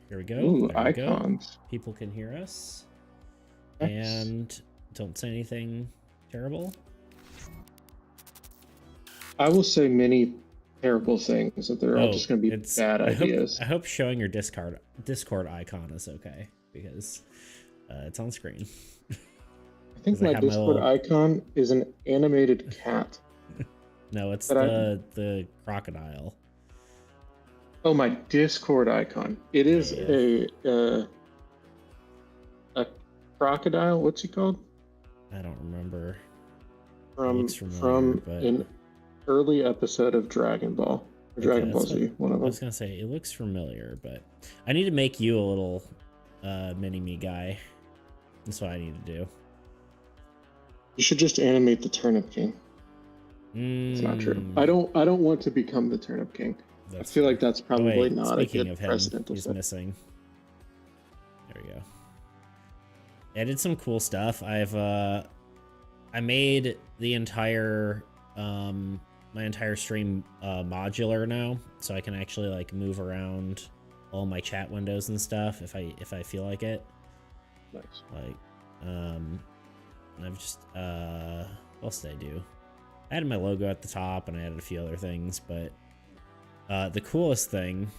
Here we go. Ooh, There we go. icons. People can hear us. Nice. And don't say anything terrible. I will say many terrible things that they're all just going to be bad ideas. I hope showing your Discord icon is okay because it's on screen. I think my Discord icon is an animated cat. No, it's the crocodile. Oh, my Discord icon. It is a crocodile. What's he called? I don't remember. From an early episode of Dragon Ball. Or Dragon Ball Z, one of them. I was gonna say it looks familiar, but I need to make you a little mini me guy. That's what I need to do. You should just animate the Turnip King. It's not true. I don't want to become the Turnip King. I feel like that's probably not a good precedent. He's missing. There we go. I did some cool stuff. I made the entire my entire stream modular now, so I can actually like move around all my chat windows and stuff if I feel like it. Nice. Like I've just what else did I do? I added my logo at the top and I added a few other things, but the coolest thing,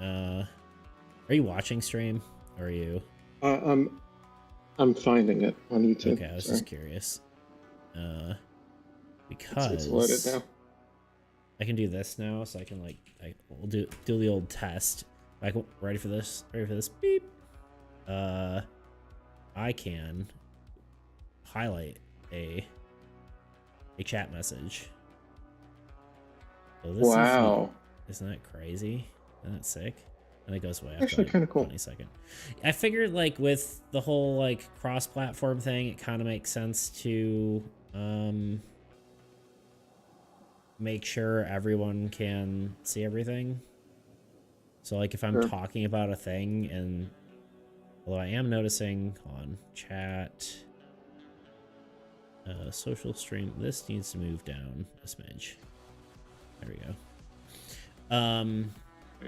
are you watching stream or are you? I'm finding it on YouTube. Okay, I was just curious. Because it's loaded now. I can do this now, so I can like we'll do the old test. Like, ready for this? Ready for this? Beep. I can highlight a chat message. So this wow. Isn't that crazy? Isn't that sick? And it goes away after actually like kind of cool. 20 seconds. I figured like with the whole like cross-platform thing, it kind of makes sense to make sure everyone can see everything. So like if I'm talking about a thing, and although I am noticing on chat, social stream, this needs to move down a smidge. There we go. I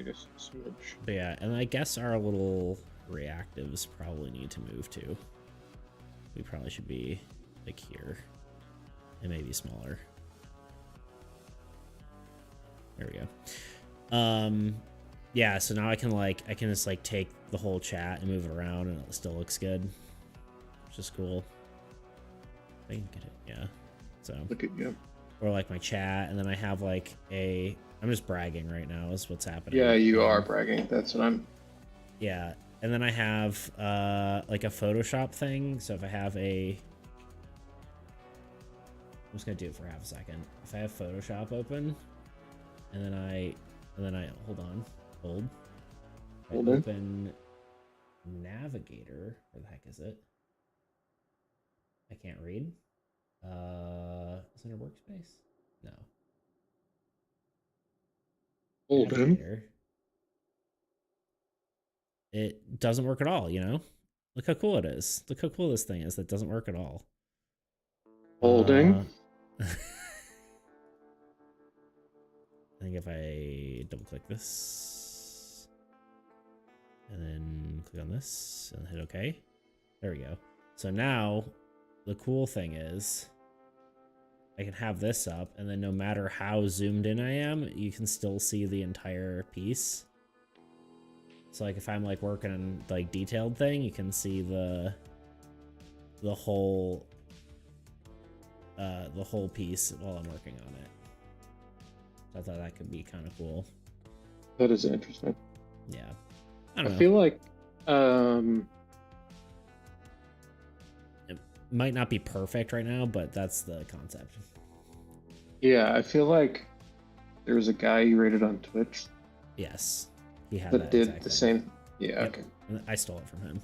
guess a smidge. But yeah, and I guess our little reactives probably need to move too. We probably should be like here, and maybe smaller. There we go. Yeah, so now I can just like take the whole chat and move it around, and it still looks good, which is cool. I can get it, yeah. So look at you. Or like my chat, and then I have like I'm just bragging right now is what's happening. Yeah, you are bragging. That's what I'm. Yeah, and then I have like a Photoshop thing. So if I have I'm just gonna do it for half a second. If I have Photoshop open, and then I open Navigator. Where the heck is it? I can't read. Is it a workspace? No. Open. It doesn't work at all, you know? Look how cool it is. Look how cool this thing is that doesn't work at all. Holding. I think if I double click this and then click on this and hit OK, there we go. So now the cool thing is I can have this up, and then no matter how zoomed in I am, you can still see the entire piece. So like if I'm like working on like detailed thing, you can see the whole piece while I'm working on it. So I thought that could be kind of cool. That is interesting. Yeah. I don't know. Feel like it might not be perfect right now, but that's the concept. Yeah, I feel like there was a guy you rated on Twitch. Yes. He had that did the same. Yeah, okay. I stole it from him.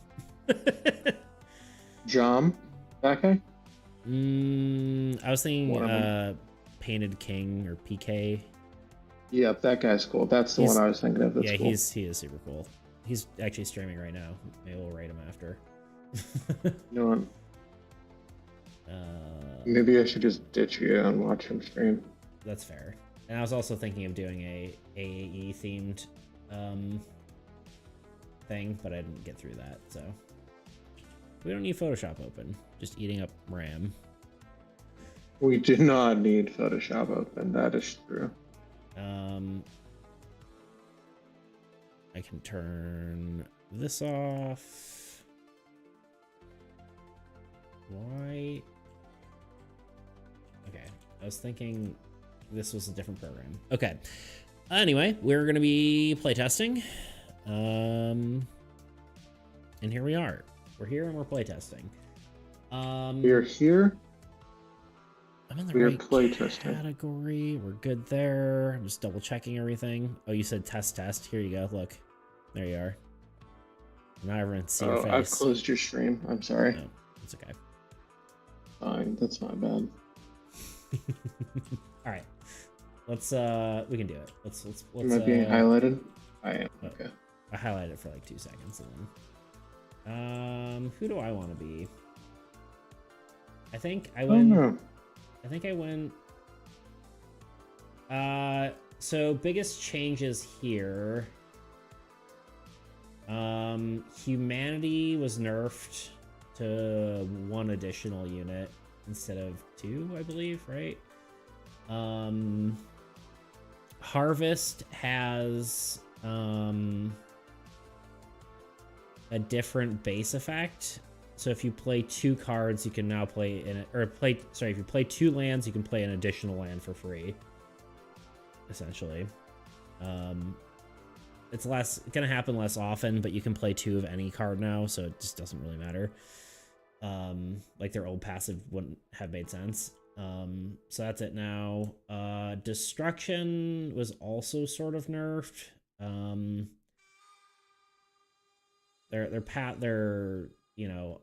Jom, that guy? I was thinking Painted King or PK. Yeah, that guy's cool. That's the one I was thinking of. That's cool. He is super cool. He's actually streaming right now. Maybe we'll rate him after. No. Maybe I should just ditch you and watch him stream. That's fair. And I was also thinking of doing a AAE themed thing, but I didn't get through that, so. We don't need Photoshop open. Just eating up RAM. We do not need Photoshop open. That is true. I can turn this off. Why? Okay, I was thinking this was a different program. Okay. Anyway, we're gonna be playtesting. And here we are. We're here and we're playtesting. We're here. I'm in the We're right playtesting category. We're good there. I'm just double checking everything. Oh, you said test. Here you go. Look. There you are. Now everyone see your face. I've closed your stream. I'm sorry. No, it's okay. Fine. That's my bad. All right. Let's we can do it. Let's Am I being highlighted? I am. Oh, okay. I highlighted it for like 2 seconds and then who do I want to be? I think I win. Oh, no. I think I win. So biggest changes here. Humanity was nerfed to 1 additional unit instead of 2, I believe, right? Harvest has a different base effect. So if you play 2 cards, you can now play in it, or play. Sorry, if you play 2 lands, you can play an additional land for free. Essentially, it's gonna happen less often, but you can play 2 of any card now, so it just doesn't really matter. Like their old passive wouldn't have made sense. So that's it now. Destruction was also sort of nerfed. They're you know,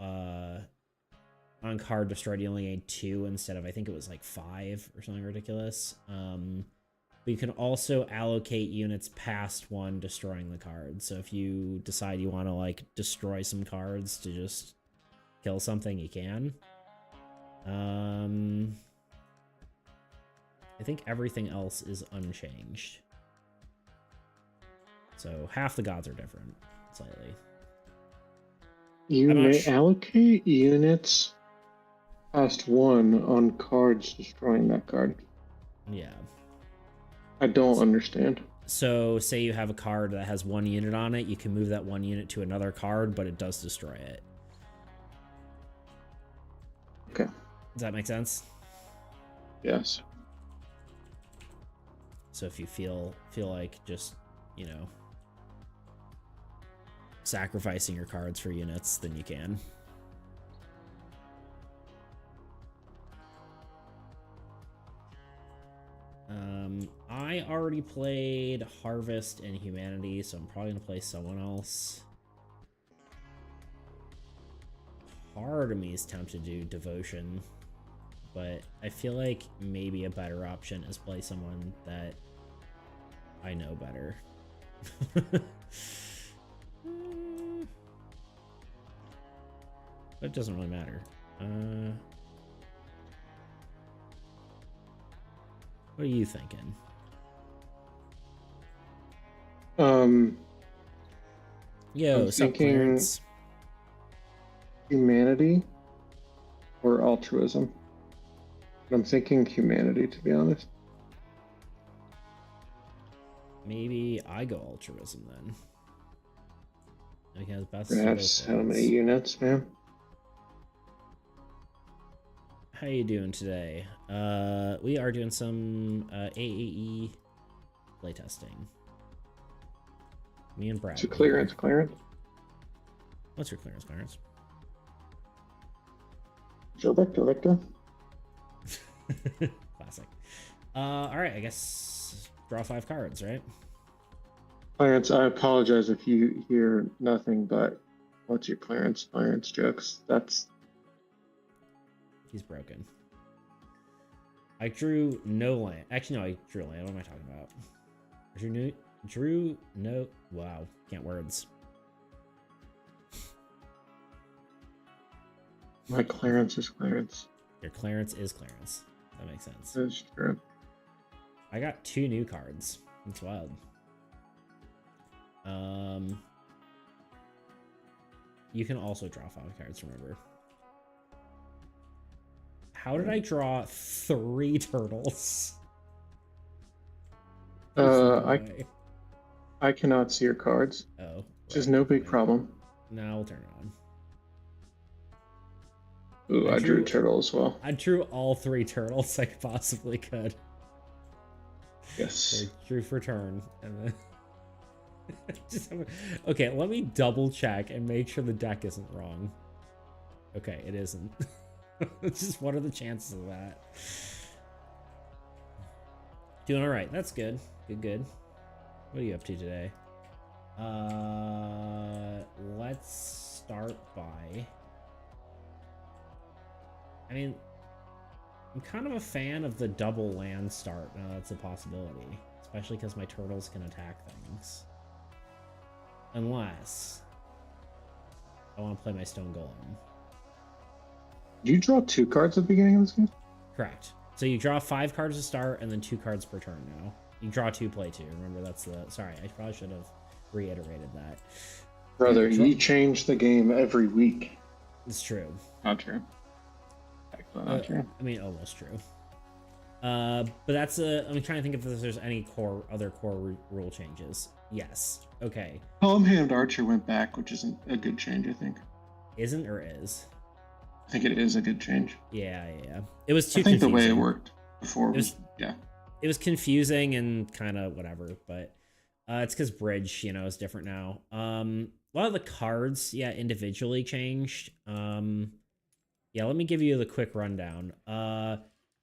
on card destroyed, you only need 2 instead of, I think it was like 5 or something ridiculous. But you can also allocate units past 1 destroying the card. So if you decide you want to like destroy some cards to just kill something, you can. I think everything else is unchanged. So half the gods are different, slightly. You may allocate units past 1 on cards destroying that card. Yeah. I don't understand. So say you have a card that has 1 unit on it, you can move that 1 unit to another card, but it does destroy it. Okay. Does that make sense? Yes. So if you feel like just, you know, sacrificing your cards for units, then you can. I already played Harvest and Humanity, so I'm probably gonna play someone else. Part of me is tempted to do Devotion, but I feel like maybe a better option is play someone that I know better. But it doesn't really matter. What are you thinking? Yo, I'm thinking Clarence? Humanity or altruism. I'm thinking humanity, to be honest. Maybe I go altruism then. Because best Perhaps how many units, man? How you doing today? We are doing some AAE playtesting. Me and Brad. To clearance. What's your clearance? Victor. Classic. All right, I guess draw 5 cards, right? Clarence, I apologize if you hear nothing but what's your Clarence jokes. He's broken. I drew no land. Actually, no, I drew land. What am I talking about? Drew no. Wow, can't words. My Clarence is Clarence. Your Clarence is Clarence. That makes sense. That's true. I got 2 new cards. That's wild. You can also draw 5 cards, remember. How did I draw 3 turtles? I cannot see your cards. Oh. Which is no big problem. Now we'll turn it on. Ooh, I drew a turtle as well. I drew all 3 turtles I possibly could. Yes. So drew for turn, and then okay, let me double check and make sure the deck isn't wrong. Okay, it isn't. It's just what are the chances of that? Doing all right. That's good. Good. What are you up to today? Let's start by. I mean, I'm kind of a fan of the double land start. Now that's a possibility, especially because my turtles can attack things. Unless I want to play my stone golem. Did you draw 2 cards at the beginning of this game? Correct. So you draw 5 cards to start and then 2 cards per turn now. You draw 2, play 2. Remember, that's the... Sorry, I probably should have reiterated that. Brother, you change the game every week. It's true. Not true. Not true. I mean, almost true. But that's a... I'm trying to think if there's any other core rule changes. Yes. Okay. Helm-Hand Archer went back, which isn't a good change, I think. Isn't or is? I think it is a good change. Yeah. It was too confusing. I think the way it worked before was yeah. It was confusing and kind of whatever, but it's because Bridge, is different now. A lot of the cards, individually changed. Let me give you the quick rundown.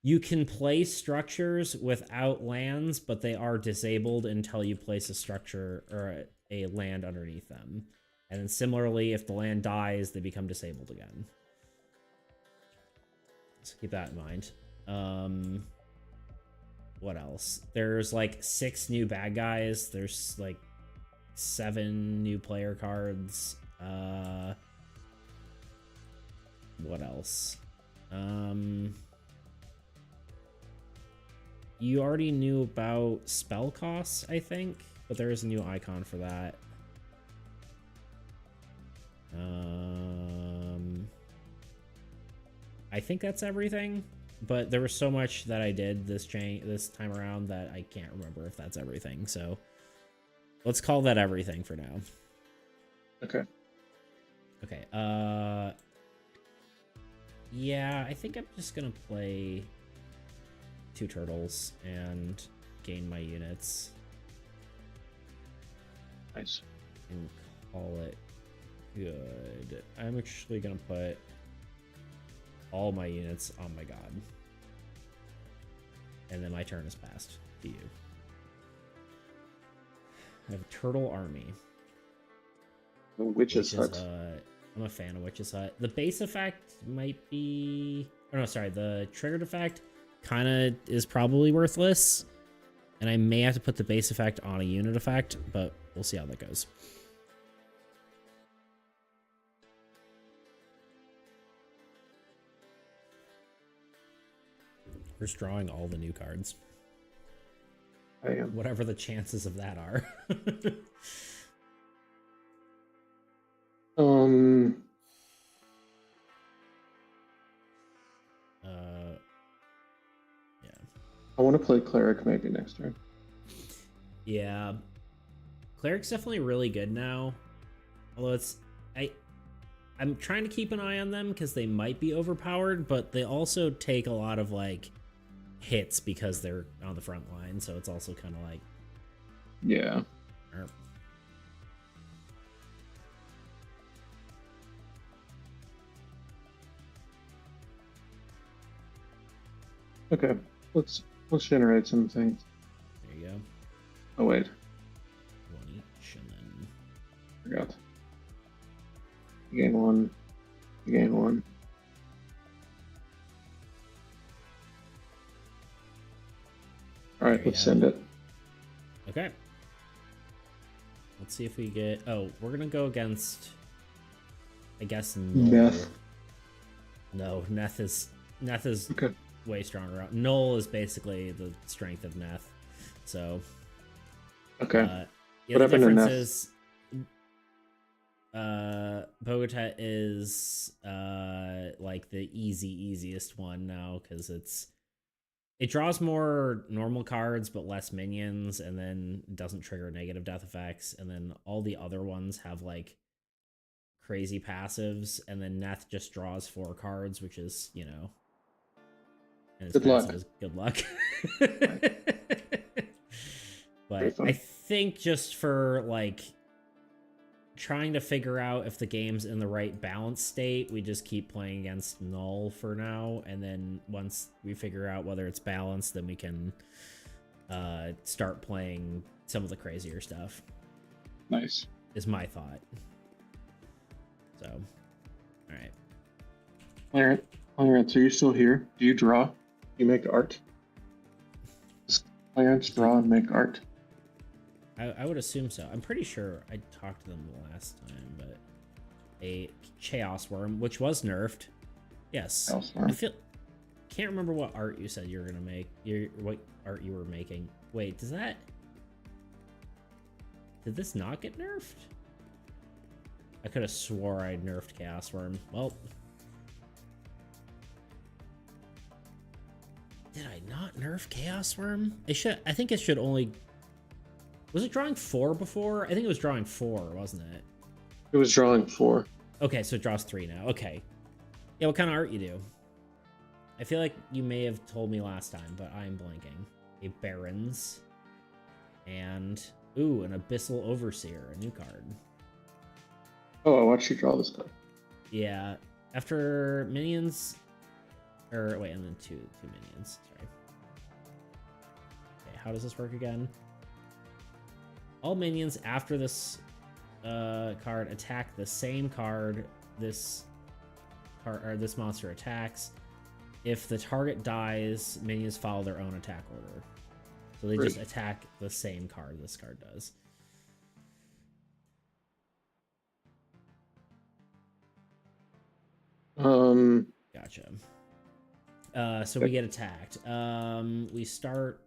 You can play structures without lands, but they are disabled until you place a structure or a land underneath them. And then similarly, if the land dies, they become disabled again. So keep that in mind. What else? There's like 6 new bad guys. There's like 7 new player cards. What else? You already knew about spell costs, I think, but there is a new icon for that. I think that's everything, but there was so much that I did this time around that I can't remember if that's everything. So let's call that everything for now. Okay. Yeah, I think I'm just gonna play 2 turtles and gain my units. Nice. And call it good. I'm actually gonna put all my units on my god. And then my turn is passed to you. I have a turtle army. The Witch's Hut. I'm a fan of Witch's Hut. The base effect might be... Oh, no, sorry. The triggered effect kind of is probably worthless. And I may have to put the base effect on a unit effect, but we'll see how that goes. We're just drawing all the new cards. I am. Whatever the chances of that are. Yeah. I want to play Cleric maybe next turn. Yeah. Cleric's definitely really good now. Although I'm trying to keep an eye on them because they might be overpowered, but they also take a lot of like hits because they're on the front line, so it's also kind of like yeah. Okay, let's generate some things. There you go. Oh wait, 1 each, and then forgot. You gain 1. You gain 1. All right, let's send it. Okay. Let's see if we get... Oh, we're going to go against... I guess... Neth. No, Neth is okay. Way stronger. Null is basically the strength of Neth. So... Okay. The difference is... Bogota is like the easiest one now because it draws more normal cards but less minions, and then doesn't trigger negative death effects, and then all the other ones have like crazy passives, and then Neth just draws 4 cards, which is, you know, and its passive is good luck. But I think just for like trying to figure out if the game's in the right balance state, we just keep playing against Null for now, and then once we figure out whether it's balanced, then we can start playing some of the crazier stuff. Nice. Is my thought. So, all right. Clarence, are you still here? Do you draw? Do you make art? Does Clarence draw and make art? I would assume so. I'm pretty sure I talked to them last time, but a Chaos Worm, which was nerfed. Yes. I can't remember what art you said you were gonna make. What art you were making. Wait, did this not get nerfed? I could have swore I nerfed Chaos Worm. Well, did I not nerf Chaos Worm? I think it should only. Was it drawing 4 before? I think it was drawing 4, wasn't it? It was drawing 4. Okay, so it draws 3 now. Okay. Yeah, what kind of art you do? I feel like you may have told me last time, but I'm blanking. A Barons. And, ooh, an Abyssal Overseer, a new card. Oh, I watched you draw this card. Yeah. After minions... Or, wait, and then two minions. Sorry. Okay, how does this work again? All minions after this card attack the same card this monster attacks. If the target dies, minions follow their own attack order. So they just attack the same card this card does. Gotcha. So we get attacked. We start.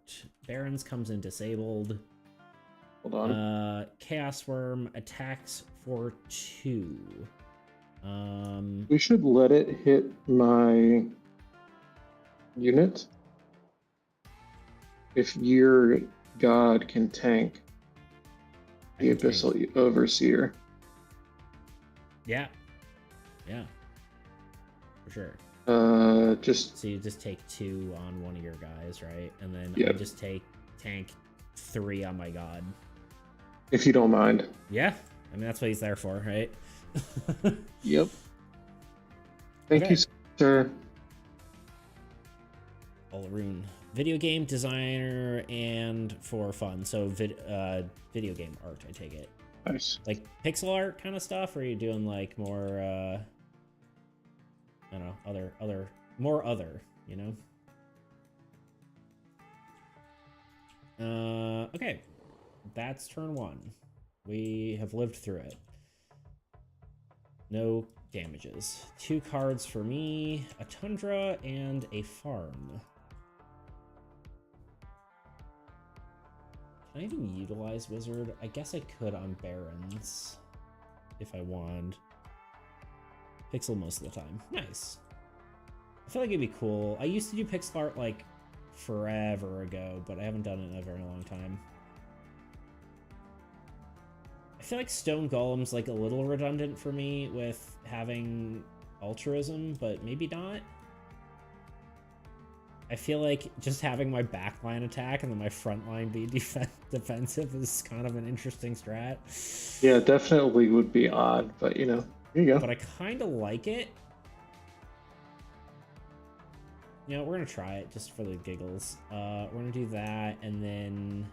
Barons comes in disabled. Hold on. Chaos Worm attacks for 2. We should let it hit my unit. If your god can tank the Abyssal Overseer. Yeah. Yeah. For sure. So you just take 2 on one of your guys, right? And then I just tank 3 on my god. If you don't mind. Yeah. I mean, that's what he's there for, right? Yep. Thank you, sir. Olaroon. Video game designer and for fun. So video game art, I take it. Nice. Like pixel art kind of stuff, or are you doing like more I don't know, more other, you know? Okay. That's turn 1. We have lived through it. No damages. 2 cards for me, a Tundra and a Farm. Can I even utilize Wizard? I guess I could on Barons if I wanted. Pixel most of the time. Nice. I feel like it'd be cool. I used to do pixel art like forever ago, but I haven't done it in a very long time. I feel like Stone Golem's like a little redundant for me with having altruism, but maybe not. I feel like just having my backline attack and then my front line be defensive is kind of an interesting strat. Yeah, definitely would be odd, but you know, here you go. But I kind of like it. You know, we're going to try it just for the giggles. We're going to do that, and then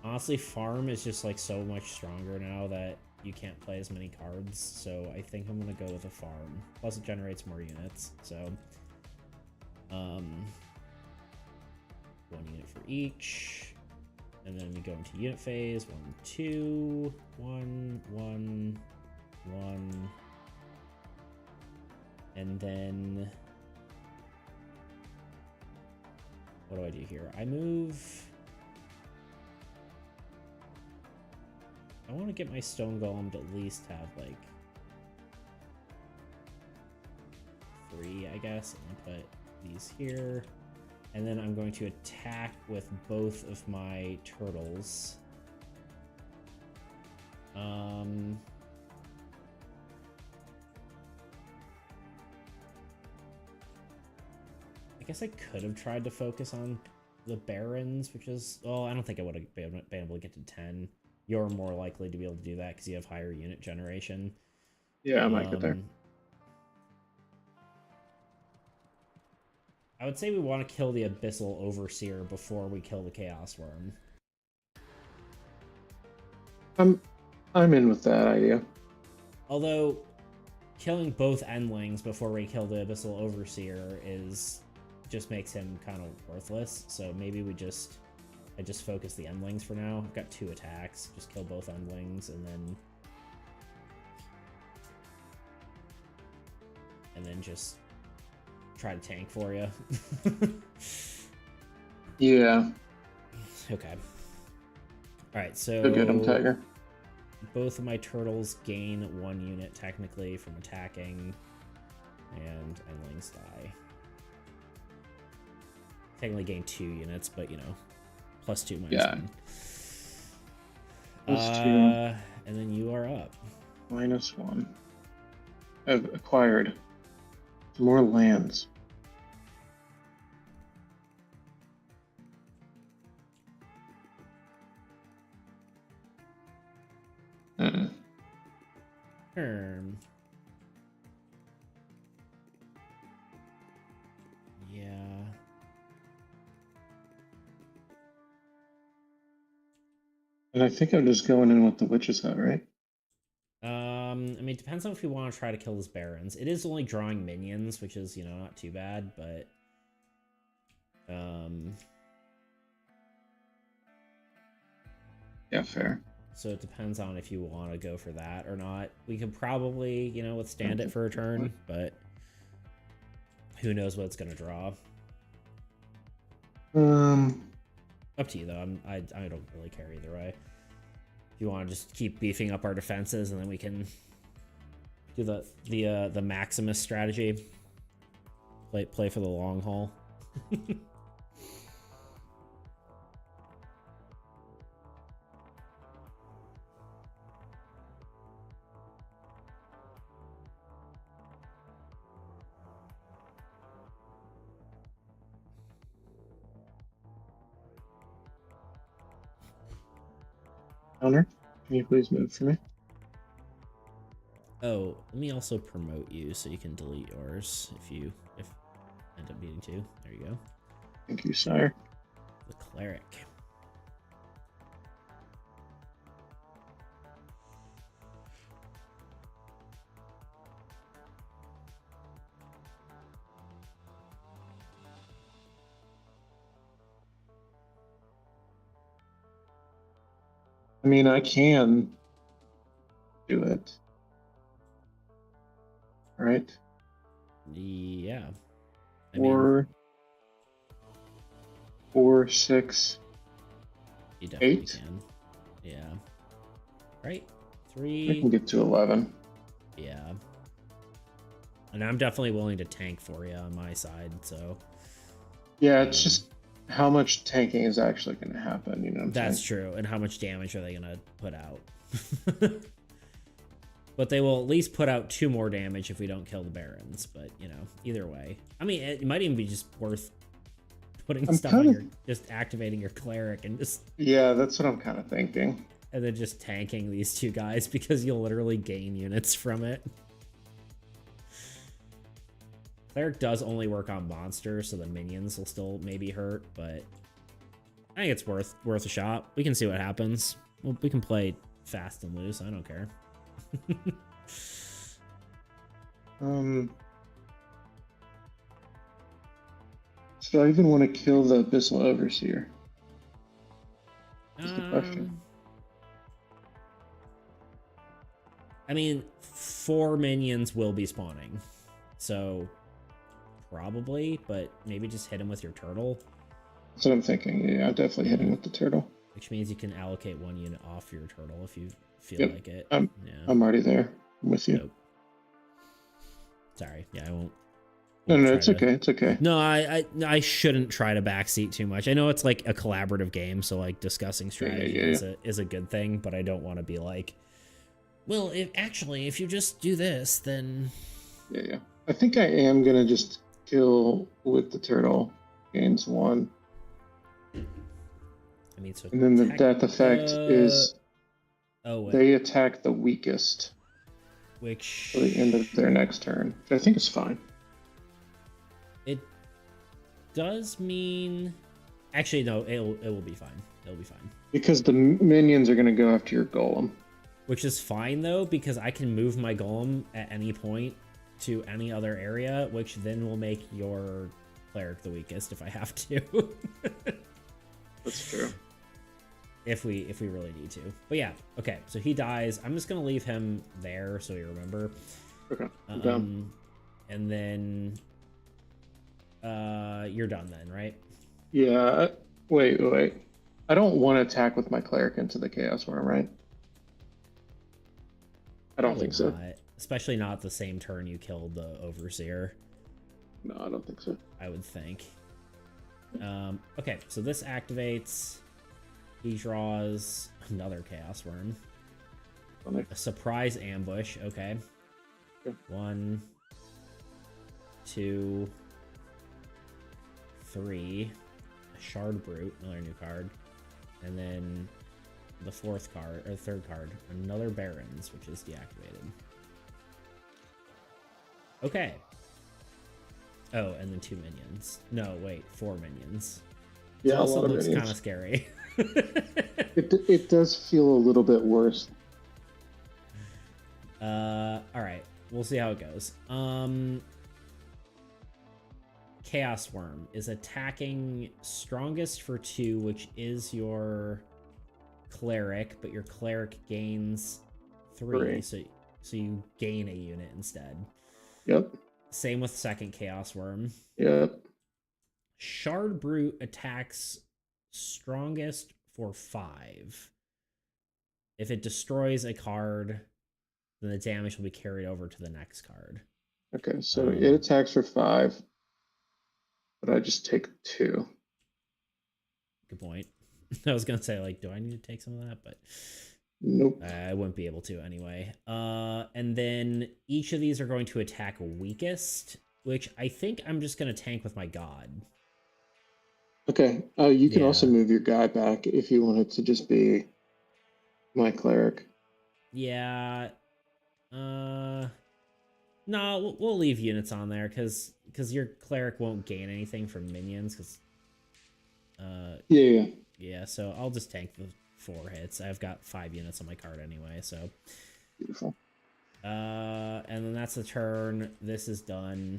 honestly, Farm is just like so much stronger now that you can't play as many cards, so I think I'm going to go with a Farm. Plus it generates more units, so 1 unit for each, and then we go into unit phase. 1, 2, 1, 1, 1, and then what do I do here? I move I want to get my stone golem to at least have like 3, I guess, and put these here. And then I'm going to attack with both of my turtles. I guess I could have tried to focus on the barons, which is, well, I don't think I would have been able to get to 10. You're more likely to be able to do that because you have higher unit generation. Yeah, I might get there. I would say we want to kill the Abyssal Overseer before we kill the Chaos Worm. I'm in with that idea. Although, killing both Endlings before we kill the Abyssal Overseer just makes him kind of worthless. So maybe I just focus the Endlings for now. I've got 2 attacks. Just kill both Endlings and then just try to tank for you. Yeah. Okay. All right, so get him, Tiger. Both of my turtles gain 1 unit technically from attacking, and Endlings die. Technically gain 2 units, but you know, +2 minus 1. +2. And then you are up. -1. I've acquired more lands. Turn. Yeah. And I think I'm just going in with the Witch's Hut, right? I mean, it depends on if you want to try to kill those barons. It is only drawing minions, which is, you know, not too bad, but yeah, fair. So it depends on if you want to go for that or not. We could probably, you know, withstand it for a turn, but who knows what it's going to draw. Up to you though. I don't really care either way. If you want to just keep beefing up our defenses, and then we can do the Maximus strategy. Play for the long haul. Counter, can you please move for me? Oh, let me also promote you so you can delete yours if end up needing to. There you go. Thank you, sire. The cleric. I mean, I can do it. Right? Yeah. I mean, 4, 6, you definitely 8. Can. Yeah. Right? 3. I can get to 11. Yeah. And I'm definitely willing to tank for you on my side, so. Yeah, it's just how much tanking is actually going to happen, you know what I'm That's saying? true. And how much damage are they going to put out? But they will at least put out 2 more damage if we don't kill the barons. But, you know, either way. I mean, it might even be just worth putting stuff on your... Just activating your cleric and just... Yeah, that's what I'm kind of thinking. And then just tanking these 2 guys because you'll literally gain units from it. Cleric does only work on monsters, so the minions will still maybe hurt, but I think it's worth a shot. We can see what happens. Well, we can play fast and loose. I don't care. So I even want to kill the Abyssal Overseer? That's the question. I mean, 4 minions will be spawning, so probably, but maybe just hit him with your turtle. That's what I'm thinking. Yeah, I'll definitely hit him with the turtle. which means you can allocate 1 unit off your turtle if you feel like it. I'm already there. I'm with you. Nope. Sorry. Yeah, I won't. No, it's okay. It's okay. No, I shouldn't try to backseat too much. I know it's like a collaborative game, so like discussing strategy is a good thing, but I don't want to be like, well, if you just do this, then. Yeah. I think I am gonna just kill with the turtle. Gains 1. I mean, so. And then the death effect is. They attack the weakest. Which. For the end of their next turn. Which I think is fine. It does mean. Actually, no. It will be fine. It'll be fine. Because the minions are going to go after your golem. Which is fine though, because I can move my golem at any point to any other area, which then will make your cleric the weakest if I have to. That's true. If we really need to. But yeah, okay. So he dies. I'm just gonna leave him there so you remember. Okay. And then you're done then, right? Yeah. Wait. I don't want to attack with my cleric into the chaos worm, right? I don't think so. Especially not the same turn you killed the overseer. No, I don't think so. I would think. Okay, so this activates. He draws another chaos worm. A surprise ambush. Okay. 1, 2, 3. A shard brute, another new card, and then the third card, another barons, which is deactivated. Okay. Oh, and then 2 minions. No, wait, 4 minions. Yeah, it also looks kind of scary. It does feel a little bit worse. All right, we'll see how it goes. Chaos Worm is attacking strongest for 2, which is your cleric, but your cleric gains 3. So you gain a unit instead. Yep. Same with second Chaos Worm. Yep. Shard Brute attacks strongest for 5. If it destroys a card, then the damage will be carried over to the next card. Okay, so it attacks for 5, but I just take 2. Good point. I was gonna say, like, do I need to take some of that? But nope. I wouldn't be able to anyway. And then each of these are going to attack weakest, which I think I'm just gonna tank with my god. Okay. You can also move your guy back if you want it to just be my cleric. Yeah. No, we'll leave units on there because your cleric won't gain anything from minions. Because. Yeah. Yeah. So I'll just tank the 4 hits. I've got 5 units on my card anyway. So. Beautiful. And then that's the turn. This is done.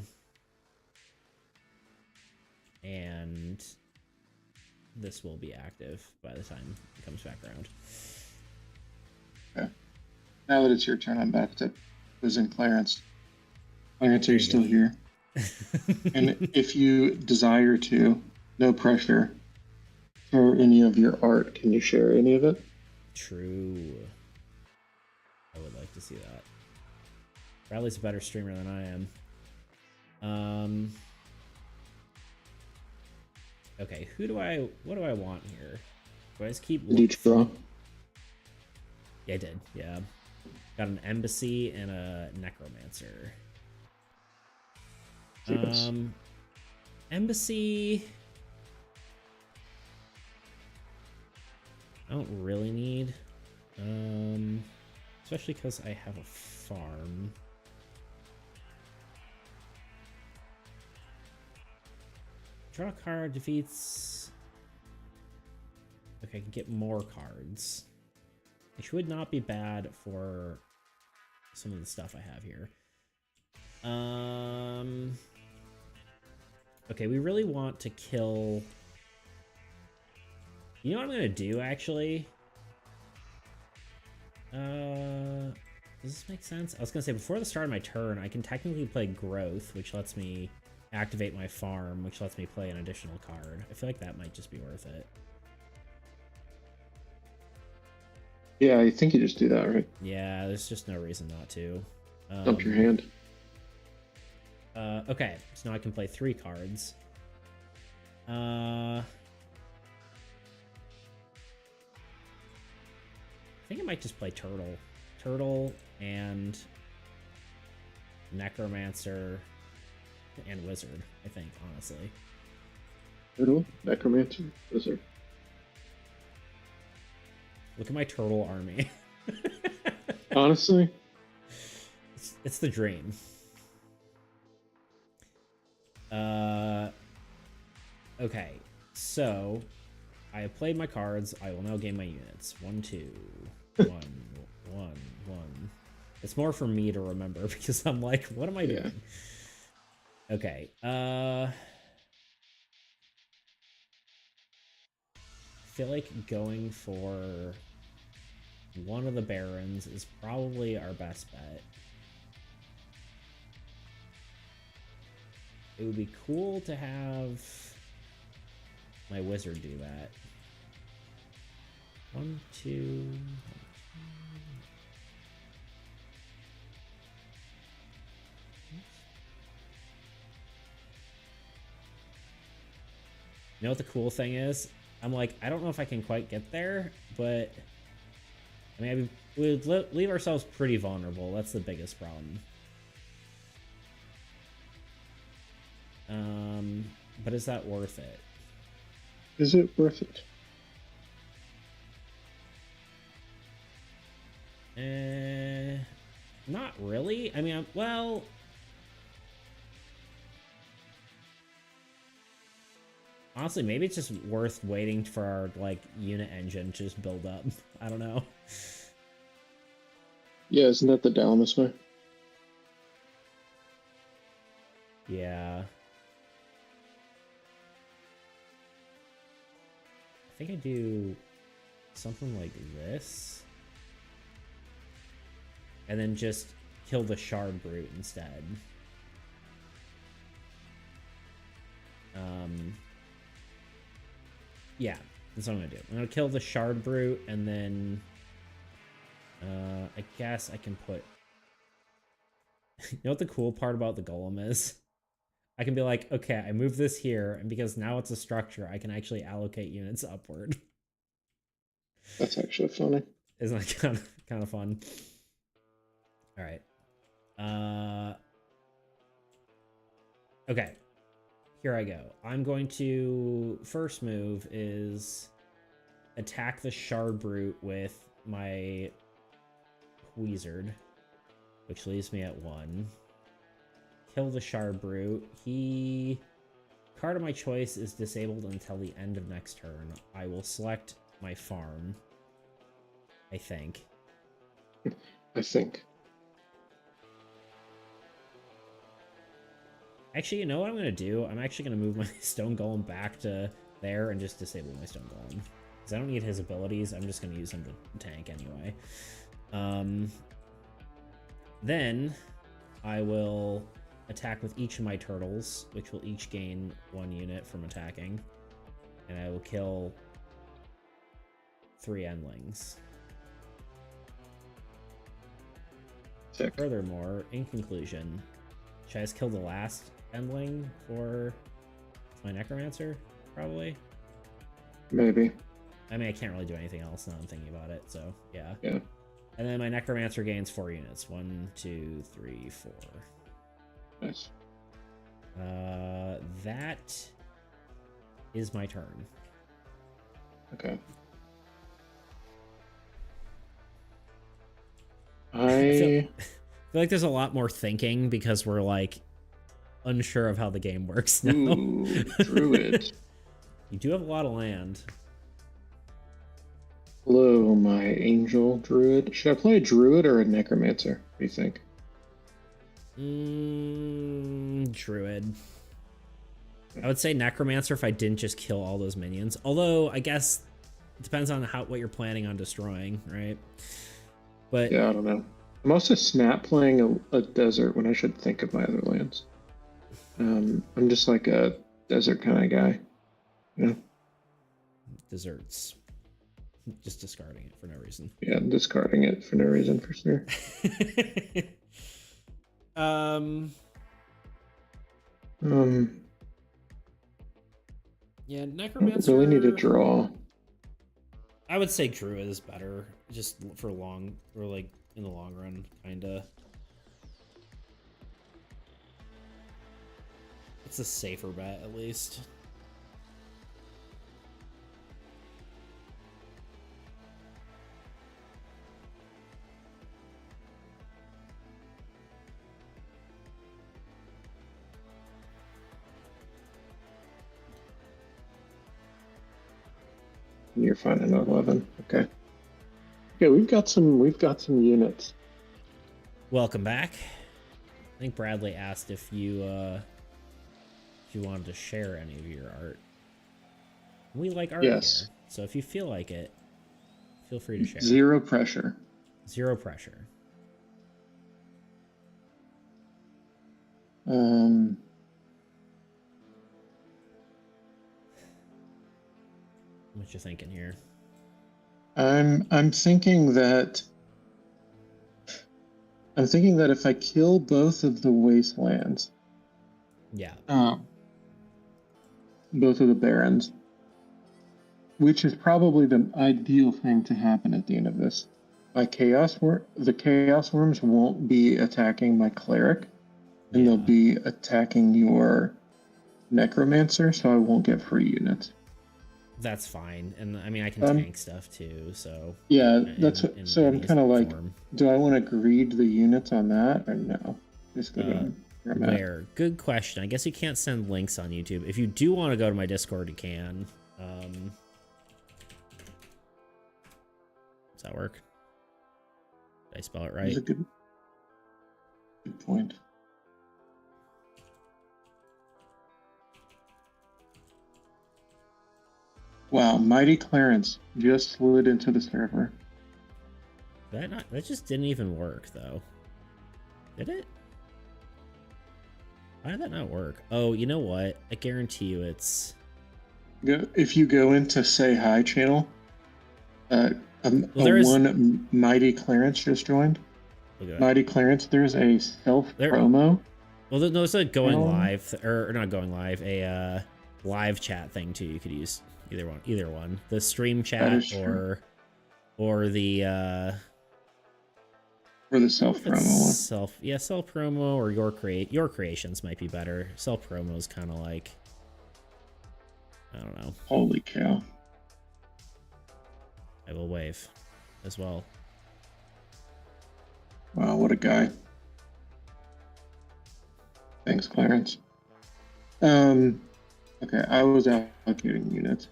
And this will be active by the time it comes back around. Okay. Now that it's your turn, I'm back to losing Clarence. Clarence, are you still here? And if you desire to, no pressure, for any of your art, can you share any of it? True. I would like to see that. Bradley's a better streamer than I am. Okay, what do I want here? Do I just keep... Did you draw? Yeah, I did, yeah. Got an embassy and a necromancer. Embassy... I don't really need. Especially because I have a farm. Draw a card, defeats... Okay, I can get more cards. Which would not be bad for some of the stuff I have here. Okay, we really want to kill... You know what I'm gonna do, actually? Does this make sense? I was gonna say, before the start of my turn, I can technically play Growth, which lets me activate my farm, which lets me play an additional card. I feel like that might just be worth it. Yeah, I think you just do that, right? Yeah, there's just no reason not to. Dump your hand. Okay, so now I can play 3 cards. I think I might just play Turtle. Turtle and Necromancer and Wizard, I think, honestly. Turtle, Necromancer, Wizard. Look at my turtle army. Honestly? It's the dream. Okay, so I have played my cards. I will now game my units. 1, 2, 1, 1, 1. It's more for me to remember because I'm like, what am I doing? Okay. I feel like going for one of the Barons is probably our best bet. It would be cool to have my Wizard do that. 1, 2. You know what the cool thing is? I'm like, I don't know if I can quite get there, but I mean, we would leave ourselves pretty vulnerable. That's the biggest problem. But is that worth it? Is it worth it? Not really. I mean, well, honestly, maybe it's just worth waiting for our like unit engine to just build up. I don't know. Yeah, isn't that the Dalamus way? Yeah. I think I do something like this. And then just kill the Shard Brute instead. Yeah, that's what I'm gonna do. I'm gonna kill the Shard Brute, and then I guess I can put. You know what the cool part about the Golem is? I can be like, okay, I move this here, and because now it's a structure, I can actually allocate units upward. That's actually funny. Isn't that kind of fun? All right. Okay. Here I go. I'm going to first move is attack the Shard Brute with my Wizard, which leaves me at 1. Kill the Shard Brute. Card of my choice is disabled until the end of next turn. I will select my farm. I think. Actually, you know what I'm going to do? I'm actually going to move my Stone Golem back to there and just disable my Stone Golem. Because I don't need his abilities. I'm just going to use him to tank anyway. Then I will attack with each of my turtles, which will each gain 1 unit from attacking. And I will kill 3 endlings. Sick. Furthermore, in conclusion, should I just kill the last endling for my Necromancer? Probably. Maybe. I mean, I can't really do anything else now I'm thinking about it, so yeah. Yeah. And then my Necromancer gains 4 units. 1, 2, 3, 4. Nice. That is my turn. Okay. I feel like there's a lot more thinking because we're like unsure of how the game works now. Ooh, Druid. You do have a lot of land. Hello, my angel druid. Should I play a druid or a necromancer? What do you think? Druid. I would say necromancer if I didn't just kill all those minions. Although I guess it depends on what you're planning on destroying, right? But yeah, I don't know. I'm also snap playing a desert when I should think of my other lands. I'm just like a desert kind of guy. You know? Desserts. Just discarding it for no reason. Yeah, discarding it for no reason for sure. Yeah, I Necromancer. really need to draw. I would say Druid is better, just for like in the long run, kinda. It's a safer bet, at least. You're fine at 11. Okay. Okay, we've got some units. Welcome back. I think Bradley asked if you wanted to share any of your art. We like art Yes. here, so if you feel like it, feel free to share. Zero pressure. Zero pressure. What you thinking here? I'm thinking that if I kill both of the wastelands, Yeah. both of the barons, which is probably the ideal thing to happen at the end of this. The chaos worms won't be attacking my cleric, and they'll be attacking your necromancer, so I won't get free units. That's fine, and I mean I can tank stuff too. So yeah, so I'm kind of like, do I want to greed the units on that or no? Just go to where? Good question. I guess you can't send links on YouTube. If you do want to go to my Discord, you can. Does that work? Did I spell it right? That's a good point. Wow, Mighty Clarence just slid into the server. That just didn't even work though. Did it? Why did that not work? Oh, you know what? I guarantee you it's... If you go into Say Hi channel, one Mighty Clarence just joined. Mighty Clarence, there's a self-promo. Well, there's a going live, or not going live, a live chat thing too. You could use either one. The stream chat or the self promo one. Self promo or your creations might be better. Self promo is kind of like, I don't know. Holy cow! I will wave as well. Wow, what a guy! Thanks, Clarence. Okay, I was allocating units.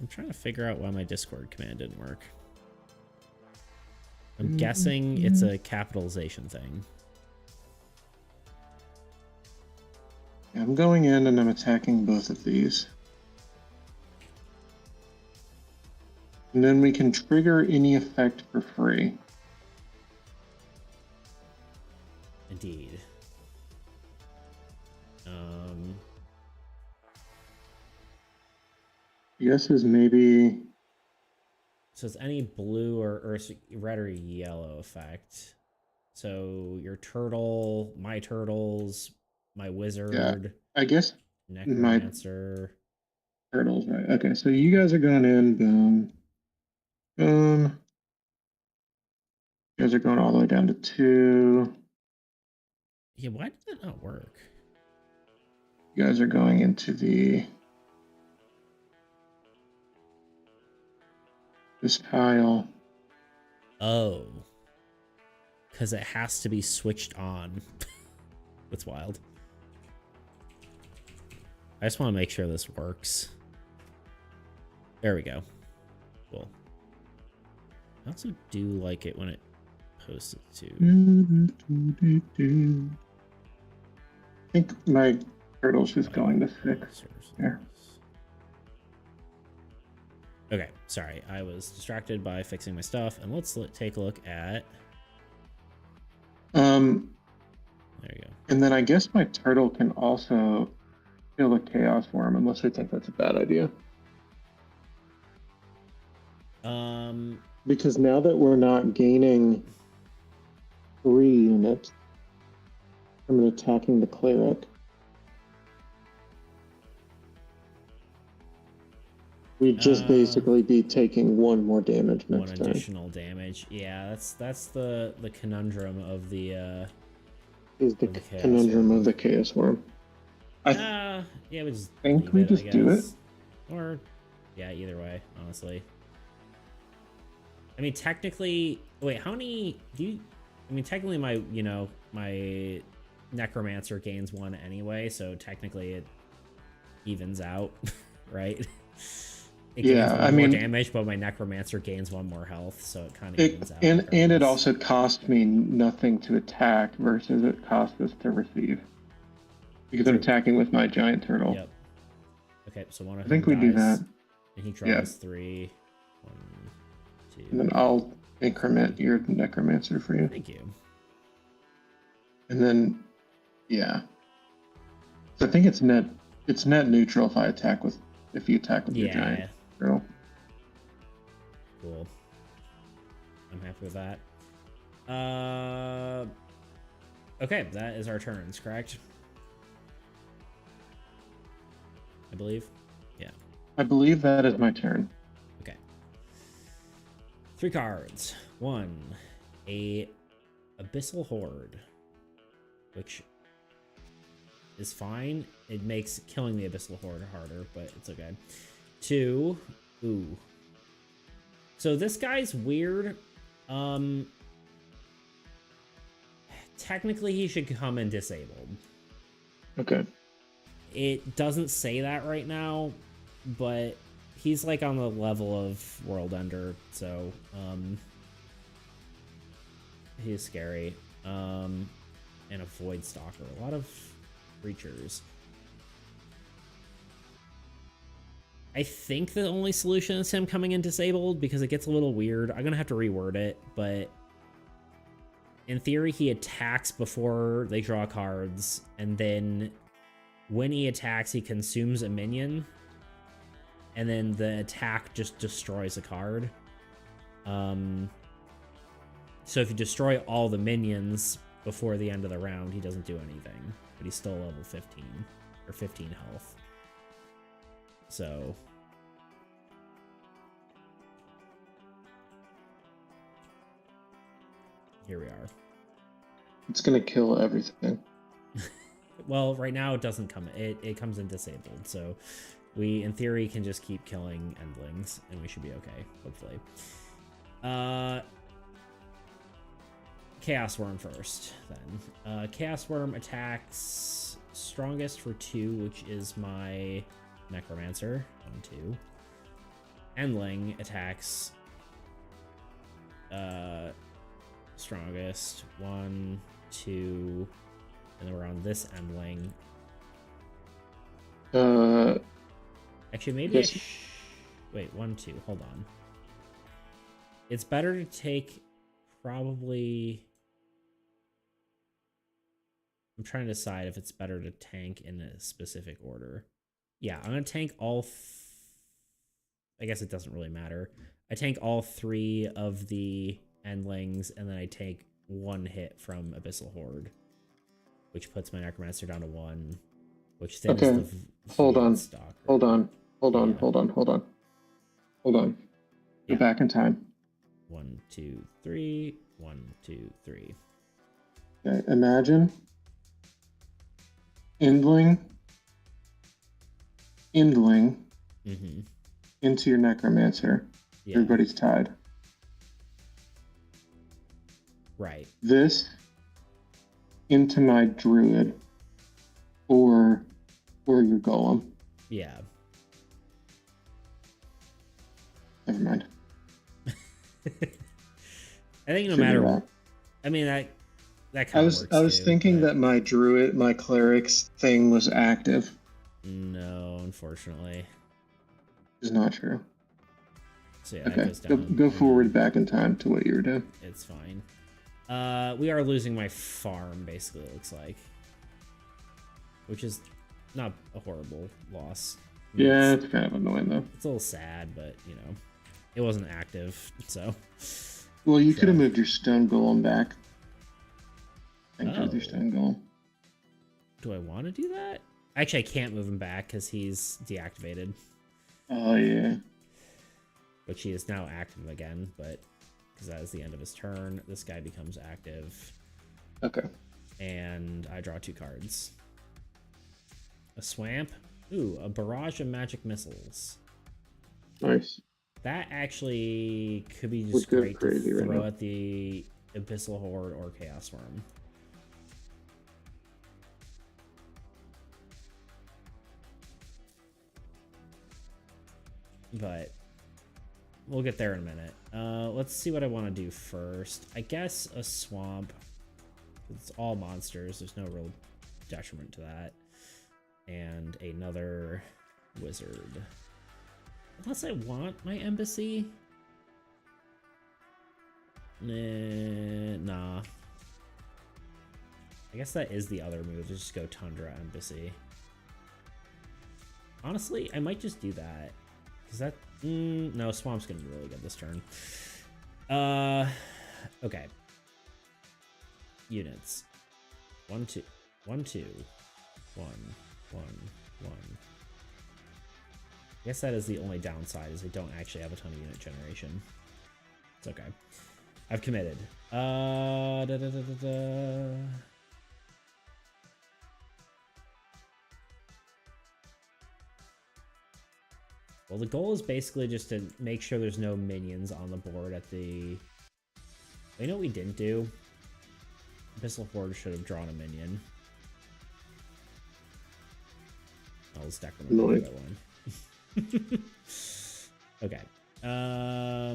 I'm trying to figure out why my Discord command didn't work. I'm guessing it's a capitalization thing. I'm going in and I'm attacking both of these. And then we can trigger any effect for free. Indeed. Guess is maybe... So it's any blue or red or yellow effect. So your turtle, my turtles, my wizard. Yeah, I guess necromancer. My turtles, right? Okay, so you guys are going in. Boom, boom. You guys are going all the way down to 2. Yeah, why did that not work? You guys are going into this pile. Oh. Because it has to be switched on. That's wild. I just want to make sure this works. There we go. Cool. I also do like it when it posts it too. I think my turtle's just going to 6. There. Okay, sorry. I was distracted by fixing my stuff. And let's take a look at... There you go. And then I guess my turtle can also kill a chaos worm, unless I think that's a bad idea. Because now that we're not gaining 3 units from attacking the cleric, we'd just basically be taking 1 more damage next one turn. additional damage. Yeah, that's the conundrum of the is the conundrum of the Chaos Worm. yeah, we just think we just do it. Or yeah, either way, honestly. I mean, technically, wait, how many do you? I mean, technically, my Necromancer gains 1 anyway, so technically it evens out, right? It gains 1 more damage, but my Necromancer gains 1 more health, so it kind of evens out. And it also costs me nothing to attack versus it costs us to receive. Because I'm attacking with my giant turtle. Yep. Okay, so one of I think we do that. And he draws 3. 1, 2. And then I'll increment your Necromancer for you. Thank you. And then, yeah. So I think it's net neutral if you attack with your giant turtle. Cool. I'm happy with that. Okay, that is our turns, correct? I believe. Yeah. I believe that is my turn. Okay. 3 cards. 1, a Abyssal Horde, which is fine. It makes killing the Abyssal Horde harder, but it's okay. 2, ooh. So this guy's weird. Technically he should come in disabled. Okay. It doesn't say that right now, but he's like on the level of World Ender, so he's scary. And a Void Stalker. A lot of creatures. I think the only solution is him coming in disabled because it gets a little weird. I'm gonna have to reword it, but in theory he attacks before they draw cards, and then when he attacks, he consumes a minion, and then the attack just destroys a card. So if you destroy all the minions before the end of the round, he doesn't do anything, but he's still level 15, or 15 health. So here we are. It's gonna kill everything. Well, right now it doesn't come. It comes in disabled, so we, in theory, can just keep killing endlings, and we should be okay, hopefully. Chaos Worm first, then. Chaos Worm attacks strongest for 2, which is my Necromancer. 1, 2. Endling attacks strongest. 1, 2. And then we're on this Endling. Actually, maybe yes. Wait, 1, 2. Hold on. It's better to take probably... I'm trying to decide if it's better to tank in a specific order. Yeah, I'm going to tank all... I guess it doesn't really matter. I tank all 3 of the Endlings, and then I take 1 hit from Abyssal Horde, which puts my Necromancer down to 1, which then is the Hold on. Stalker. Hold on. Go back in time. 1, 2, 3. 1, 2, 3. Okay, imagine Endling into your Necromancer. Yeah. Everybody's tied. Right. This into my Druid or your Golem. Yeah. Never mind. I think no matter what. I mean, that kind of works. I was thinking that my Druid, my Cleric's thing was active. No, unfortunately. It's not true. So yeah, okay, go forward back in time to what you were doing. It's fine. We are losing my farm, basically, it looks like. Which is not a horrible loss. Yeah, it's kind of annoying, though. It's a little sad, but, you know. it wasn't active, so. Well, you could have moved your stone golem back. With your Oh. stone golem. Do I want to do that? Actually, I can't move him back because he's deactivated. Oh, yeah. Which he is now active again, but because that is the end of his turn, this guy becomes active. Okay. And I draw 2 cards. A swamp. Ooh, a barrage of magic missiles. Nice. That actually could be just great to throw at the Abyssal Horde or Chaos Worm. But we'll get there in a minute. Let's see what I want to do first. I guess a swamp. It's all monsters. There's no real detriment to that. And another wizard. Unless I want my embassy. Nah. I guess that is the other move. Just go Tundra Embassy. Honestly, I might just do that. Because that... no, Swamp's going to be really good this turn. Okay. Units. 1, 2. 1, 2. 1, 1, 1. I guess that is the only downside, is I don't actually have a ton of unit generation. It's okay. I've committed. Well, the goal is basically just to make sure there's no minions on the board at the... You know what we didn't do? Abyssal Horde should have drawn a minion. I'll just deck them one. Okay. I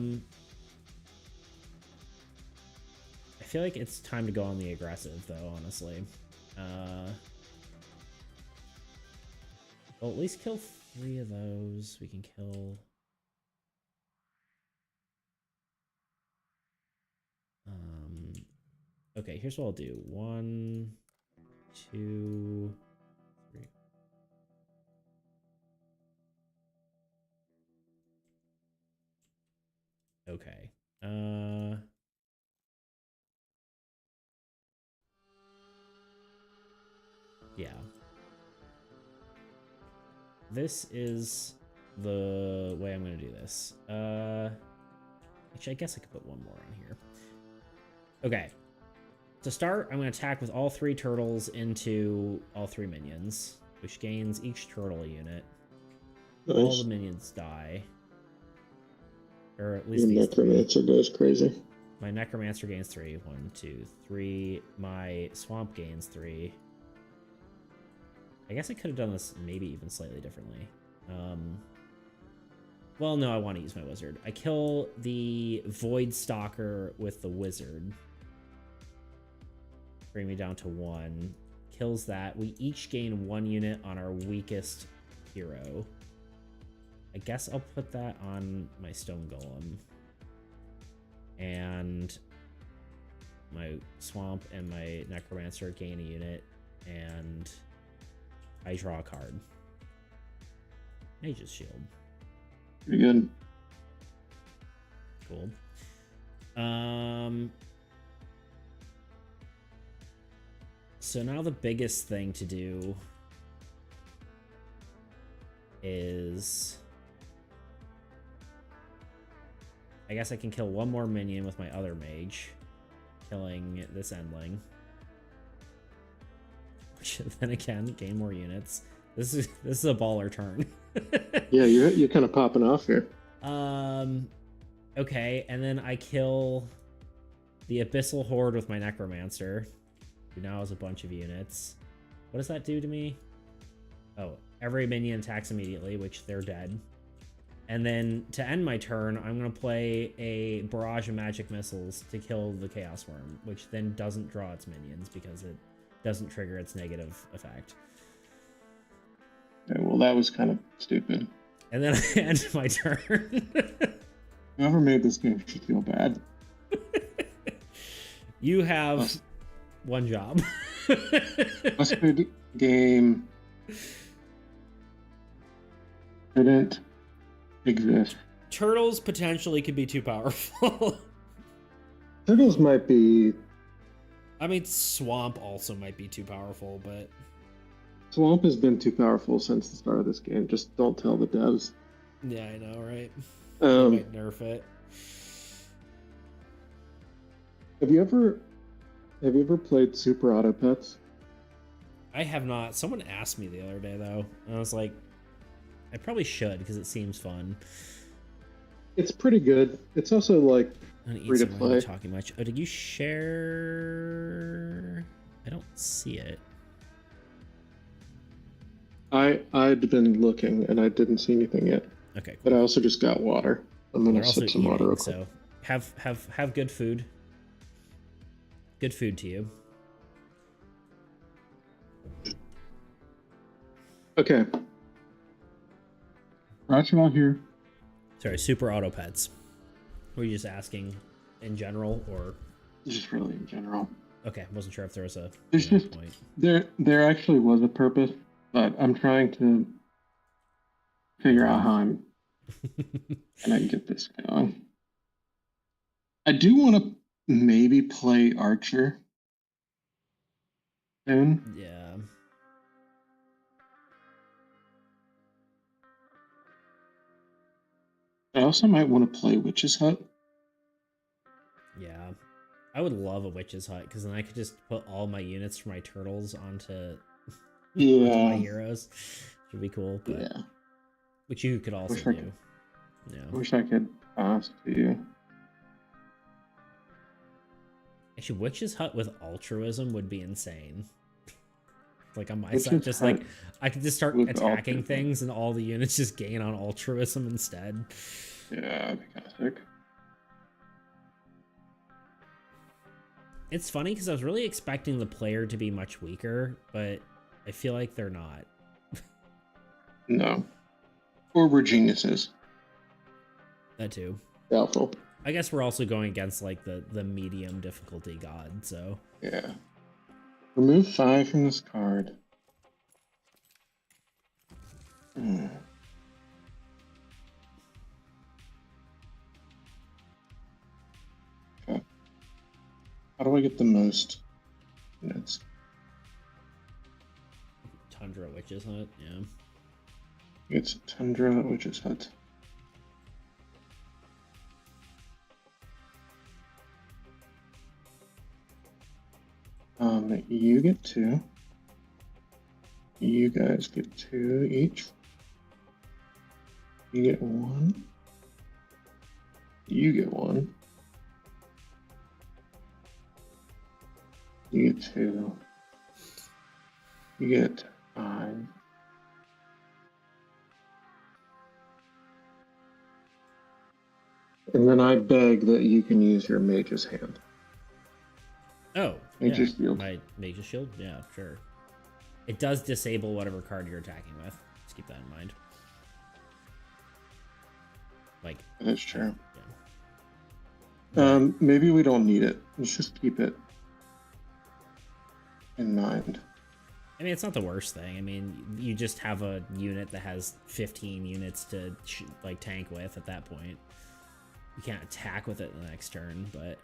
feel like it's time to go on the aggressive, though, honestly. We'll at least kill 3 of those. We can kill... Okay, here's what I'll do. 1, 2, 3. Okay. Yeah. This is the way I'm going to do this. Actually, I guess I could put one more on here. Okay. To start, I'm going to attack with all 3 turtles into all 3 minions, which gains each turtle a unit. Nice. All the minions die. Or at least the Necromancer goes crazy. My Necromancer gains 3. 1, 2, 3. My Swamp gains 3. I guess I could have done this maybe even slightly differently. Well, no, I want to use my wizard. I kill the Void Stalker with the wizard. Bring me down to 1. Kills that. We each gain 1 unit on our weakest hero. I guess I'll put that on my Stone Golem. And my Swamp and my Necromancer gain a unit. And I draw a card. Mage's Shield. Pretty good. Cool. So now the biggest thing to do is... I guess I can kill 1 more minion with my other mage, killing this endling. Which then again, gain more units. This is a baller turn. Yeah, you're kind of popping off here. Okay, and then I kill the Abyssal Horde with my Necromancer, who now has a bunch of units. What does that do to me? Oh, every minion attacks immediately, which they're dead. And then to end my turn, I'm going to play a barrage of magic missiles to kill the Chaos Worm, which then doesn't draw its minions because it doesn't trigger its negative effect. Okay, well, that was kind of stupid. And then I end my turn. Whoever made this game should feel bad. You have 1 job. Busted game didn't exist. Turtles potentially could be too powerful. Turtles might be. I mean, Swamp also might be too powerful, but Swamp has been too powerful since the start of this game. Just don't tell the devs. yeah, I know, right? They might nerf it. Have you ever played Super Auto Pets? I have not. Someone asked me the other day though, and I was like, I probably should because it seems fun. It's pretty good. It's also like free to I'm play. talking much. Oh, did you share? I don't see it. I'd been looking and I didn't see anything yet. Okay, cool. But I also just got water. I'm gonna also sip some eating, water real quick. so have good food. Good food to you. Okay. Rachel here. Sorry, Super Auto Pets. Were you just asking in general, or Just really in general. okay? Wasn't sure if there was a point. There actually was a purpose, but I'm trying to figure out how I'm gonna get this going. I do want to maybe play Archer soon. Yeah. I also might want to play Witch's Hut. Yeah. I would love a Witch's Hut because then I could just put all my units for my turtles onto, onto my heroes. Should be cool. But, yeah. Which you could also do. Yeah. I wish I could ask you. Actually, Witch's Hut with altruism would be insane. Like on my side, just like I could just start attacking things and all the units just gain on altruism instead. Yeah, that'd be kind of sick. It's funny because I was really expecting the player to be much weaker, but I feel like they're not. No. Or we're geniuses. That too. Doubtful. I guess we're also going against like the medium difficulty god, so. Yeah. Remove 5 from this card. Okay. How do I get the most units? Tundra Witch's Hut, yeah. It's Tundra Witch's Hut. You get 2. You guys get 2 each. You get 1. You get 1. You get 2. You get 5. And then I beg that you can use your Mage's Hand. Oh, Mage's Shield. My Mage's Shield? Yeah, sure. It does disable whatever card you're attacking with. Just keep that in mind. Like, that's true. Yeah. Maybe we don't need it. Let's just keep it in mind. I mean, it's not the worst thing. I mean, you just have a unit that has 15 units to like tank with at that point. You can't attack with it the next turn, but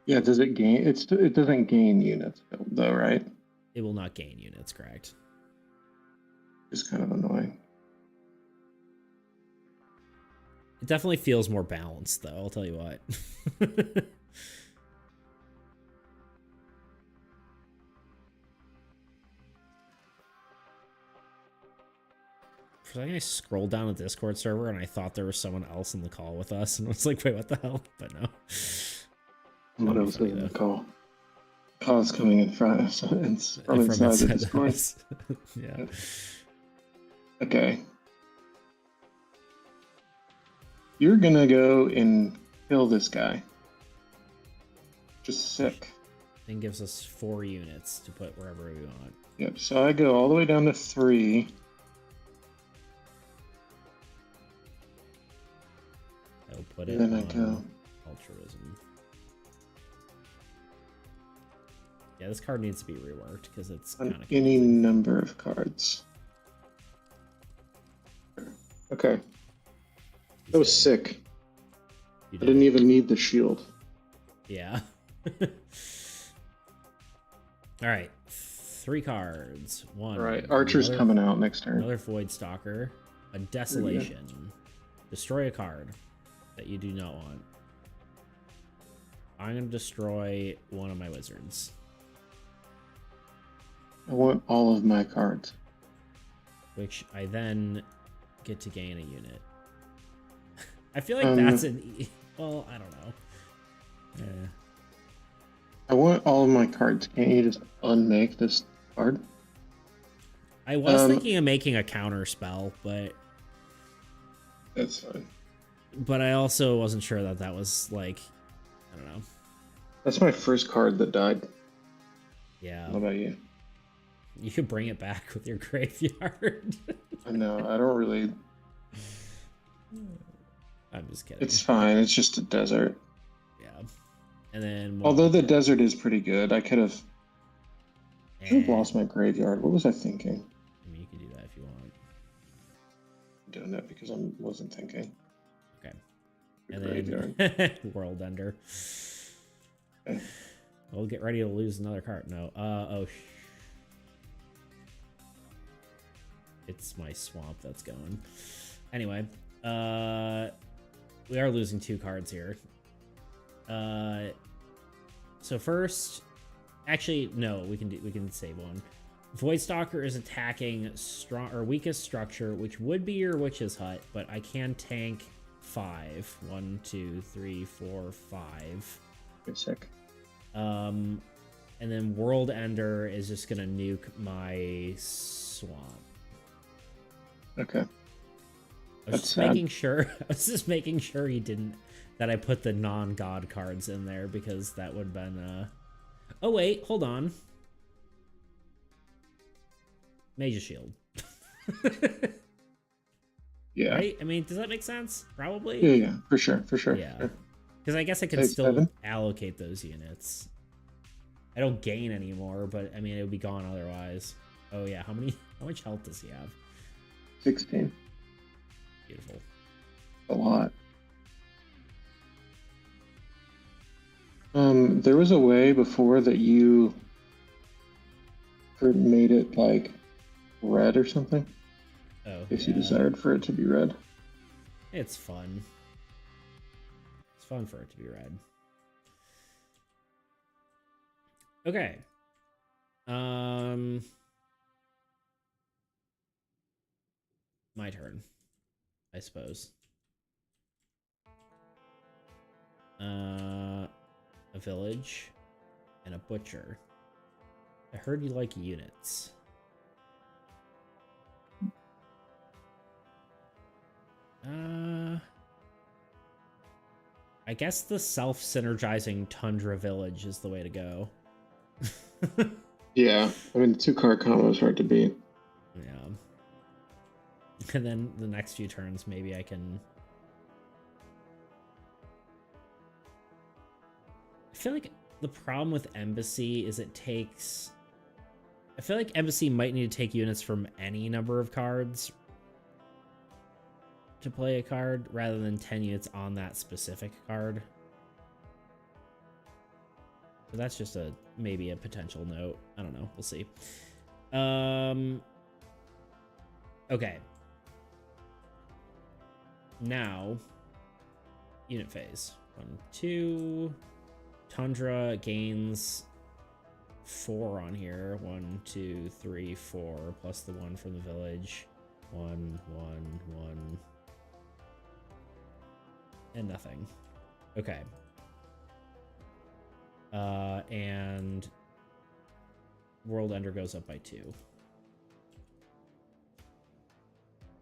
yeah, does it gain? It doesn't gain units though, right? It will not gain units, correct? It's kind of annoying. It definitely feels more balanced, though. I'll tell you what. For a second, I scrolled down the Discord server and I thought there was someone else in the call with us, and I was like, "Wait, what the hell?" But no. What else is in the call? Call's coming in front from inside the Discord. Yeah. Okay. You're gonna go and kill this guy. Just sick. Then gives us 4 units to put wherever we want. Yep. So I go all the way down to 3. I'll put it And then on I go altruism. Yeah, this card needs to be reworked because it's kind on of any number of cards. Okay. That was sick. You I did didn't it. even need the shield. Yeah. All right. 3 cards. One. All right, Archer's coming out next turn. Another Void Stalker. A Desolation. Destroy a card that you do not want. I'm going to destroy one of my wizards. I want all of my cards. Which I then get to gain a unit. I feel like that's well, I don't know. Yeah. I want all of my cards. Can't you just unmake this card? I was thinking of making a counter spell, but that's fine. But I also wasn't sure that that was like, I don't know. That's my first card that died. Yeah. What about you? You could bring it back with your graveyard. I know. I don't really. I'm just kidding. It's fine. It's just a desert. Yeah. And then although the desert is pretty good, I could have lost my graveyard. What was I thinking? I mean, you can do that if you want. I'm doing that because I wasn't thinking. Okay. And then World Ender. Okay. We'll get ready to lose another card. No. It's my swamp that's going. Anyway, we are losing 2 cards here. So first, actually, no, we can save one. Void Stalker is attacking strong or weakest structure, which would be your Witch's Hut, but I can tank 5. 1, 2, 3, 4, 5. Wait a sec. And then World Ender is just gonna nuke my swamp. Okay. I was just making sure. I was just making sure he didn't. That I put the non-god cards in there because that would have been. Oh wait, hold on. Mage's Shield. Yeah. Right? I mean, does that make sense? Probably. Yeah, for sure. Yeah. Because I guess I can still allocate those units. I don't gain anymore, but I mean, it would be gone otherwise. Oh yeah, how much health does he have? 16. Beautiful. A lot. There was a way before that you made it like red or something. Oh. If you desired for it to be red. It's fun. It's fun for it to be red. Okay. My turn, I suppose. A village and a butcher. I heard you like units. I guess the self-synergizing Tundra Village is the way to go. Yeah, I mean, the 2-card combo is hard to beat. Yeah. And then the next few turns, maybe I can... I feel like the problem with Embassy is it takes... I feel like Embassy might need to take units from any number of cards to play a card, rather than 10 units on that specific card. So that's just maybe a potential note. I don't know. We'll see. Okay. Now, unit phase. 1, 2. Tundra gains 4 on here. 1, 2, 3, 4, plus the 1 from the village. 1, 1, 1. And nothing. Okay. And World Ender goes up by 2.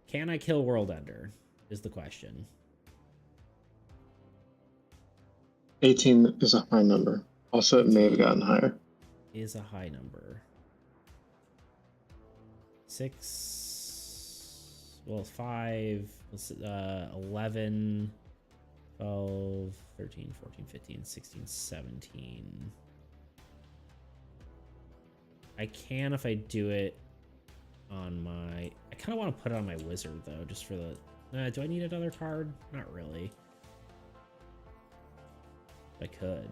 Can I kill World Ender? Is the question. 18 is a high number. Also, it may have gotten higher. Is a high number. 6. Well, 5. 11. 12, 13, 14, 15, 16, 17. I can if I do it on my... I kind of want to put it on my wizard, though, just for the... do I need another card? Not really. I could.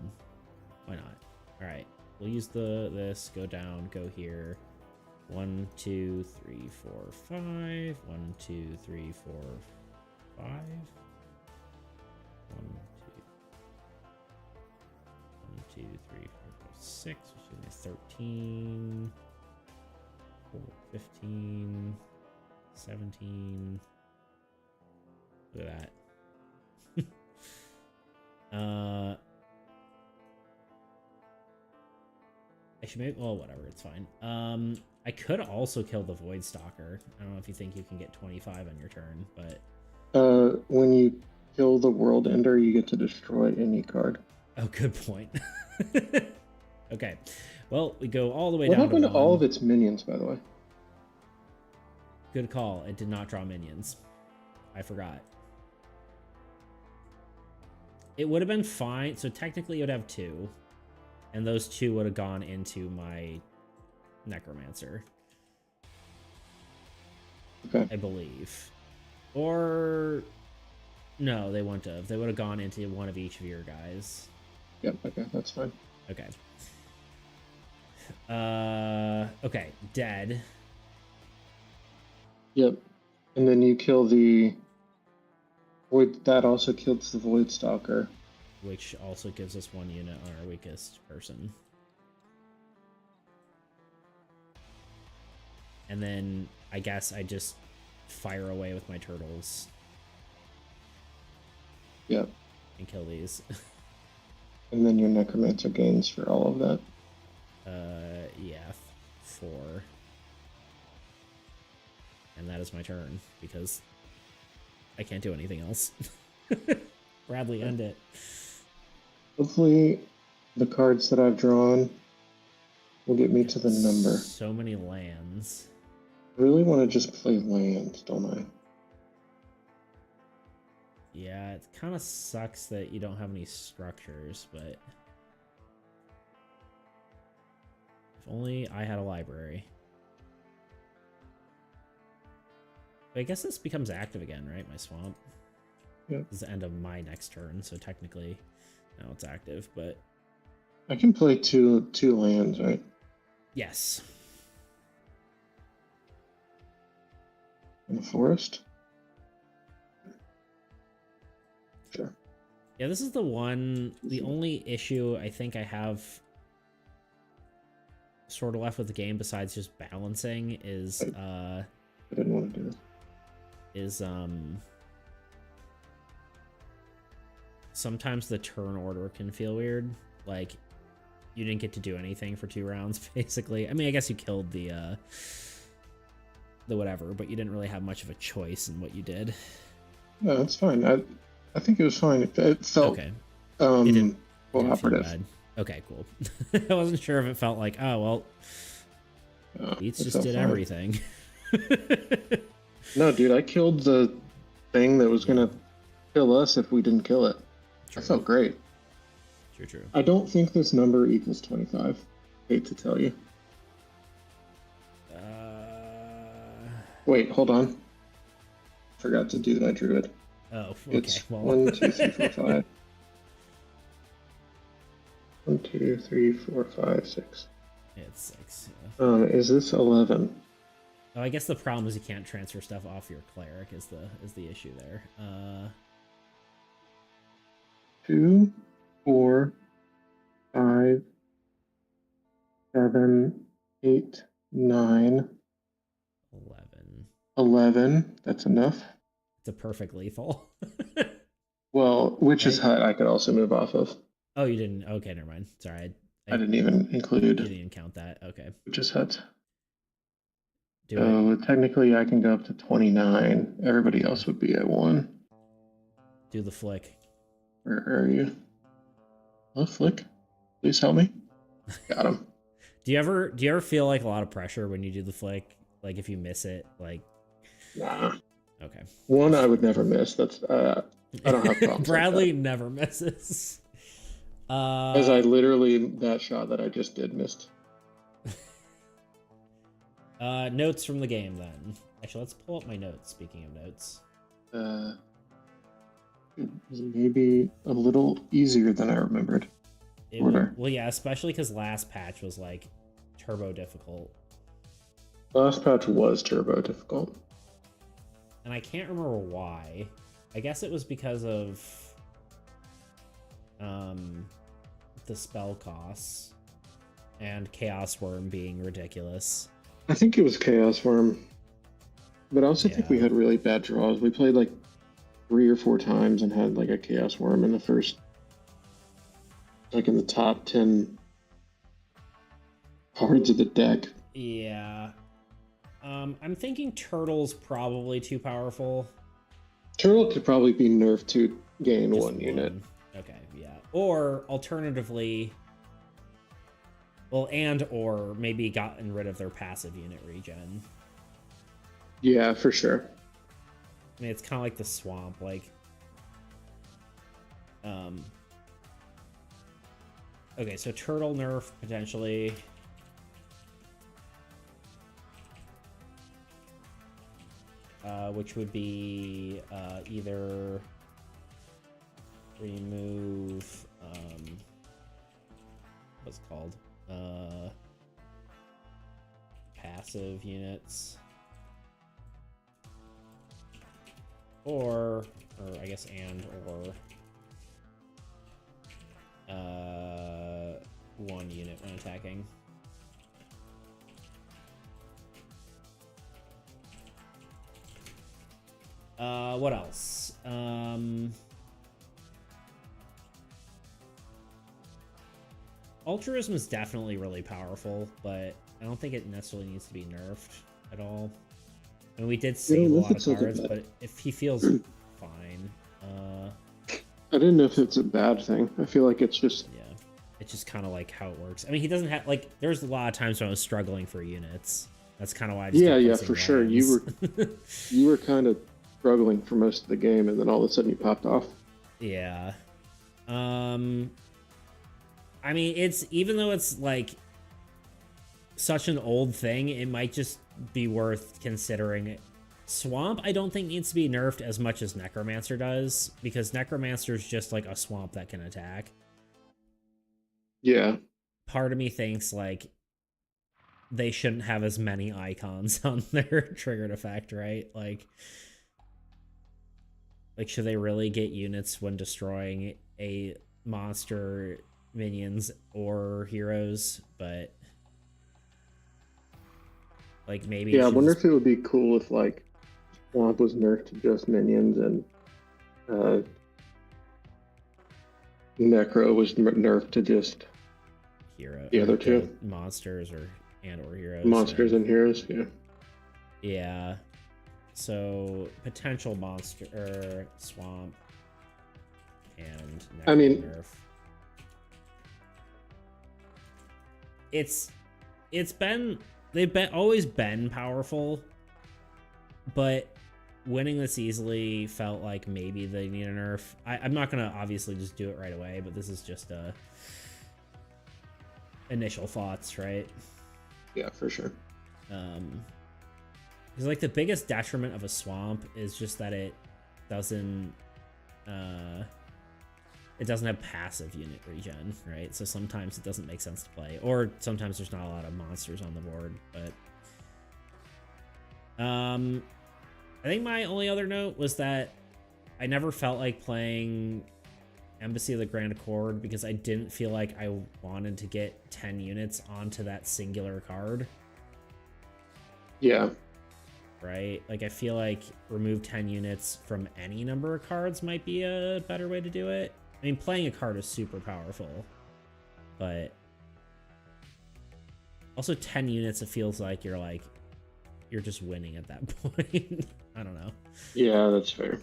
Why not? All right. We'll use this. Go down. Go here. 1, 2, 3, 4, 5. 1, 2, 3, 4, 5. 1, 2, 3, 4, 5, 6. Which is my 13. 15. 17. Look at that. I should maybe, well, whatever, it's fine. I could also kill the Void Stalker. I don't know if you think you can get 25 on your turn, but when you kill the World Ender, you get to destroy any card. Oh, good point. Okay, well, we go all the way what down happened to to all of its minions, by the way? Good call. It did not draw minions. I forgot. It would have been fine. So technically it would have 2. And those 2 would have gone into my Necromancer. Okay. I believe. Or... No, they wouldn't have. They would have gone into one of each of your guys. Yep, okay, that's fine. Okay. Okay, dead. Yep. And then you kill the Void, that also kills the Void Stalker. Which also gives us 1 unit on our weakest person. And then I guess I just fire away with my turtles. Yep. And kill these. And then your Necromancer gains for all of that. Yeah, 4. And that is my turn, because I can't do anything else. Bradley, end it. Hopefully the cards that I've drawn will get me to the number. So many lands. I really want to just play land, don't I? Yeah, it kind of sucks that you don't have any structures, but... If only I had a library. But I guess this becomes active again, right? My swamp. Yep. This is the end of my next turn, so technically now it's active, but... I can play two lands, right? Yes. In the forest? Sure. Yeah, this is the only issue I think I have sort of left with the game besides just balancing is, I didn't want to do this. Sometimes the turn order can feel weird. Like, you didn't get to do anything for 2 rounds, basically. I mean, I guess you killed the whatever, but you didn't really have much of a choice in what you did. No, that's fine. I think it was fine. It felt okay. It didn't feel bad. Okay, cool. I wasn't sure if it felt like, oh, well, Beats just did everything. No, dude, I killed the thing that was going to kill us if we didn't kill it. True. I felt great. True. I don't think this number equals 25. Hate to tell you. Wait, hold on. Forgot to do my druid. Oh, okay. It's well. 1, 2, 3, 4, 5. 1, 2, 3, 4, 5, 6. It's 6. Yeah. Is this 11? Oh, I guess the problem is you can't transfer stuff off your cleric is the issue there. 2, 4, 5, 7, 8, 9, 11. That's enough. It's a perfect lethal. Well, Witch's Hut I could also move off of. Oh, you didn't? Okay, never mind. Sorry. I didn't even include. You didn't even count that. Okay. Witch's Hut. So technically I can go up to 29. Everybody else would be at 1. Do the flick. Where are you? Oh, flick. Please help me. Got him. Do you ever feel like a lot of pressure when you do the flick? Like if you miss it, like... Nah. Okay. 1 I would never miss. That's I don't have problems. Bradley like never misses. As I literally that shot that I just did missed. Notes from the game then. Actually, let's pull up my notes. Speaking of notes. Maybe a little easier than I remembered. Well, yeah, especially because last patch was like turbo difficult. Last patch was turbo difficult. And I can't remember why. I guess it was because of the spell costs and Chaos Worm being ridiculous. I think it was Chaos Worm. But I also think we had really bad draws. We played like 3 or 4 times and had like a Chaos Worm in the first, like in the top 10 cards of the deck. Yeah. I'm thinking Turtle's probably too powerful. Turtle could probably be nerfed to gain Just one unit. Okay, yeah. Or alternatively, well, or maybe gotten rid of their passive unit regen. Yeah, for sure. I mean, it's kind of like the swamp, like, okay, so turtle nerf potentially. Which would be either remove what's it called? Passive units. Or I guess one unit when attacking. What else? Altruism is definitely really powerful, but I don't think it necessarily needs to be nerfed at all. I mean, we did save a lot of cards, but if he feels fine. I didn't know if it's a bad thing. I feel like it's just... Yeah. It's just kind of like how it works. I mean, he doesn't have... Like, there's a lot of times when I was struggling for units. That's kind of why I just Yeah, for sure. You were kind of struggling for most of the game, and then all of a sudden you popped off. Yeah. I mean, it's... Even though it's, like, such an old thing, it might just be worth considering it. Swamp, I don't think needs to be nerfed as much as Necromancer does, because Necromancer is just like a swamp that can attack. Yeah. Part of me thinks like they shouldn't have as many icons on their triggered effect, right? Like should they really get units when destroying a monster, minions, or heroes? But like maybe I wonder if it would be cool if like Swamp was nerfed to just minions and Necro was nerfed to just the other two monsters or heroes. Monsters and heroes, yeah. Yeah. So potential monster or swamp and Necro nerf. They've always been powerful, but winning this easily felt like maybe they need a nerf. I'm not gonna obviously just do it right away, but this is just initial thoughts, right? Yeah, for sure. Because like the biggest detriment of a swamp is just that it doesn't have passive unit regen, right? So sometimes it doesn't make sense to play, or sometimes there's not a lot of monsters on the board. But I think my only other note was that I never felt like playing Embassy of the Grand Accord because I didn't feel like I wanted to get 10 units onto that singular card. Yeah. Right? Like, I feel like remove 10 units from any number of cards might be a better way to do it. I mean, playing a card is super powerful, but also 10 units, it feels like you're just winning at that point. I don't know. Yeah, that's fair.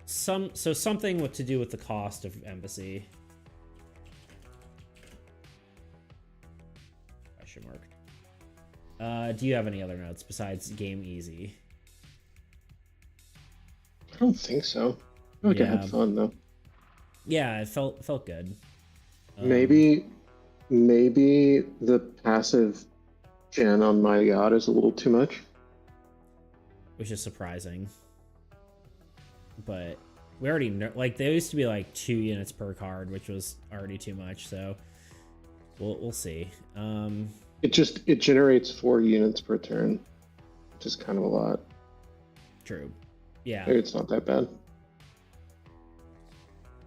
So something to do with the cost of Embassy. Question mark. Do you have any other notes besides game easy? I don't think so. I feel like I had fun though. Yeah, it felt good. Maybe the passive gen on My God is a little too much. Which is surprising. But We already know, like, there used to be like 2 units per card, which was already too much. So we'll see. It generates 4 units per turn, which is kind of a lot. True. Yeah. Maybe it's not that bad.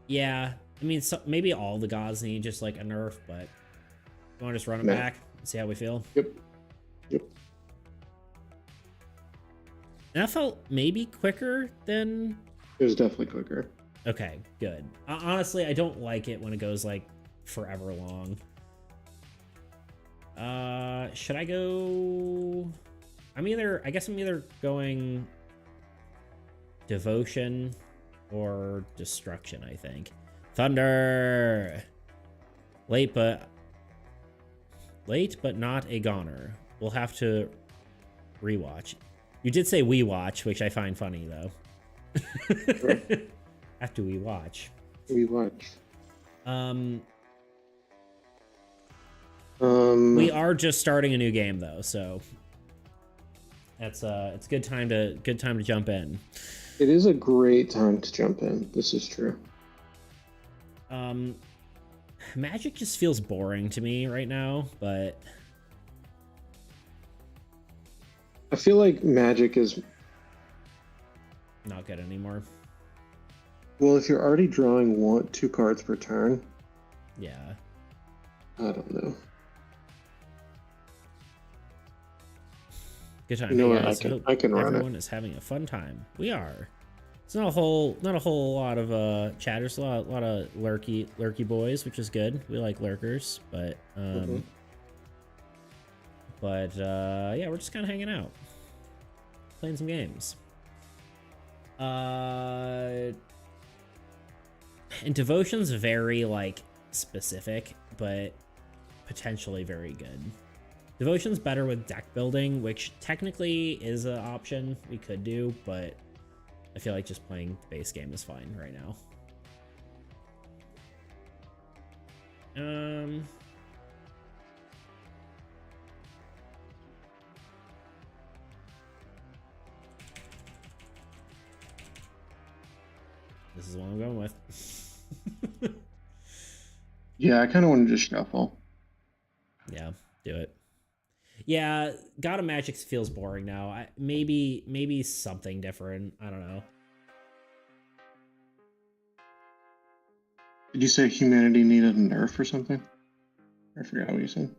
Yeah. I mean, so maybe all the gods need just like a nerf, but you want to just run it back and see how we feel? Yep. Yep. And that felt maybe quicker than... It was definitely quicker. Okay, good. Honestly, I don't like it when it goes like forever long. Should I go... I guess I'm either going devotion or destruction, I think. Thunder! Late but not a goner. We'll have to rewatch. You did say we watch, which I find funny though. Sure. After we watch. We watch. We are just starting a new game though, so that's it's good time to jump in. It is a great time to jump in. This is true. Magic just feels boring to me right now, but I feel like Magic is not good anymore. Well, if you're already drawing 2 cards per turn, yeah. I don't know. Good time. You know Hey what? guys, I can run it. Everyone is having a fun time. We are. It's not a whole lot of chatters. A lot of lurky boys, which is good. We like lurkers, but yeah, we're just kind of hanging out, playing some games. And devotion's very like specific, but potentially very good. Devotion's better with deck building, which technically is an option we could do, but I feel like just playing the base game is fine right now. This is what I'm going with. Yeah, I kind of want to just shuffle. Yeah, do it. Yeah, God of Magic feels boring now. Maybe something different. I don't know. Did you say humanity needed a nerf or something? I forgot what you said.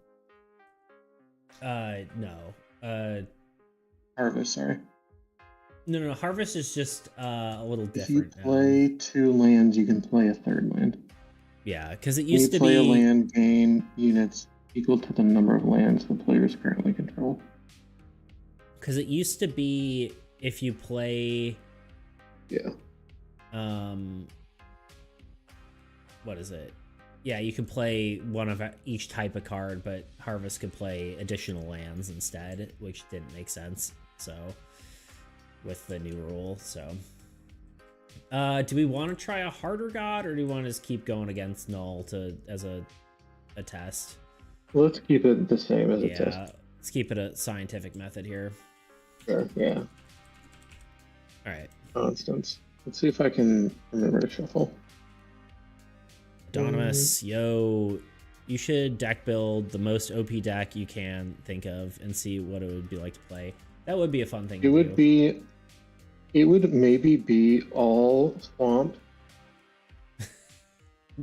No. Harvest, sorry. No. Harvest is just a little different. If you play 2 lands, you can play a 3rd land. Yeah, because it used to be... a land, gain units equal to the number of lands the players currently control. Because it used to be if you play... Yeah. What is it? Yeah, you can play one of each type of card, but Harvest could play additional lands instead, which didn't make sense. So, with the new rule, so... do we want to try a harder god, or do we want to just keep going against Null as a test? Let's keep it the same as a test. Yeah, let's keep it a scientific method here. Sure, yeah. Alright. Constants. Let's see if I can remember to shuffle. Anonymous, yo, you should deck build the most OP deck you can think of and see what it would be like to play. That would be a fun thing to do. It would maybe be all swamp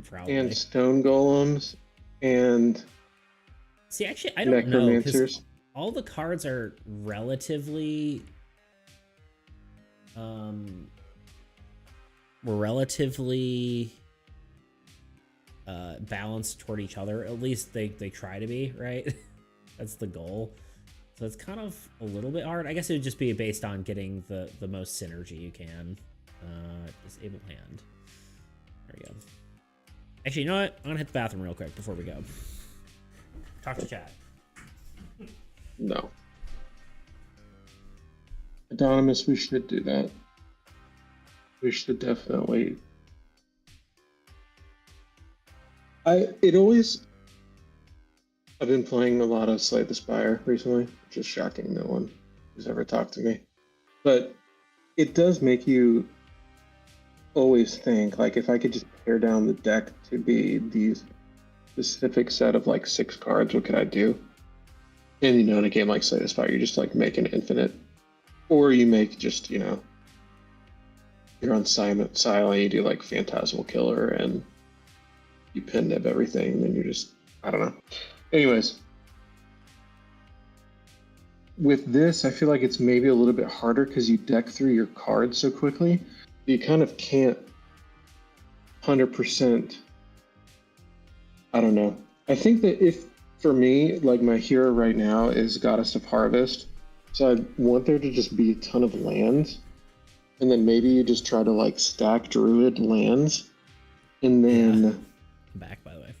Probably. And stone golems and see, actually, I don't know, necromancers. All the cards are relatively balanced toward each other. At least they try to be, right? That's the goal. So it's kind of a little bit hard. I guess it would just be based on getting the most synergy you can. Disable hand. There we go. Actually, you know what? I'm gonna hit the bathroom real quick before we go. Talk to chat. No. Anonymous, we should do that. We should definitely. I've been playing a lot of Slay the Spire recently, which is shocking. No one who's ever talked to me. But it does make you always think like if I could just pare down the deck to be these specific set of like 6 cards, what could I do? And in a game like Slay the Spire, you just like make an infinite, or you make just you're on silent, you do like Phantasmal Killer, and you pin nib everything, and then you're just I don't know. Anyways, with this, I feel like it's maybe a little bit harder because you deck through your cards so quickly. You kind of can't 100%. I don't know. I think that if for me, like my hero right now is Goddess of Harvest, so I want there to just be a ton of lands, and then maybe you just try to like stack Druid lands, and then I'm back, by the way.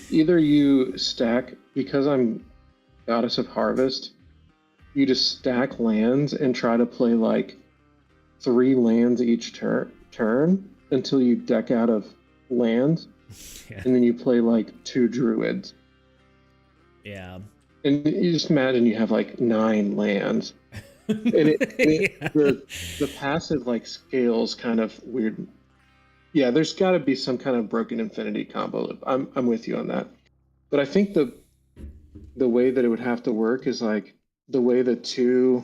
Either you stack because I'm Goddess of Harvest, you just stack lands and try to play like 3 lands each turn until you deck out of lands, and then you play like 2 Druids. Yeah. And you just imagine you have like 9 lands. And the passive like scales kind of weird. Yeah, there's got to be some kind of broken infinity combo. I'm with you on that. But I think the way that it would have to work is like the way the 2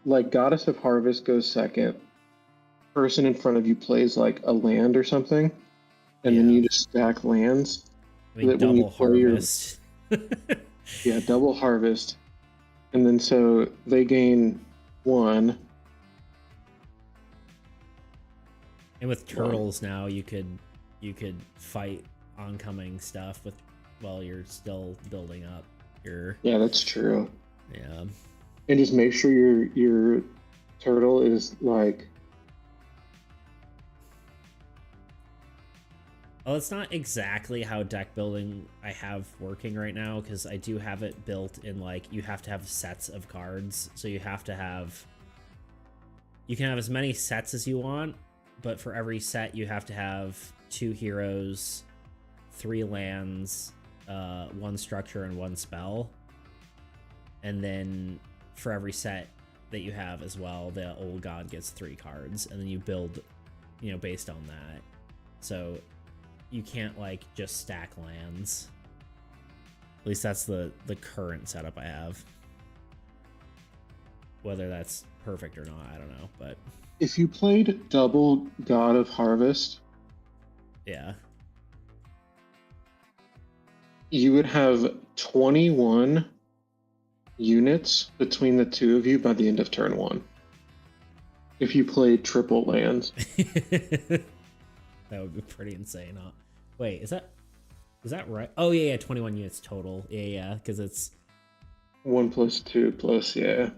like Goddess of Harvest goes second. Person in front of you plays like a land or something, and then you just stack lands. I mean, double harvest. Yeah, double harvest. And then so they gain 1. And with turtles now, you could fight oncoming stuff with while you're still building up your. Yeah, that's true. Yeah. And just make sure your turtle is like. Well, it's not exactly how deck building I have working right now, because I do have it built in like you have to have sets of cards, so you have to have. You can have as many sets as you want, but for every set you have to have 2 heroes, 3 lands, 1 structure, and 1 spell. And then for every set that you have as well, the old god gets 3 cards, and then you build, based on that. So you can't like just stack lands. At least that's the current setup I have. Whether that's perfect or not, I don't know, but If you played double God of Harvest, yeah, you would have 21 units between the 2 of you by the end of turn 1. If you played triple lands. That would be pretty insane, huh? Wait, is that right? Oh yeah, 21 units total. Yeah, because it's 1 plus 2 plus, yeah.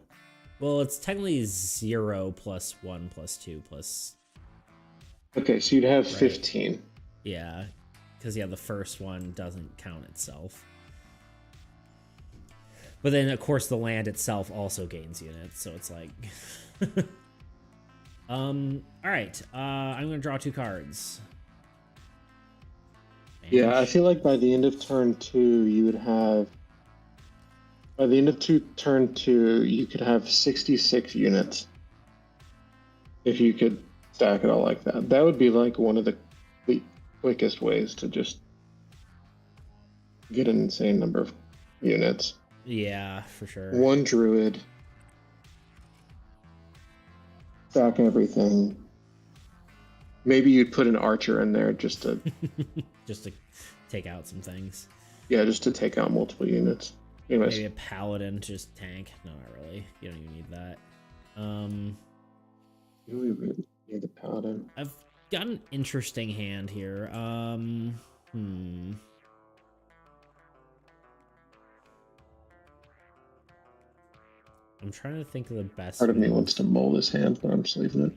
Well, it's technically 0 plus 1 plus 2 plus. Okay, so you'd have 15. Yeah, because the first one doesn't count itself. But then, of course, the land itself also gains units, so it's like. All right. I'm gonna draw 2 cards. Yeah, I feel like by the end of turn 2, you would have. By the end of turn 2, you could have 66 units. If you could stack it all like that. That would be like one of the quickest ways to just get an insane number of units. Yeah, for sure. 1 druid. Stack everything. Maybe you'd put an archer in there just to just to take out some things. Yeah, just to take out multiple units. Anyways. Maybe a paladin to just tank. No, not really. You don't even need that. You really need the paladin. I've got an interesting hand here. I'm trying to think of the best. Part of me wants to mold his hand, but I'm just leaving it.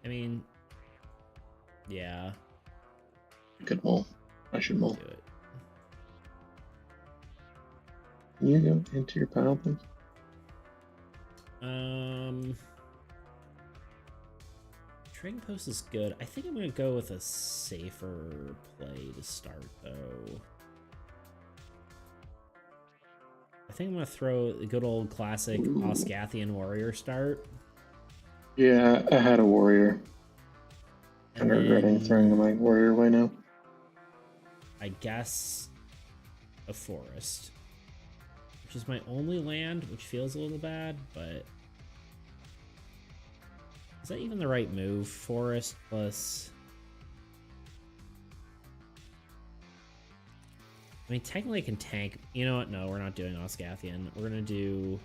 I mean, yeah. You could mold. I should mold. Do it. Can you go into your pile, please? Trading post is good. I think I'm gonna go with a safer play to start, though. I think I'm gonna throw the good old classic Osgathian warrior start. Yeah, I had a warrior. I'm regretting throwing my warrior away now. I guess a forest, which is my only land, which feels a little bad, but is that even the right move? Forest plus... I mean, technically I can tank. You know what? No, we're not doing Osgathian. We're going to do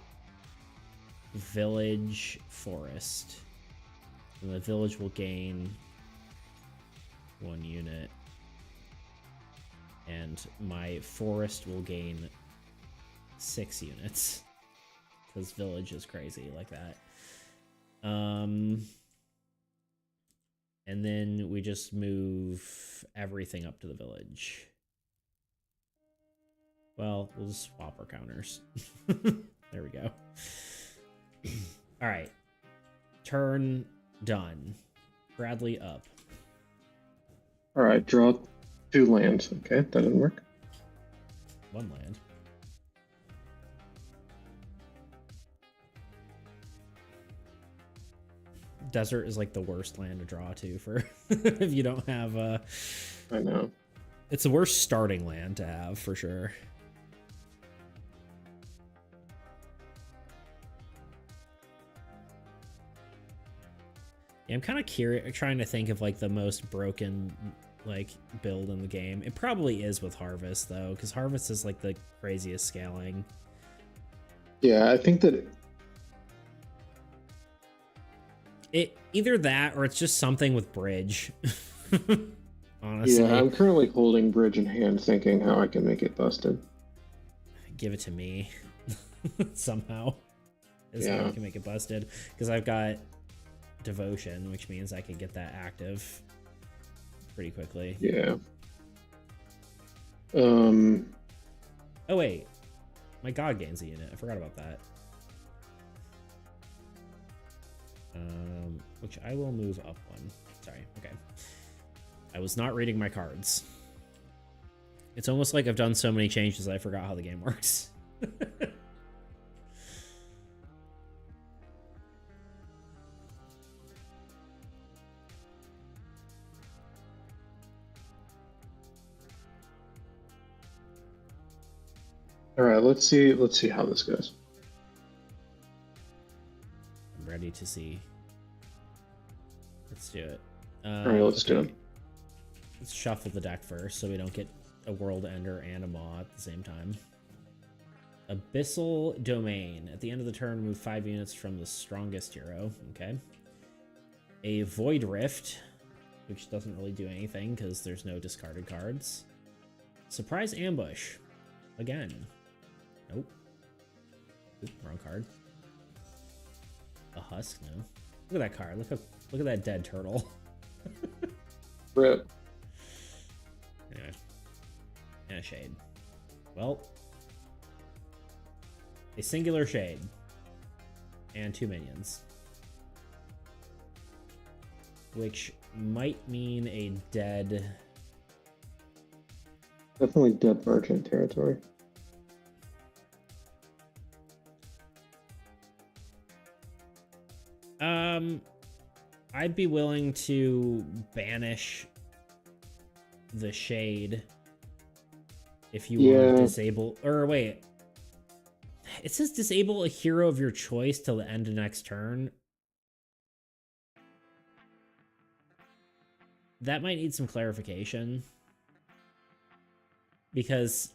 village forest. And the village will gain 1 unit. And my forest will gain 6 units. Because village is crazy like that. And then we just move everything up to the village. Well, we'll just swap our counters. There we go. All right. Turn done. Bradley up. All right, draw 2 lands. Okay, that didn't work. 1 land. Desert is like the worst land to draw to for if you don't have I know. It's the worst starting land to have for sure. Yeah, I'm kind of curious, trying to think of like the most broken like build in the game. It probably is with Harvest though, because Harvest is like the craziest scaling. Yeah, I think that it either that or it's just something with Bridge. Honestly. Yeah, I'm currently holding Bridge in hand, thinking how I can make it busted. Give it to me somehow. Is how Yeah. I can make it busted because I've got Devotion, which means I can get that active pretty quickly. Yeah. Oh wait, my God gains a unit. I forgot about that. Which I will move up 1. Sorry. Okay. I was not reading my cards. It's almost like I've done so many changes I forgot how the game works. All right, let's see how this goes. I'm ready to see. Let's do it. All right, let's do it. Let's shuffle the deck first so we don't get a World Ender and a Maw at the same time. Abyssal Domain. At the end of the turn, move 5 units from the strongest hero. Okay. A Void Rift, which doesn't really do anything because there's no discarded cards. Surprise Ambush. Again. Nope. Oop, wrong card. A Husk, no. Look at that card. Look at that dead turtle. Rip. Anyway. And a Shade. Well. A singular Shade. And 2 minions. Which might mean a dead... Definitely dead merchant territory. I'd be willing to banish the Shade if you want to disable... Or wait. It says disable a hero of your choice till the end of next turn. That might need some clarification. Because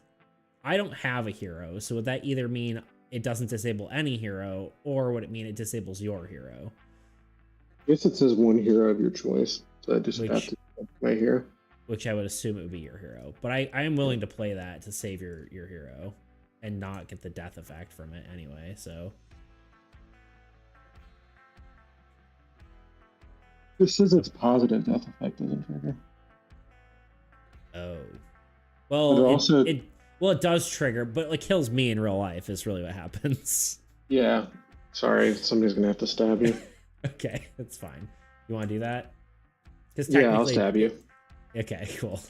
I don't have a hero, so would that either mean it doesn't disable any hero, or would it mean it disables your hero? I guess it says 1 hero of your choice, so I just have to pick my hero. Which I would assume it would be your hero. But I am willing to play that to save your hero and not get the death effect from it anyway, so... This says it's positive death effect doesn't trigger. Oh. Well, also... it does trigger, but it kills me in real life is really what happens. Yeah. Sorry, somebody's gonna have to stab you. Okay, that's fine. You want to do that? Yeah, I'll stab you. Okay, cool.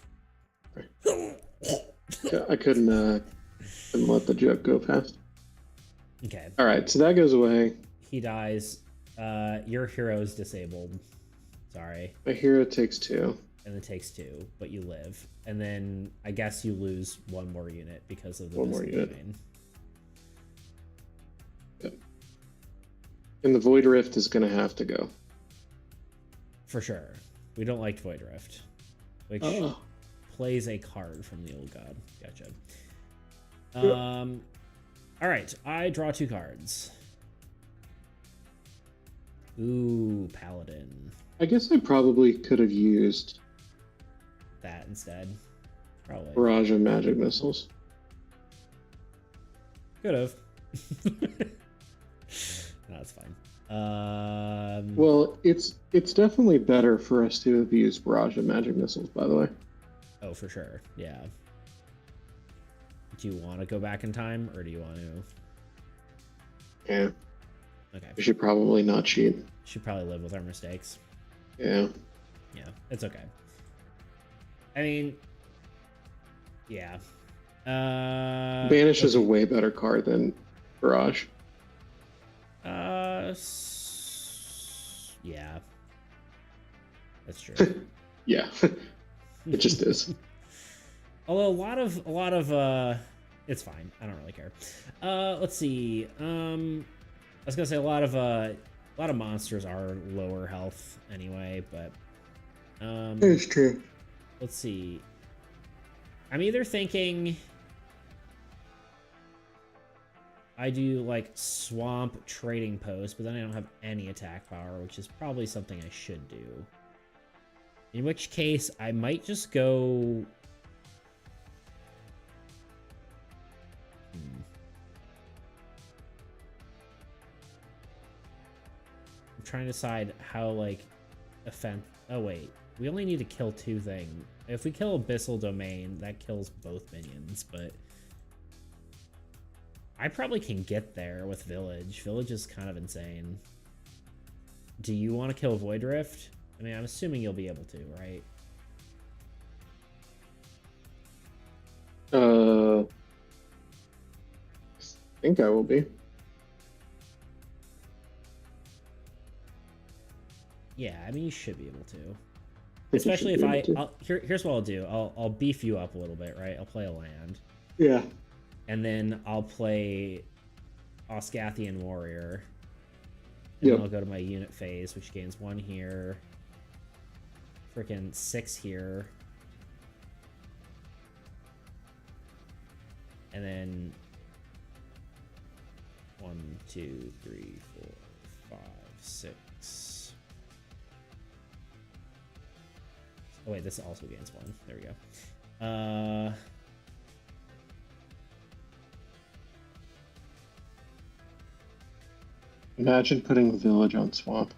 I couldn't let the joke go past. Okay. All right, so that goes away. He dies. Your hero is disabled. Sorry. My hero takes 2. And it takes 2, but you live. And then I guess you lose 1 more unit because of the One more unit. domain. Yep. And the Void Rift is going to have to go. For sure. We don't like Void Rift, which plays a card from the old god. Gotcha. All right, I draw 2 cards. Ooh, Paladin. I guess I probably could have used that instead. Probably. Barrage of Magic Missiles. Could have. No, that's fine. Well, it's definitely better for us to have used Barrage of Magic Missiles, by the way. Oh, for sure. Yeah. Do you want to go back in time, or do you want to? Yeah. Okay. We should probably not cheat. Should probably live with our mistakes. Yeah. Yeah, it's okay. I mean, yeah. Banish is a way better card than Barrage. Yeah. That's true. Yeah. It just is. Although a lot of it's fine. I don't really care. Let's see. I was gonna say a lot of monsters are lower health anyway, but it's true. Let's see. I'm either thinking I do like swamp trading post, but then I don't have any attack power, which is probably something I should do. In which case, I might just go. I'm trying to decide how like offense. Oh wait, we only need to kill 2 things. If we kill Abyssal Domain, that kills both minions, but I probably can get there with Village. Village is kind of insane. Do you want to kill Void Rift? I mean, I'm assuming you'll be able to, right? I think I will be. Yeah, I mean, you should be able to. Especially if here's what I'll do. I'll beef you up a little bit, right? I'll play a land. Yeah. And then I'll play Osgathian Warrior. And then I'll go to my unit phase, which gains 1 here. Freaking 6 here. And then 1, 2, 3, 4, 5, 6. Oh wait, this also gains 1. There we go. Imagine putting Village on Swamp.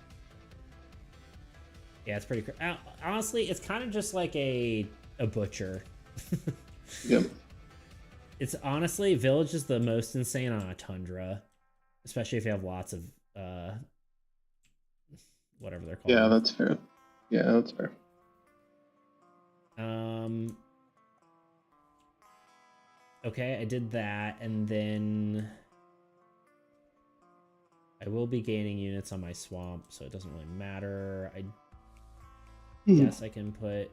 Yeah, it's pretty. Honestly, it's kind of just like a butcher. Yep. It's honestly, Village is the most insane on a tundra, especially if you have lots of whatever they're called. Yeah, that's fair. Yeah, that's fair. Okay, I did that, and then I will be gaining units on my swamp, so it doesn't really matter. I guess I can put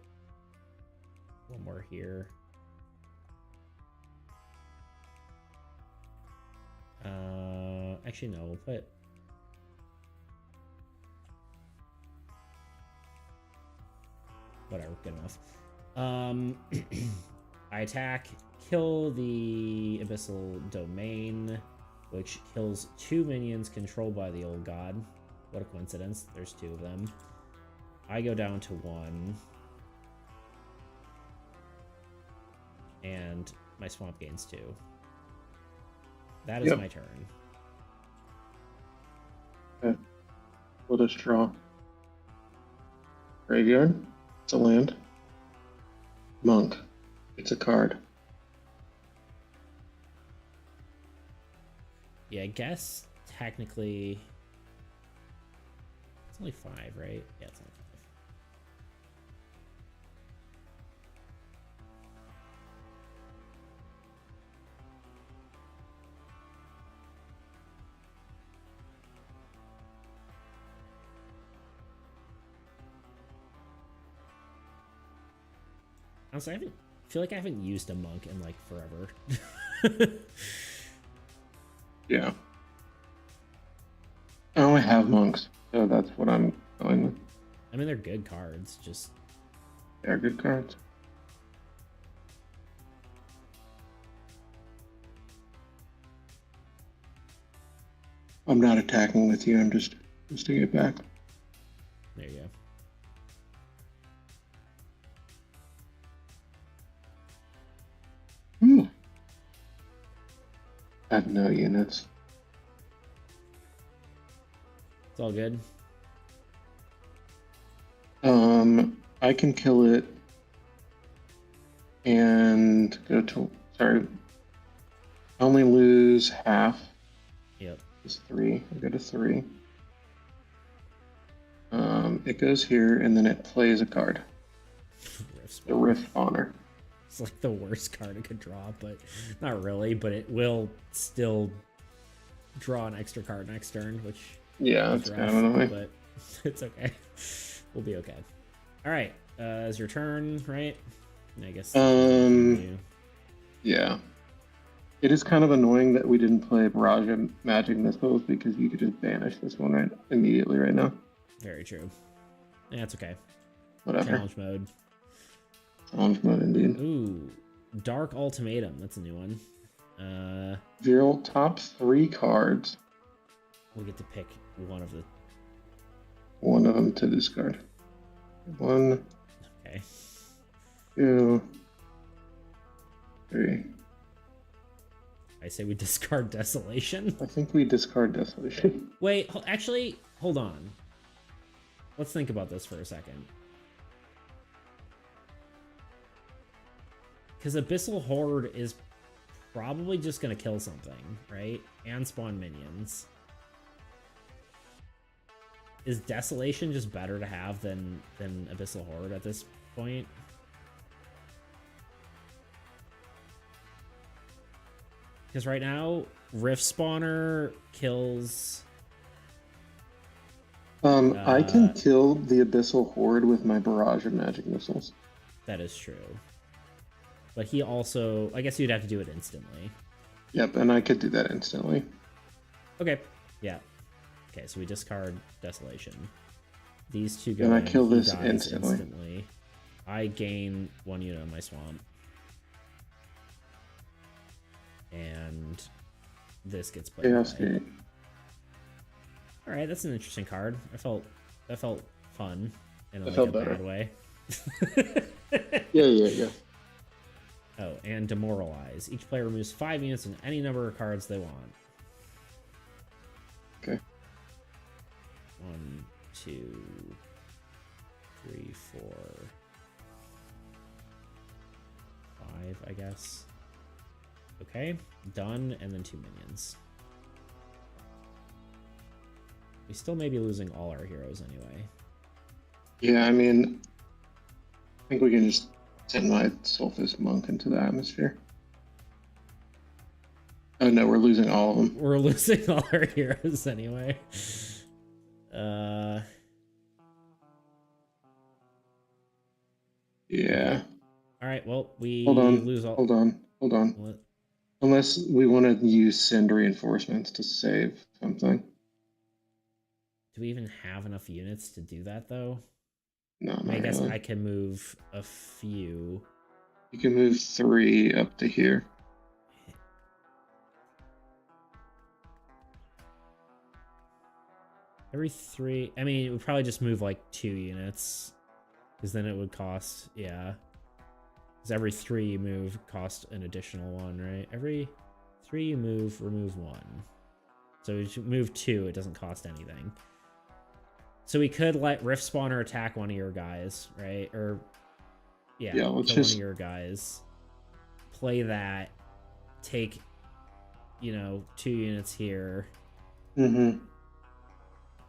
1 more here. Actually, no, we'll put... Whatever, good enough. I attack, kill the Abyssal Domain, which kills 2 minions controlled by the old god. What a coincidence. There's 2 of them. I go down to 1. And my swamp gains 2. That is my turn. Okay. We'll just draw. Graveyard. It's a land. Monk. It's a card. Yeah, I guess technically it's only 5, right? Yeah, it's only 5. Honestly, I feel like I haven't used a monk in like forever. Yeah. I only have monks, so that's what I'm going with. I mean, they're good cards, just They're good cards. I'm not attacking with you. I'm just to get back. there you go. Ooh. I have no units. It's all good. I can kill it and go to. Sorry. Only lose half. Yep. It's 3. I go to 3. It goes here and then it plays a card. The Rift Spawner. It's like the worst card it could draw, but not really. But it will still draw an extra card next turn, which it's kind of annoying. But it's okay. We'll be okay. All right, it's your turn, right? I guess. Yeah. It is kind of annoying that we didn't play Barrage of Magic Missiles because you could just banish this one immediately right now. Very true. Yeah, it's okay. Whatever. Challenge mode. Challenge mode, indeed. Ooh, Dark Ultimatum. That's a new one. Viral top 3 cards. We'll get to pick one of them to discard. 1. Okay. 2. 3. I say we discard Desolation. I think we discard Desolation. Wait, actually, hold on. Let's think about this for a second. Because Abyssal Horde is probably just going to kill something, right? And spawn minions. Is Desolation just better to have than Abyssal Horde at this point? Because right now, Rift Spawner kills... I can kill the Abyssal Horde with my Barrage of Magic Missiles. That is true. But he also... I guess you'd have to do it instantly. Yep, and I could do that instantly. Okay, yeah. Okay, so we discard Desolation. These two go and I in, kill he this dies instantly. I gain 1 unit on my swamp. And this gets played Chaos away. Gate. All right, that's an interesting card. That felt fun in like felt a better. bad way. Yeah. Oh, and Demoralize. Each player removes 5 units and any number of cards they want. Okay. 1, 2, 3, 4, 5, I guess. Okay, done, and then 2 minions. We still may be losing all our heroes anyway. Yeah, I mean, I think we can just send my Soulfist Monk into the atmosphere. Oh no, we're losing all of them. We're losing all our heroes anyway. Yeah. All right, well, we lose all... Hold on. What? Unless we want to use Send Reinforcements to save something. Do we even have enough units to do that, though? No, I guess really. I can move a few. You can move 3 up to here. Every 3... I mean, it would probably just move, like, 2 units. Because then it would cost... Yeah. Because every 3 you move cost an additional 1, right? Every 3 you move, remove 1. So if you move 2, it doesn't cost anything. So we could let Rift Spawner attack one of your guys, right? Or... Yeah, let's kill just... one of your guys. Play that. Take, 2 units here. Mm-hmm.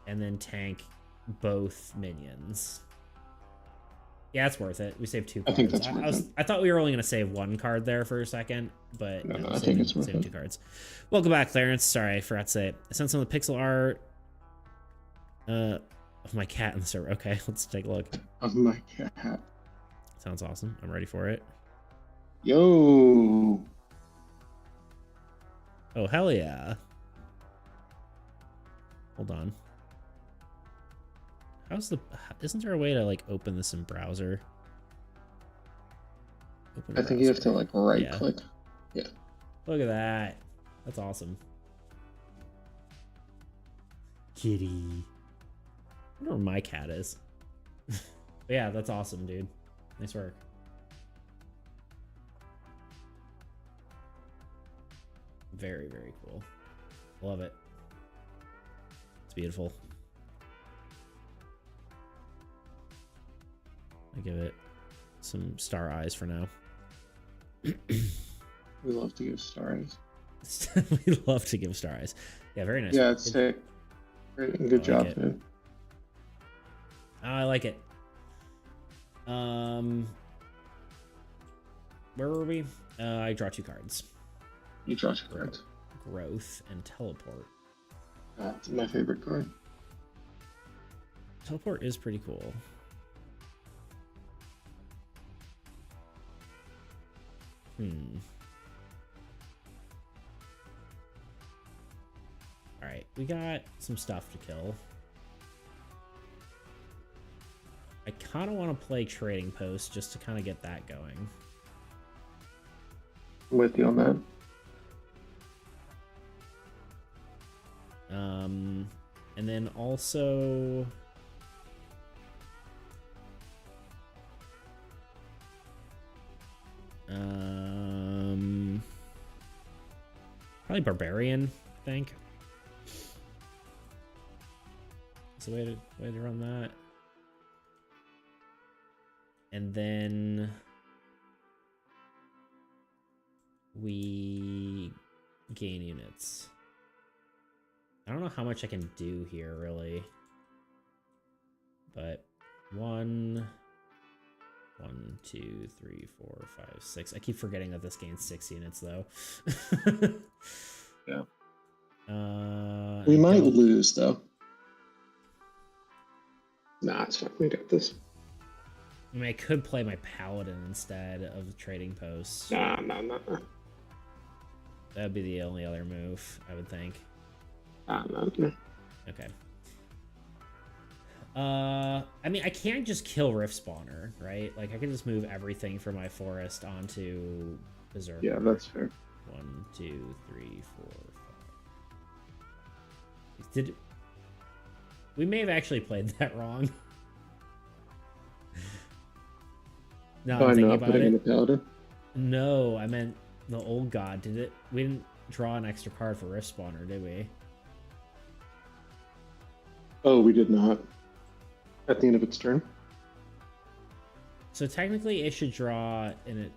And then tank both minions. Yeah, it's worth it. We saved 2 cards. I think that's worth it. I thought we were only going to save 1 card there for a second, but no, I think it's worth it. 2 cards. Welcome back, Clarence. Sorry, I forgot to say it. I sent some of the pixel art of my cat in the server. Okay, let's take a look. Of my cat. Sounds awesome. I'm ready for it. Yo. Oh, hell yeah. Hold on. Isn't there a way to like open this in browser? Open I think you have to like right click. Yeah. Look at that. That's awesome. Kitty. I wonder where my cat is. But yeah, that's awesome, dude. Nice work. Very, very cool. Love it. It's beautiful. I give it some star eyes for now. We love to give star eyes. We love to give star eyes. Yeah, very nice. Yeah, it's sick. Good job, man. Oh, I like it. Where were we? I draw 2 cards. You draw 2 cards. Growth and teleport. That's my favorite card. Teleport is pretty cool. Alright, we got some stuff to kill. I kind of want to play Trading Post just to kind of get that going. I'm with you on that. And then also... probably Barbarian, I think. It's a way to run that. And then we gain units. I don't know how much I can do here, really. But 1, 2, 3, 4, 5, 6. I keep forgetting that this gains 6 units, though. Yeah. We might lose, though. Nah, it's fine. We got this. I mean, I could play my Paladin instead of Trading Post. Nah. That'd be the only other move, I would think. No. Okay. I mean, I can't just kill Rift Spawner, right? Like, I can just move everything from my forest onto Berserker. Yeah, that's fair. 1, 2, 3, 4, 5. We may have actually played that wrong. No, I'm thinking about it. Paladin? No, I meant the old god. We didn't draw an extra card for Rift Spawner, did we? Oh, we did not. At the end of its turn. So technically it should draw, and it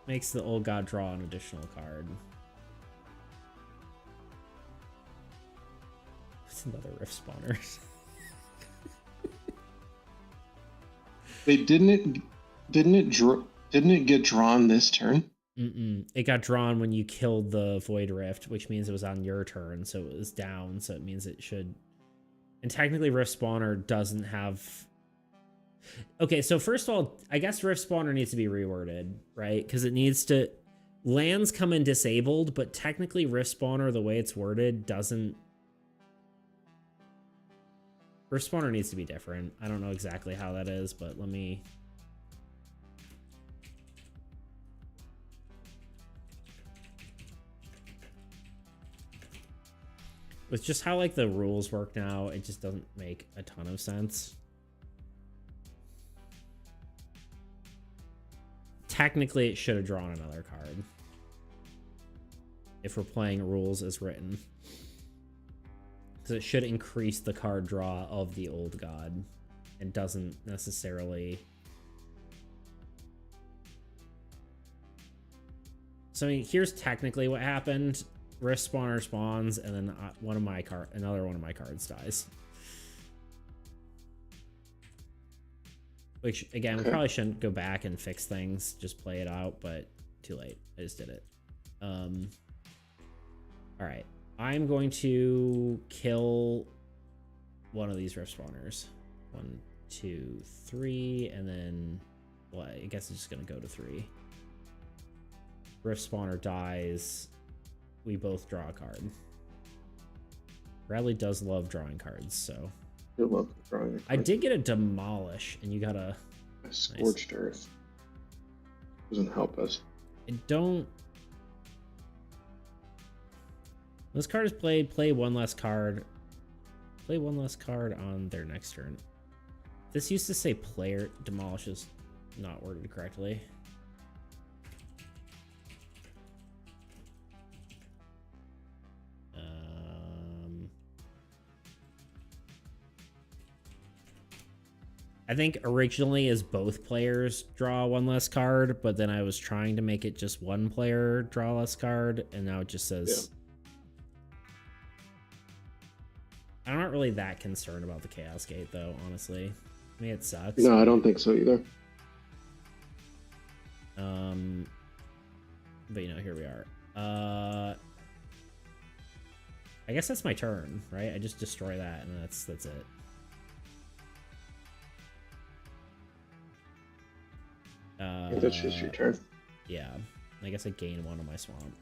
makes the old god draw an additional card. What's another Rift Spawner? They didn't it get drawn this turn? It got drawn when you killed the Void Rift, which means it was on your turn, so it was down, so it means it should... And technically Rift Spawner doesn't have... Okay, so first of all, I guess Rift Spawner needs to be reworded, right? Because it needs to... Lands come in disabled, but technically Rift Spawner, the way it's worded, doesn't... Rift Spawner needs to be different. I don't know exactly how that is, but let me... With just how like the rules work now, it just doesn't make a ton of sense. Technically, it should have drawn another card. If we're playing rules as written. Because it should increase the card draw of the old god. And doesn't necessarily... So I mean, here's technically what happened. Rift Spawner spawns, and then another one of my cards dies. Which, again, we probably shouldn't go back and fix things. Just play it out, but too late. I just did it. Alright. I'm going to kill one of these Rift Spawners. 1, 2, 3, and then Well, I guess it's just gonna go to 3. Rift Spawner dies. We both draw a card. Bradley does love drawing cards, so. I love drawing a card. I did get a Demolish, and you got a Scorched Earth. Doesn't help us. I don't. This card is played. Play one less card. Play one less card on their next turn. This used to say player demolishes, not worded correctly. I think originally is both players draw one less card, but then I was trying to make it just one player draw less card, and now it just says. Yeah. I'm not really that concerned about the Chaos Gate, though, honestly. I mean, it sucks. No, I don't think so either. But here we are. I guess that's my turn, right? I just destroy that, and that's it. That's just your turn. Yeah, I guess I gain 1 on my swamp.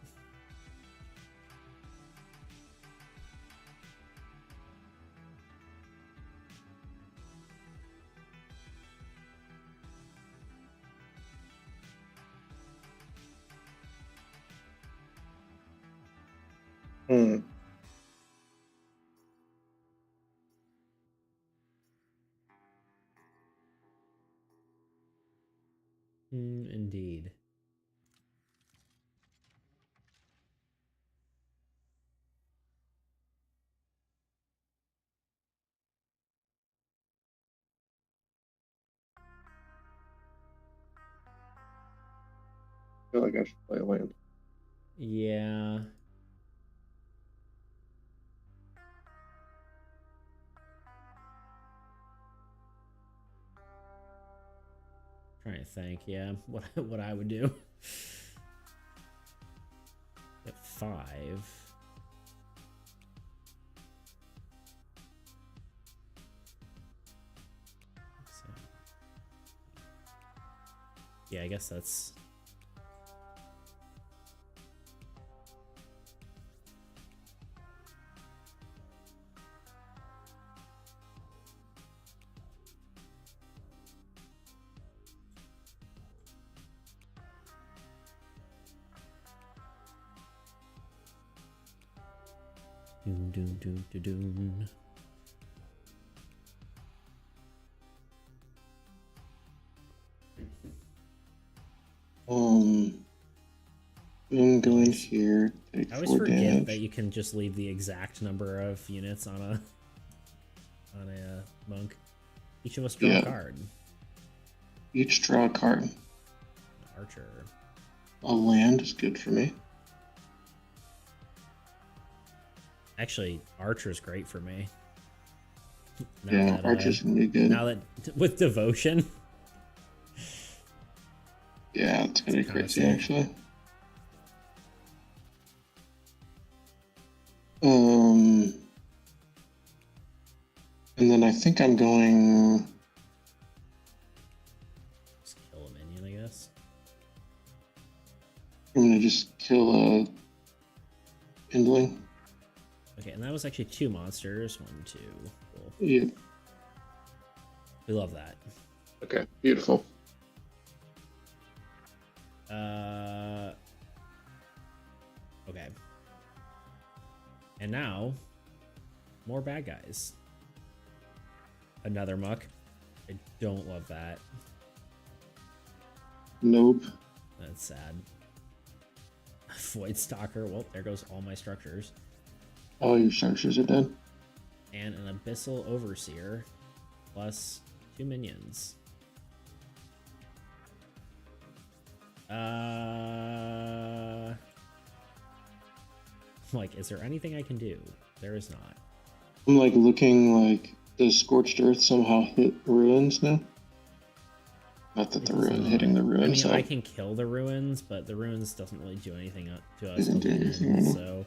Indeed. I feel like I should play a land. Yeah. Trying to think, yeah, what I would do. At 5. So. Yeah, I guess that's. Doom, doom, doom, doom, doom. I'm going here. Take I always 4 forget damage. that you can just leave the exact number of units on a monk. Each of us draw a card. Each draw a card. Archer. A land is good for me. Actually, Archer's great for me. Archer's gonna be good. Now that with devotion. Yeah, it's gonna be crazy actually. And then I think I'm going. Just kill a minion, I guess. I'm gonna just kill a Kindling. Okay, and that was actually 2 monsters. 1, 2. Cool. Yeah. We love that. Okay, beautiful. Okay. And now, more bad guys. Another muck. I don't love that. Nope. That's sad. Void Stalker. Well, there goes all my structures. All your structures are dead. And an Abyssal Overseer. Plus 2 minions. Like, is there anything I can do? There is not. I'm like looking like, does Scorched Earth somehow hit ruins now? Not that the ruin hitting the ruins. I mean, I can kill the ruins, but the ruins doesn't really do anything to us. Doesn't do anything. So,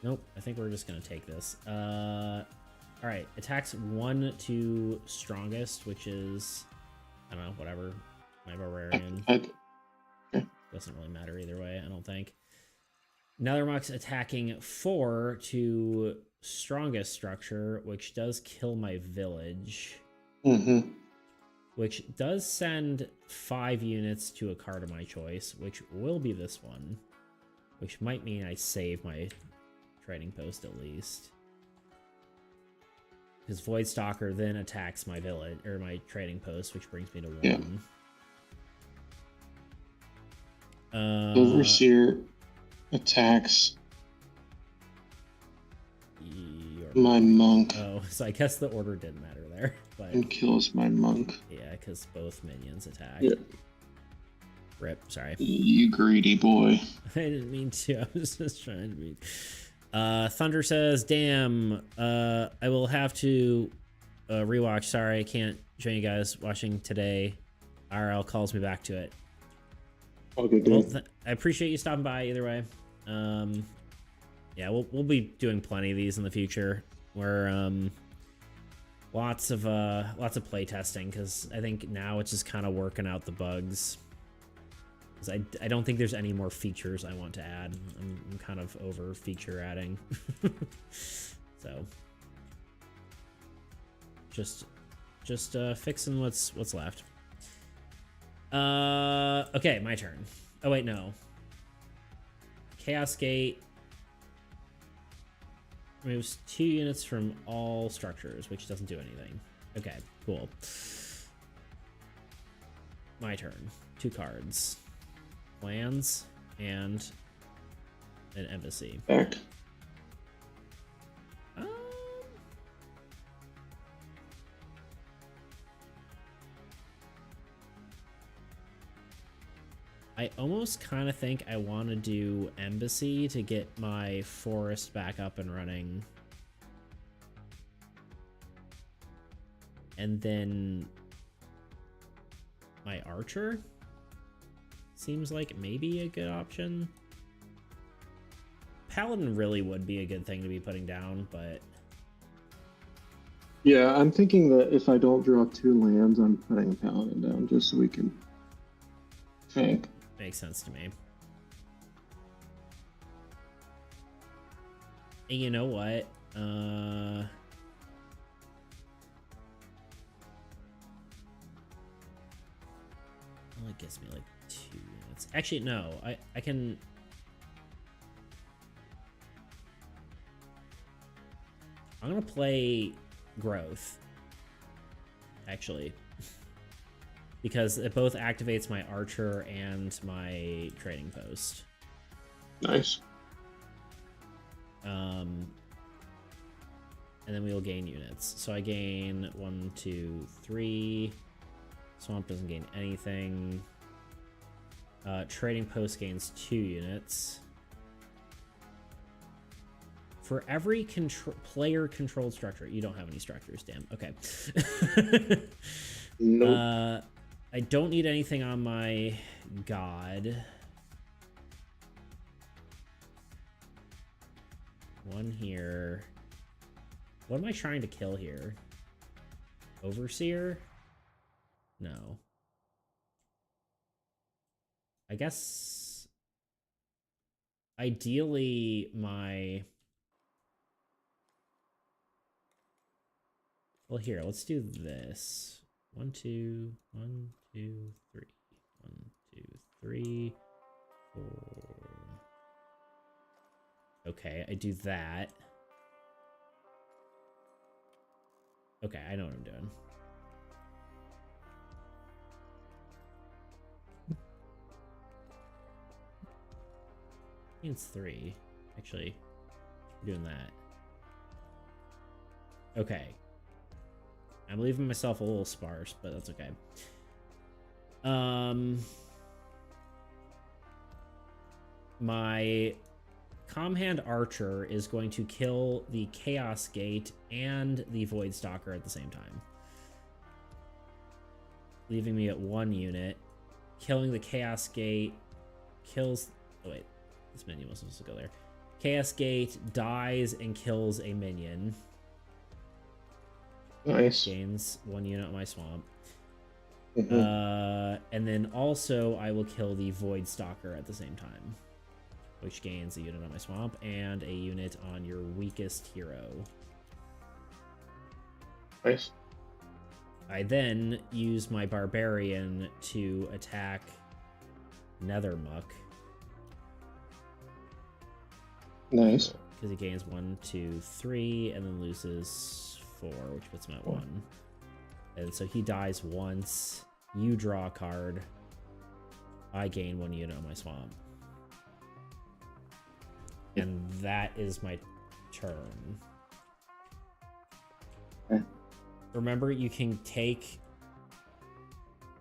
nope. I think we're just gonna take this. All right, attacks 1 to strongest, which is, I don't know, whatever. My barbarian. Doesn't really matter either way, I don't think. Nethermuck's attacking 4 to strongest structure, which does kill my village. Mm-hmm. Which does send 5 units to a card of my choice, which will be this one. Which might mean I save my trading post at least. Because Voidstalker then attacks my village, or my trading post, which brings me to 1. Yeah. Overseer attacks my monk. Oh, so I guess the order didn't matter there. But and kills my monk. Yeah, because both minions attack. Yeah. Rip, sorry. You greedy boy. I didn't mean to. I was just trying to be. Thunder says, damn, I will have to rewatch. Sorry, I can't join you guys watching today. RL calls me back to it. Okay, well, I appreciate you stopping by either way. Yeah, we'll be doing plenty of these in the future. Where lots of playtesting, because I think now it's just kind of working out the bugs. Because I don't think there's any more features I want to add. I'm kind of over feature adding. So just fixing what's left. Okay, my turn. Oh wait, no. Chaos Gate removes 2 units from all structures, which doesn't do anything. Okay, cool. My turn. 2 cards. Lands and an embassy. Back. I almost kind of think I want to do embassy to get my forest back up and running. And then my archer seems like maybe a good option. Paladin really would be a good thing to be putting down, but... Yeah, I'm thinking that if I don't draw 2 lands, I'm putting a Paladin down just so we can tank. Makes sense to me. And you know what? Well, it gives me like 2 units. Actually, no. I can... I'm gonna play Growth. Actually. Because it both activates my archer and my trading post. Nice. And then we'll gain units. So I gain 1, 2, 3. Swamp doesn't gain anything. Trading post gains 2 units. For every player-controlled structure. You don't have any structures, damn. Okay. Nope. I don't need anything on my god. 1 here. What am I trying to kill here? Overseer? No. I guess... Ideally, my... Well, here, let's do this. 1, 2, 1, 2, 3. 1, 2, 3, 4. Okay, I do that. Okay, I know what I'm doing. I think it's 3. Actually, we're doing that. Okay. I'm leaving myself a little sparse, but that's okay. My Comhand Archer is going to kill the Chaos Gate and the Voidstalker at the same time. Leaving me at 1 unit. Killing the Chaos Gate kills... Oh, wait. This minion wasn't supposed to go there. Chaos Gate dies and kills a minion. Nice. Gains 1 unit on my swamp. Mhm. And then also I will kill the Void Stalker at the same time, which gains a unit on my swamp and a unit on your weakest hero. Nice. I then use my Barbarian to attack Nethermuck. Nice. Because he gains 1, 2, 3, and then loses 4, which puts him at 1. And so he dies once. You draw a card. I gain 1 unit on my swamp. And that is my turn. Okay. Remember, you can take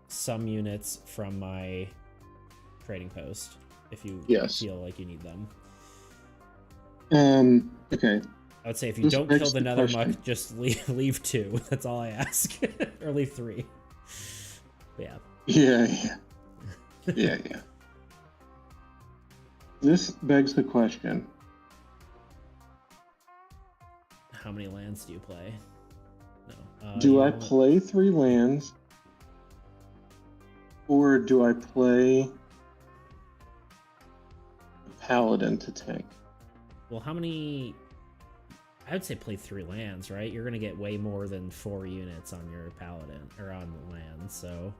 some units from my trading post if you feel like you need them. Okay. I would say if you don't kill the Nethermuck, just leave 2. That's all I ask. Or leave 3. But yeah. Yeah. This begs the question. How many lands do you play? No. Do I play 3 lands? Or do I play Paladin to tank? Well, how many... I would say play 3 lands, right? You're going to get way more than 4 units on your Paladin, or on the land, so...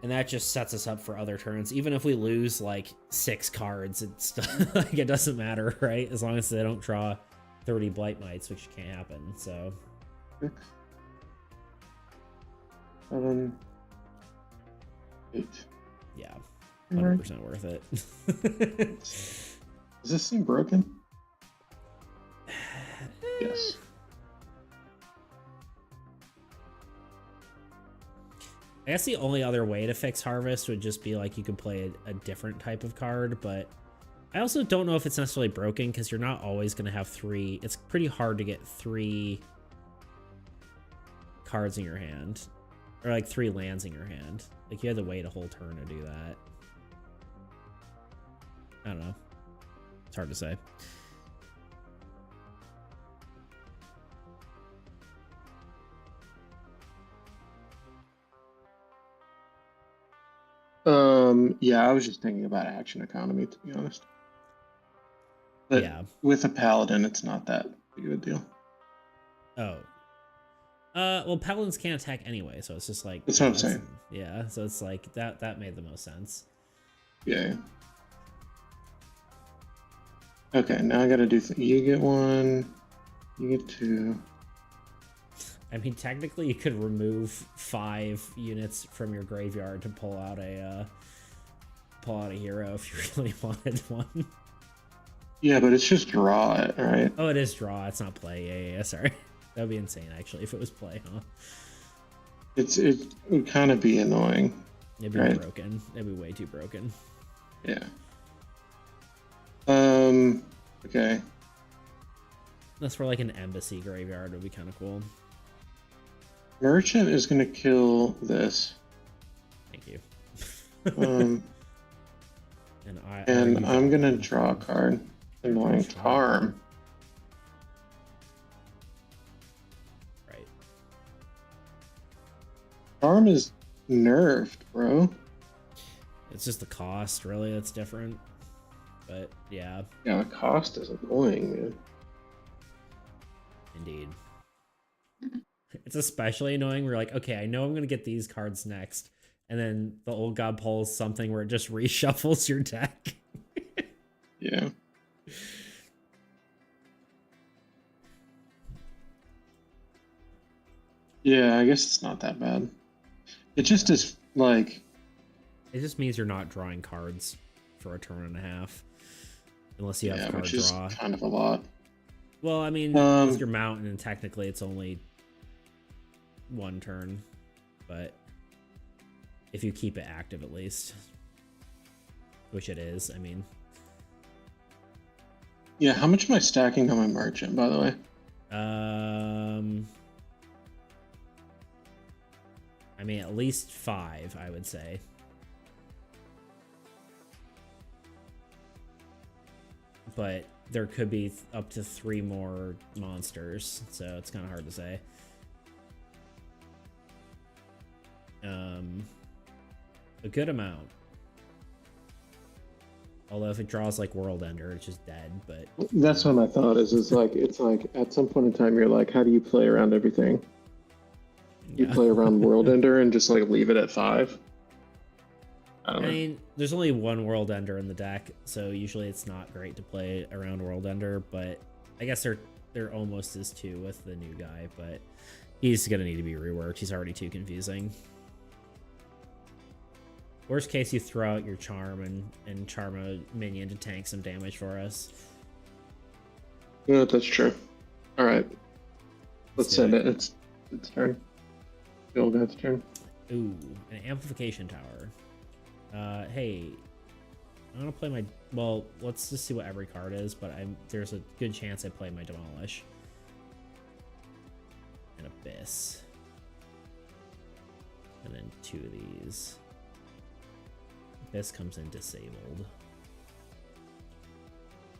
And that just sets us up for other turns. Even if we lose, like, 6 cards, it's like, it doesn't matter, right? As long as they don't draw 30 Blight Mites, which can't happen, so... 6, 7, 8. Yeah, 100% worth it. Does this seem broken? Yes. I guess the only other way to fix Harvest would just be like you could play a different type of card, but I also don't know if it's necessarily broken because you're not always going to have 3. It's pretty hard to get 3 cards in your hand, or like 3 lands in your hand. Like you had to wait a whole turn to do that. I don't know. It's hard to say. Yeah, I was just thinking about action economy, to be honest. But yeah, with a Paladin, it's not that big of a deal. Oh. Well, Paladins can't attack anyway, so it's just like... That's what I'm saying. Yeah, so it's like, that made the most sense. Yeah. Okay, now I gotta do... You get 1, you get 2. I mean, technically, you could remove 5 units from your graveyard to pull out a hero if you really wanted one. Yeah, but it's just draw it, right? Oh, it is draw. It's not play. Yeah. Sorry, that would be insane actually if it was play, huh? It would kind of be annoying. It'd be broken. It'd be way too broken. Yeah. Okay. That's for like an embassy graveyard. Would be kind of cool. Merchant is gonna kill this. Thank you. And I'm gonna draw a card. Annoying Tarm. Right. Tarm is nerfed, bro. It's just the cost, really, that's different. But yeah. Yeah, the cost is annoying, man. Indeed. It's especially annoying. We're like, okay, I know I'm gonna get these cards next, and then the old god pulls something where it just reshuffles your deck. Yeah. Yeah, I guess it's not that bad. It just is like... It just means you're not drawing cards for a turn and a half. Unless you have card which draw. Is kind of a lot. Well, I mean, with your mountain, and technically it's only 1 turn. But if you keep it active at least. Which it is, I mean. Yeah, how much am I stacking on my merchant, by the way? I mean, at least 5, I would say. But there could be up to 3 more monsters, so it's kind of hard to say. A good amount. Although if it draws like World Ender, it's just dead. But that's what my thought is. Is like it's like at some point in time, you're like, how do you play around everything? You play around World Ender and just like leave it at 5. I mean, there's only one World Ender in the deck, so usually it's not great to play around World Ender. But I guess they're almost as 2 with the new guy, but he's gonna need to be reworked. He's already too confusing. Worst case, you throw out your charm and charm a minion to tank some damage for us. Yeah, that's true. All right, let's send it. It's turn. The old guy's turn. Ooh, an amplification tower. Hey, I'm gonna play my. Well, let's just see what every card is. But there's a good chance I play my Demolish. And Abyss. And then 2 of these. Abyss comes in disabled.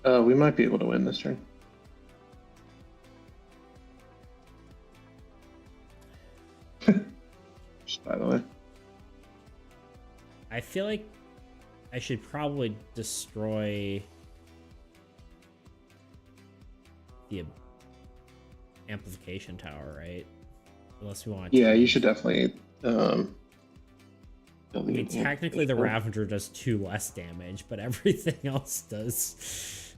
We might be able to win this turn. Just by the way. I feel like I should probably destroy the amplification tower, right? Unless we want to. Yeah, you should definitely. I mean, technically the Ravager does 2 less damage, but everything else does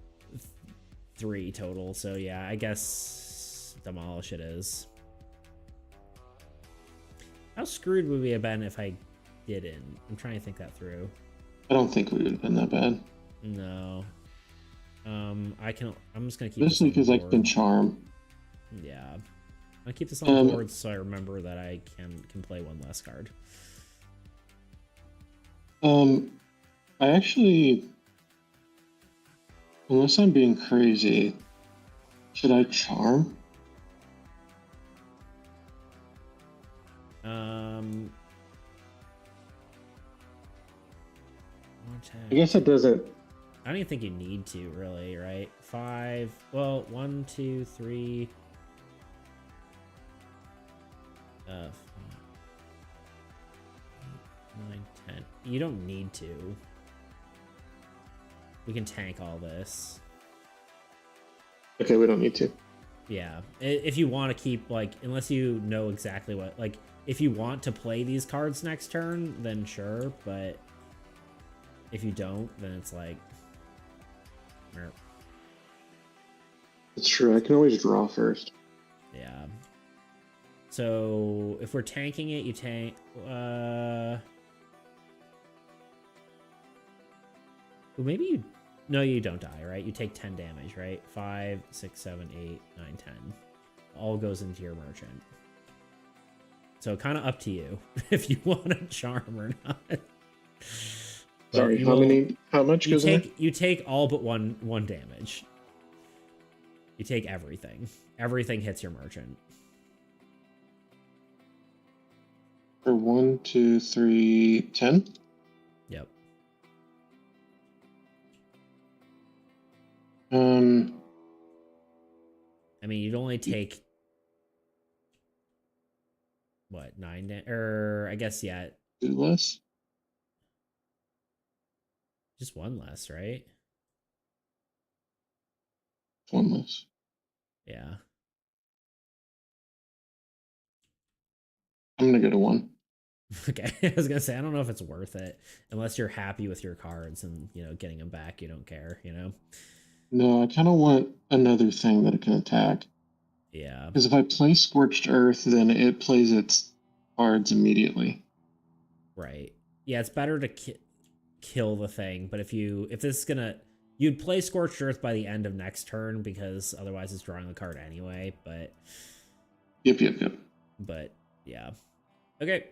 3 total. So yeah, I guess Demolish it is. How screwed would we have been if I didn't? I'm trying to think that through. I don't think we would have been that bad. No. I'm just gonna keep. Especially because I can charm. Yeah. I'll keep this on the board so I remember that I can play 1 less card. I actually, unless I'm being crazy, should I charm? I guess it doesn't. I don't even think you need to, really, right? 5. Well, 1, 2, 3. 9, 10. You don't need to. We can tank all this. Okay, we don't need to. Yeah. If you want to keep, like, unless you know exactly what, like, if you want to play these cards next turn, then sure, but if you don't, then it's like... It's true, I can always draw first. Yeah. So, if we're tanking it, you tank... Well, maybe you... No, you don't die, right? You take 10 damage, right? 5, 6, 7, 8, 9, 10. All goes into your merchant. So, kind of up to you if you want to charm or not. Sorry, how much goes in? You take all but one damage. You take everything. Everything hits your merchant. For 1, 2, 3, 10? Yep. I mean, you'd only take what, 9 or I guess yeah. 2 less? Just 1 less, right? 1 less. Yeah. I'm gonna go to 1. Okay. I was gonna say I don't know if it's worth it unless you're happy with your cards and getting them back. You don't care, No, I kind of want another thing that it can attack. Yeah. Because if I play Scorched Earth, then it plays its cards immediately. Right. Yeah, it's better to kill the thing, but if this is gonna, you'd play Scorched Earth by the end of next turn because otherwise it's drawing the card anyway. But Yep. But yeah. Okay.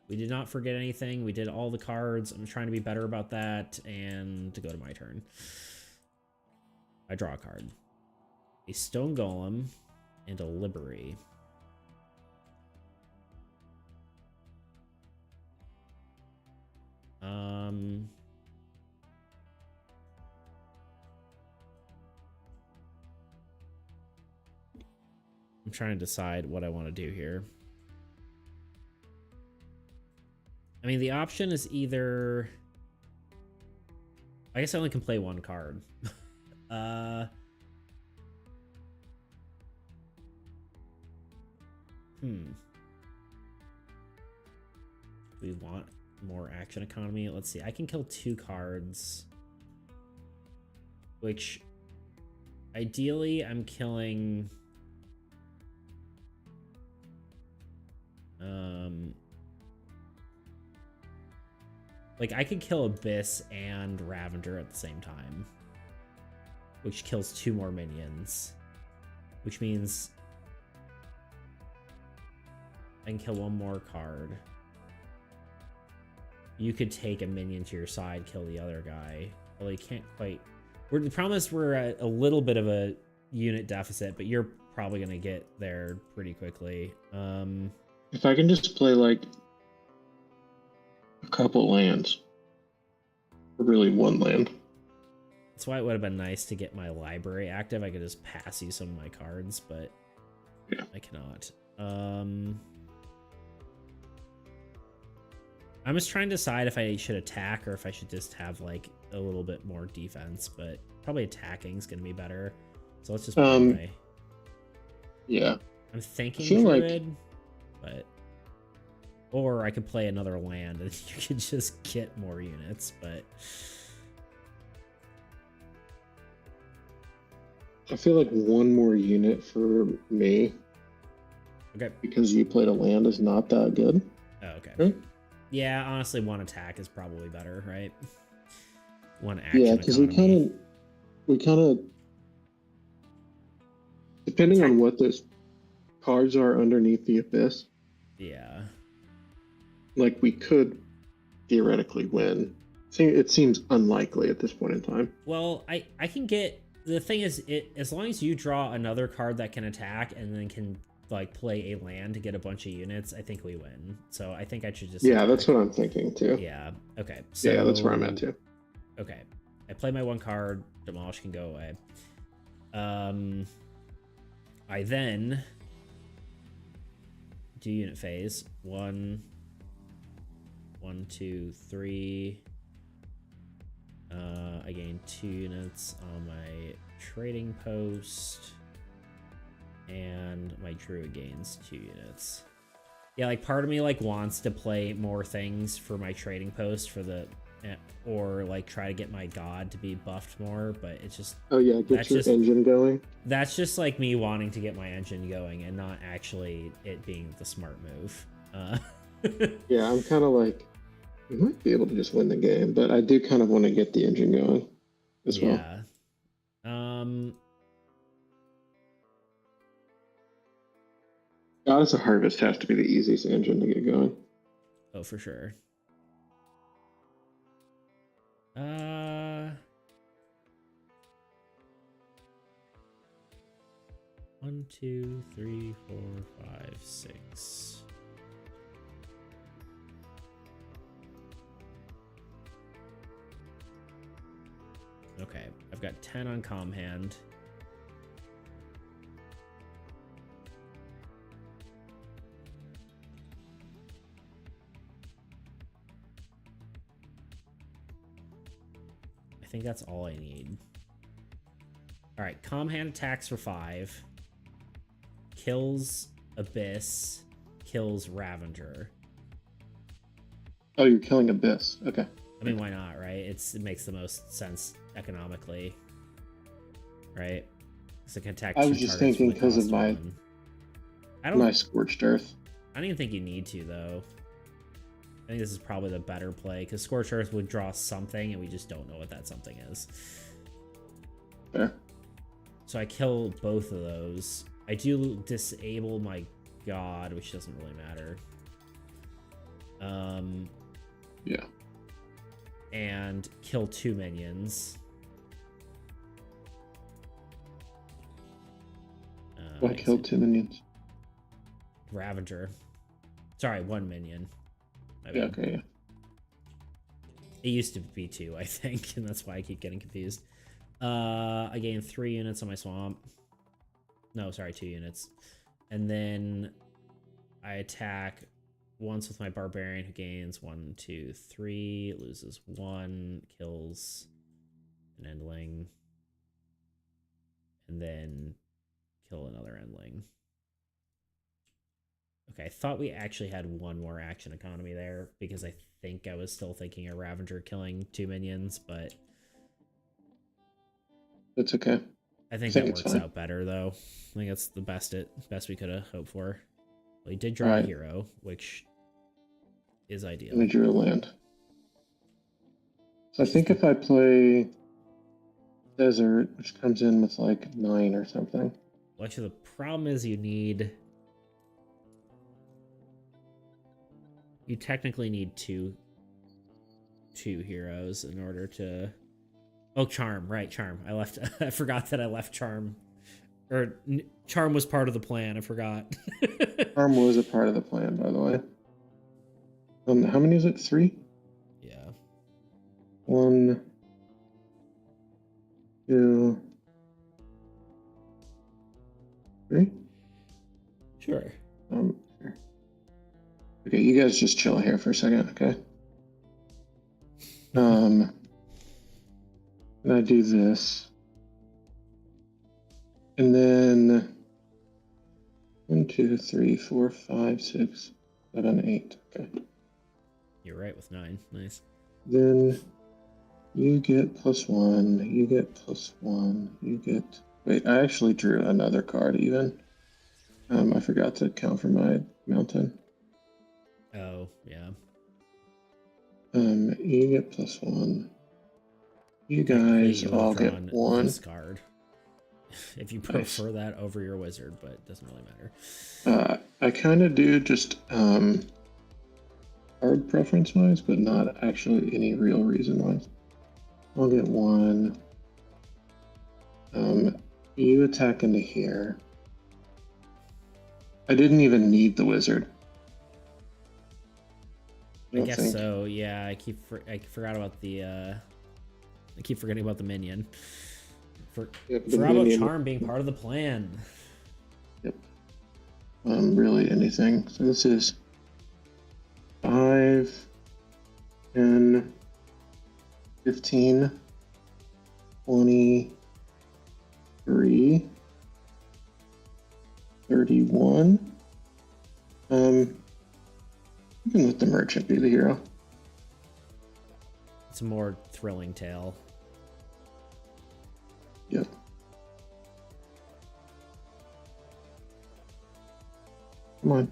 We did not forget anything. We did all the cards. I'm trying to be better about that. And to go to my turn, I draw a card. A Stone Golem and a Liberi. I'm trying to decide what I want to do here. I mean, the option is either... I guess I only can play one card. We want more action economy. Let's see. I can kill 2 cards. Which... Ideally, I'm killing... Like, I could kill Abyss and Ravager at the same time. Which kills 2 more minions. Which means... I can kill 1 more card. You could take a minion to your side, kill the other guy. Well, you can't quite... The problem is we're at a little bit of a unit deficit, but you're probably going to get there pretty quickly. If I can just play, like, a couple lands. Or really 1 land. That's why it would have been nice to get my library active. I could just pass you some of my cards, but yeah. I cannot. I'm just trying to decide if I should attack or if I should just have like a little bit more defense, but probably attacking is going to be better. So let's just play. Yeah. I'm thinking Druid, but or I could play another land and you could just get more units, but I feel like 1 more unit for me. Okay. Because you played a land is not that good. Oh, okay. Huh? Yeah, honestly, 1 attack is probably better, right? 1 action. Yeah, because we kind of, depending on what those cards are underneath the Abyss. Yeah. Like, we could theoretically win. It seems unlikely at this point in time. Well, I can get... The thing is, as long as you draw another card that can attack and then can like play a land to get a bunch of units, I think we win. So I think I should just... Yeah, that's what I'm thinking too. Yeah, okay. So, yeah, that's where I'm at too. Okay. I play my 1 card, Demolish can go away. I then do unit phase. 1, 2, 3. I gain 2 units on my trading post, and my druid gains 2 units. Yeah, like part of me like wants to play more things for my trading post for the, or like try to get my god to be buffed more, but it's just... Oh yeah, get your engine going. That's just like me wanting to get my engine going and not actually it being the smart move. Yeah, I'm kind of like, we might be able to just win the game, but I do kind of want to get the engine going as well. Yeah. Goddess of Harvest has to be the easiest engine to get going. Oh, for sure. 1, 2, 3, 4, 5, 6. Okay, I've got 10 on comm hand. I think that's all I need. All right, comm hand attacks for 5. Kills Abyss. Kills Ravager. Oh, you're killing Abyss. Okay. I mean, why not, right? It makes the most sense economically, right? Because it can attack 2 I was just thinking because of my Scorched Earth. I don't even think you need to, though. I think this is probably the better play, because Scorched Earth would draw something, and we just don't know what that something is. Fair. So I kill both of those. I do disable my god, which doesn't really matter. Yeah. And kill 2 minions. I killed 2 minions. Ravager. Sorry, 1 minion. Yeah, okay, yeah. It used to be 2, I think, and that's why I keep getting confused. I gained 3 units on my swamp. No, sorry, 2 units. And then I attack once with my barbarian, who gains 1, 2, 3, loses 1, kills an endling, and then kill another endling. Okay, I thought we actually had one more action economy there because I think I was still thinking a Ravager killing 2 minions, but That's okay. I think that works out better though. I think that's the best we could have hoped for. Well, he did draw a hero, which is ideal. And he drew a land. So I think if I play Desert, which comes in with like 9 or something. Well, actually, the problem is you technically need two heroes in order to. Oh, Charm, right? Charm. I forgot that I left Charm, or Charm was part of the plan. I forgot. Charm was a part of the plan, by the way. How many is it? 3? Yeah. 1, 2, 3. Sure. Sure. Okay, you guys just chill here for a second, okay? And I do this. And then 1, 2, 3, 4, 5, 6, 7, 8. Okay. You're right with 9. Nice. Then you get +1. You get +1. You get. Wait, I actually drew another card even. I forgot to count for my mountain. Oh, yeah. You get +1. You guys all get 1. This card. If you prefer that over your wizard, but it doesn't really matter. I kind of do just card preference wise, but not actually any real reason wise. I'll get 1. You attack into here. I didn't even need the wizard. I guess so. Yeah, I forgot about the. I keep forgetting about the minion. Forgot about Charm being part of the plan. Yep. Really anything. So this is 5, 10, 15, 23, 31. You can let the merchant be the hero. It's a more thrilling tale. Yep. Come on.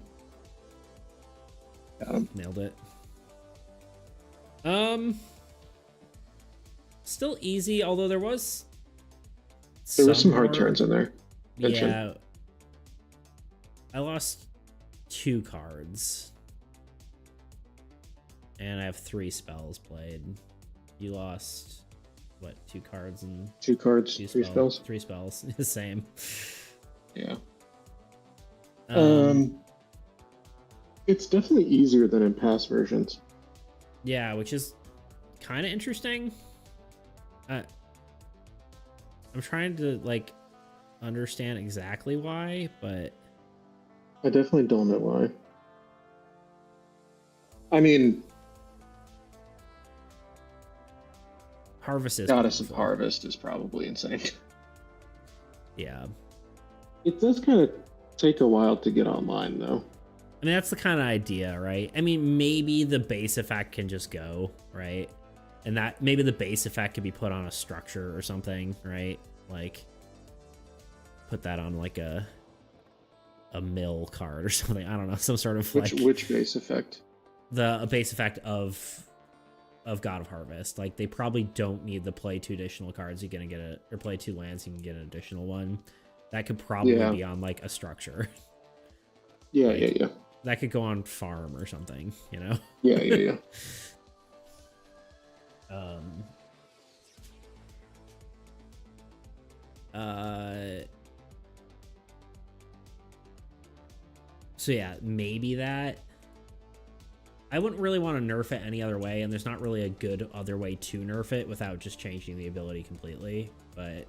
Got him. Nailed it. Still easy, although there was some hard turns in there. Yeah. I lost 2 cards. And I have 3 spells played. You lost what, 2 cards and 2 cards, 3 spells? 3 spells. Same. Yeah. It's definitely easier than in past versions. Yeah, which is kind of interesting. I'm trying to like understand exactly why, but I definitely don't know why. I mean, Harvest is Goddess of Harvest is probably insane. Yeah. It does kind of take a while to get online, though. I mean, that's the kind of idea, right? I mean, maybe the base effect can just go, right? And that maybe the base effect could be put on a structure or something, right? Like put that on like a mill card or something. I don't know, some sort of which base effect? The base effect of God of Harvest. Like they probably don't need the play 2 additional cards. You're gonna get or play 2 lands. You can get an additional one. That could probably be on like a structure. Yeah, like, yeah. That could go on farm or something, you know? Yeah. So yeah, maybe that. I wouldn't really want to nerf it any other way, and there's not really a good other way to nerf it without just changing the ability completely, but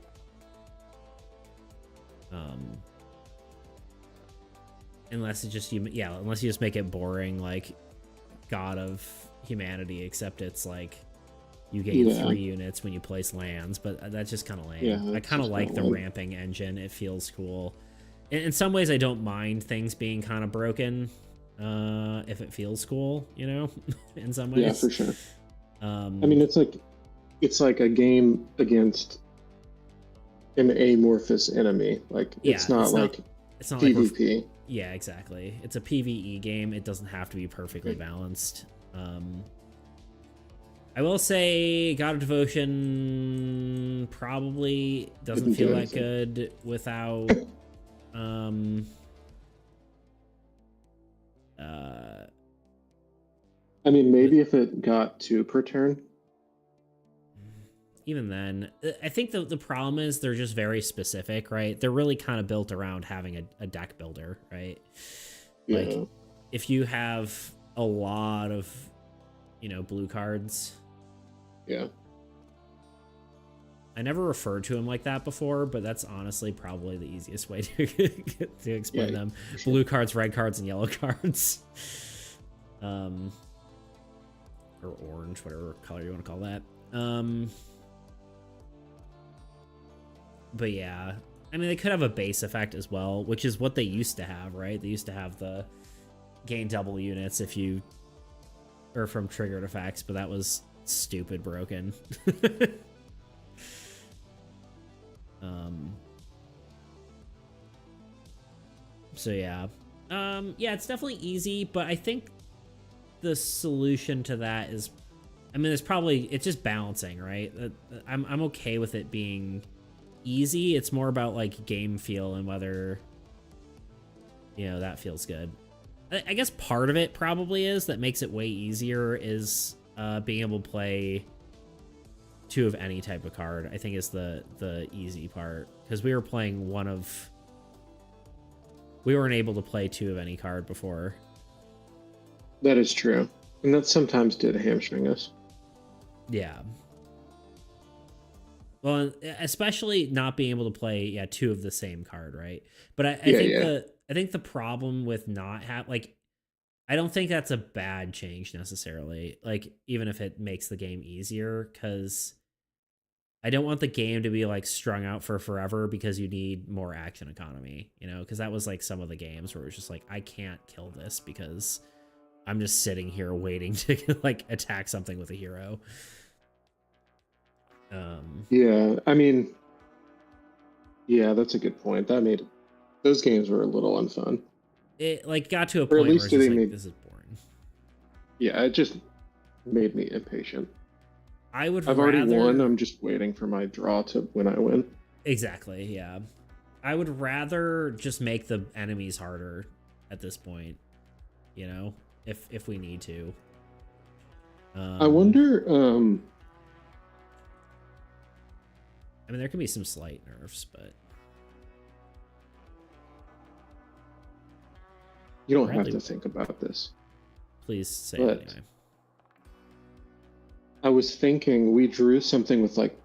unless it just unless you just make it boring like God of Humanity, except it's like you gain 3 units when you place lands, but that's just kind of lame. Yeah, I kind of like the lame. ramping engine. It feels cool. In some ways, I don't mind things being kind of broken if it feels cool, you know, in some ways. Yeah, for sure. I mean, it's like a game against an amorphous enemy. Like, it's not like PvP. Yeah, exactly. It's a PvE game. It doesn't have to be perfectly balanced. I will say God of Devotion probably doesn't feel that good without I mean, maybe if it got 2 per turn. Even then, I think the problem is they're just very specific, right? They're really kind of built around having a deck builder, right? Yeah. Like, if you have a lot of, blue cards. Yeah. I never referred to them like that before, but that's honestly probably the easiest way to explain them. Sure. Blue cards, red cards, and yellow cards. Or orange, whatever color you want to call that. But yeah, I mean, they could have a base effect as well, which is what they used to have, right? They used to have the gain double units if you or from triggered effects, but that was stupid broken. So yeah. Yeah, it's definitely easy, but I think the solution to that is, I mean, it's just balancing, right? I'm okay with it being easy. It's more about like game feel and whether, that feels good. I guess part of it probably is that makes it way easier is being able to play 2 of any type of card. I think is the easy part, because we were playing we weren't able to play 2 of any card before. That is true, and that sometimes did hamstring us. Yeah. Well, especially not being able to play 2 of the same card, right? But I think the problem with not I don't think that's a bad change necessarily. Like, even if it makes the game easier, because I don't want the game to be like strung out for forever because you need more action economy, because that was like some of the games where it was just like, I can't kill this because I'm just sitting here waiting to like attack something with a hero. Yeah, I mean, yeah, that's a good point. Those games were a little unfun. It like got to a point where it's just like, this is boring. Yeah, it just made me impatient. I've already won. I'm just waiting for my draw to when I win. Exactly, yeah. I would rather just make the enemies harder at this point, if we need to. I wonder. I mean, there could be some slight nerfs, but you don't have to think about this. Please say it anyway. I was thinking we drew something with like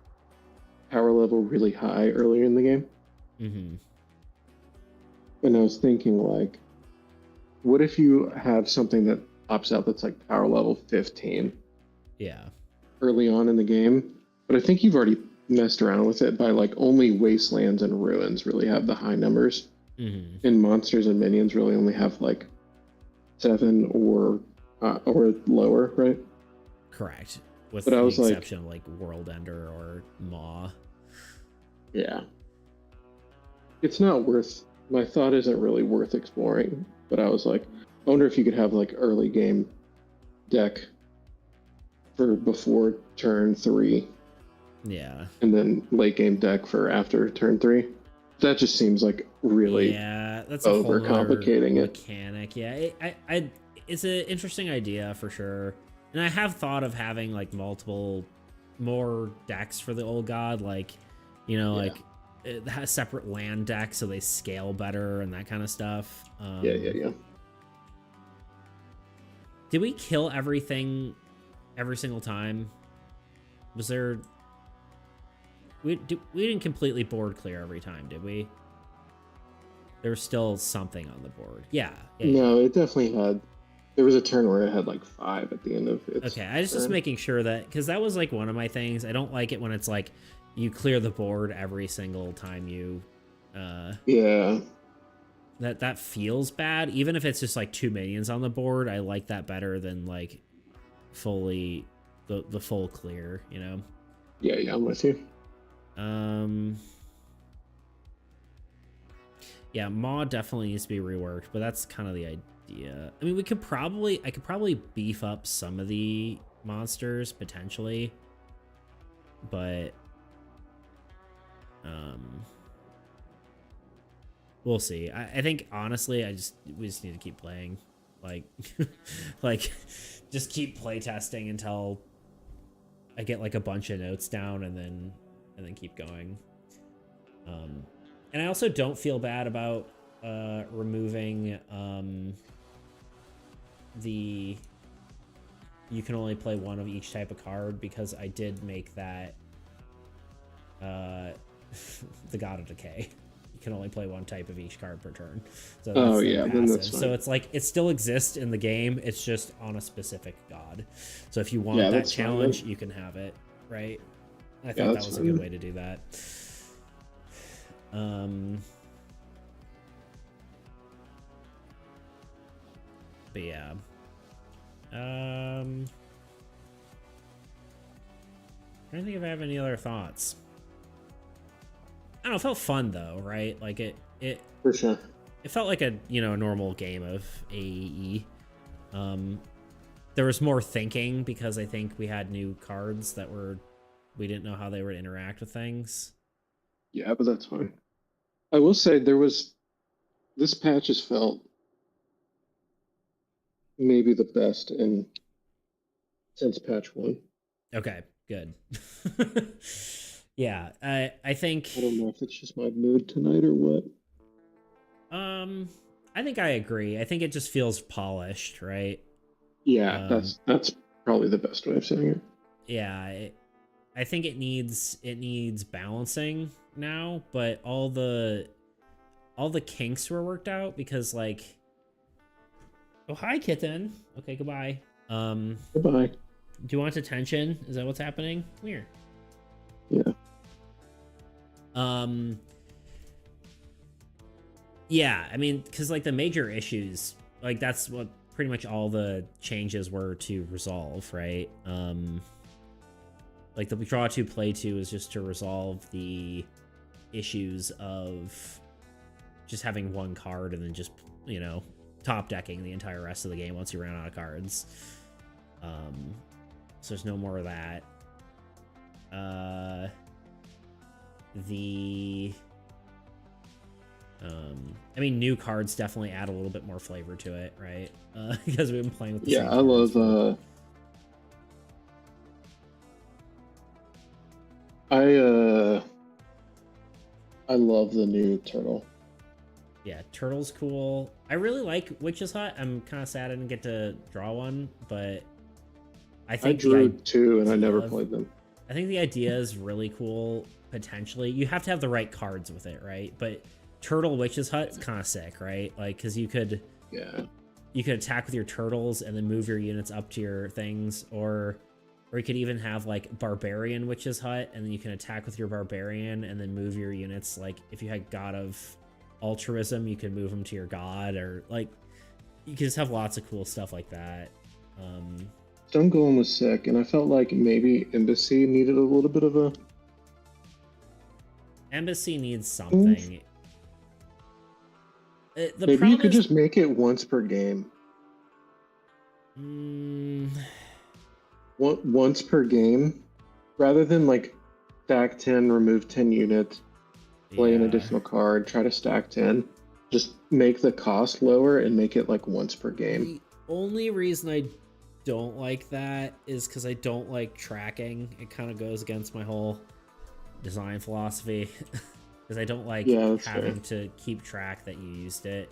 power level really high earlier in the game. Mm-hmm. And I was thinking, like, what if you have something that pops out that's like power level 15? Yeah. Early on in the game. But I think you've already messed around with it by like only wastelands and ruins really have the high numbers. Mm-hmm. And monsters and minions really only have like 7 or lower, right? Correct. With the exception of like World Ender or Maw. Yeah. It's not worth, my thought isn't really worth exploring, but I was like, I wonder if you could have like early game deck for before turn 3. Yeah. And then late game deck for after turn 3. That just seems like really that's overcomplicating it. Mechanic. Yeah. It's an interesting idea for sure. And I have thought of having like more decks for the old god, like, like it has separate land decks so they scale better and that kind of stuff. Yeah. Did we kill everything every single time? Was there... We didn't completely board clear every time, did we? There's still something on the board. Yeah. No, it definitely had. There was a turn where it had like 5 at the end of its Okay, I was just turn. making sure that, because that was like one of my things. I don't like it when it's like you clear the board every single time you. Yeah. That feels bad. Even if it's just like 2 minions on the board, I like that better than like fully the full clear. You know. Yeah, I'm with you. Yeah, Maw definitely needs to be reworked, but that's kind of the idea. I mean, I could probably beef up some of the monsters potentially, but we'll see. I think honestly, we just need to keep playing, like, like, just keep playtesting until I get like a bunch of notes down, and then keep going. And I also don't feel bad about removing the you can only play one of each type of card, because I did make that the God of Decay. You can only play one type of each card per turn. So that's Yeah, then passive. that's fine. So it's like it still exists in the game. It's just on a specific god. So if you want that challenge, you can have it, right? I thought that was a good way to do that. But yeah. I don't think if I have any other thoughts. I don't know, it felt fun though, right? Like it for sure. It felt like a normal game of AAE. There was more thinking because I think we had new cards that we didn't know how they would interact with things. Yeah, but that's fine. I will say this patch has felt maybe the best since patch 1. Okay, good. Yeah, I think. I don't know if it's just my mood tonight or what. I think I agree. I think it just feels polished, right? Yeah, that's probably the best way of saying it. Yeah, I think it needs balancing now, but all the kinks were worked out, because like, oh hi kitten. Okay, goodbye. Goodbye. Do you want attention? Is that what's happening? Come here. Yeah. Yeah, I mean, because like the major issues, like that's what pretty much all the changes were to resolve, right? Like the draw to play to is just to resolve the issues of just having one card and then just top decking the entire rest of the game once you ran out of cards. So there's no more of that. I mean, new cards definitely add a little bit more flavor to it, right? Because we've been playing with the same cards. I love the new turtle. Yeah, turtle's cool. I really like Witch's Hut. I'm kind of sad I didn't get to draw one, but I think I drew 2 and I never played them. I think the idea is really cool. Potentially, you have to have the right cards with it, right? But Turtle Witch's Hut is kind of sick, right? Like, because you could attack with your turtles and then move your units up to your things, or you could even have like Barbarian Witch's Hut, and then you can attack with your Barbarian and then move your units. Like, if you had God of Altruism, you could move them to your God, or like you could just have lots of cool stuff like that. Stone Golem was sick, and I felt like maybe Embassy needed a little bit of a. Embassy needs something. Maybe you could just make it once per game. Once per game, rather than like stack 10, remove 10 units, play an additional card, try to stack 10. Just make the cost lower and make it like once per game. The only reason I don't like that is because I don't like tracking. It kind of goes against my whole design philosophy. Because I don't like having to keep track that you used it.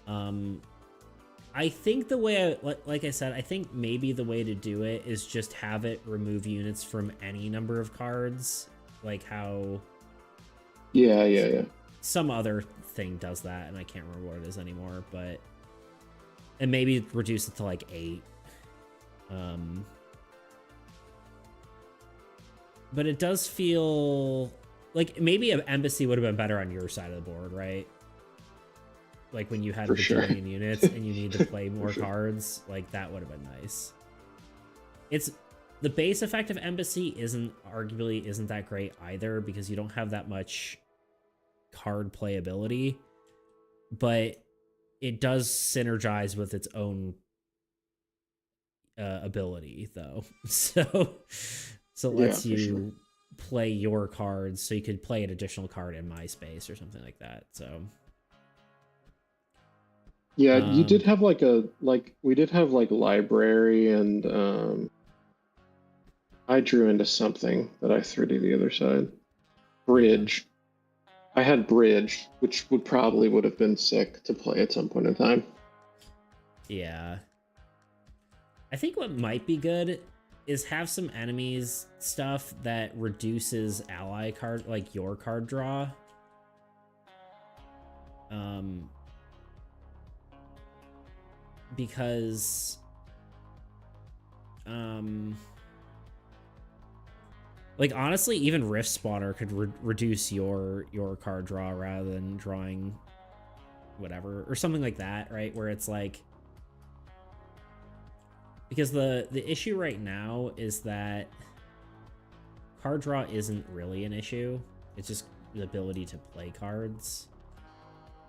I think the way like I said, I think maybe the way to do it is just have it remove units from any number of cards, like how. Yeah. some other thing does that, and I can't remember what it is anymore, but and maybe reduce it to like 8. But it does feel like maybe an embassy would have been better on your side of the board, right? Like when you had bajillion units and you need to play more cards, like that would have been nice. It's the base effect of embassy arguably isn't that great either, because you don't have that much card playability, but it does synergize with its own ability though. So it lets you play your cards, so you could play an additional card in my space or something like that. So yeah, you did have we did have like library, and I drew into something that I threw to the other side. Bridge. I had bridge, which would have been sick to play at some point in time. Yeah. I think what might be good is have some enemies stuff that reduces ally card, like your card draw. Because like honestly, even Rift Spawner could reduce your card draw rather than drawing whatever or something like that, right? Where it's like, because the issue right now is that card draw isn't really an issue. It's just the ability to play cards.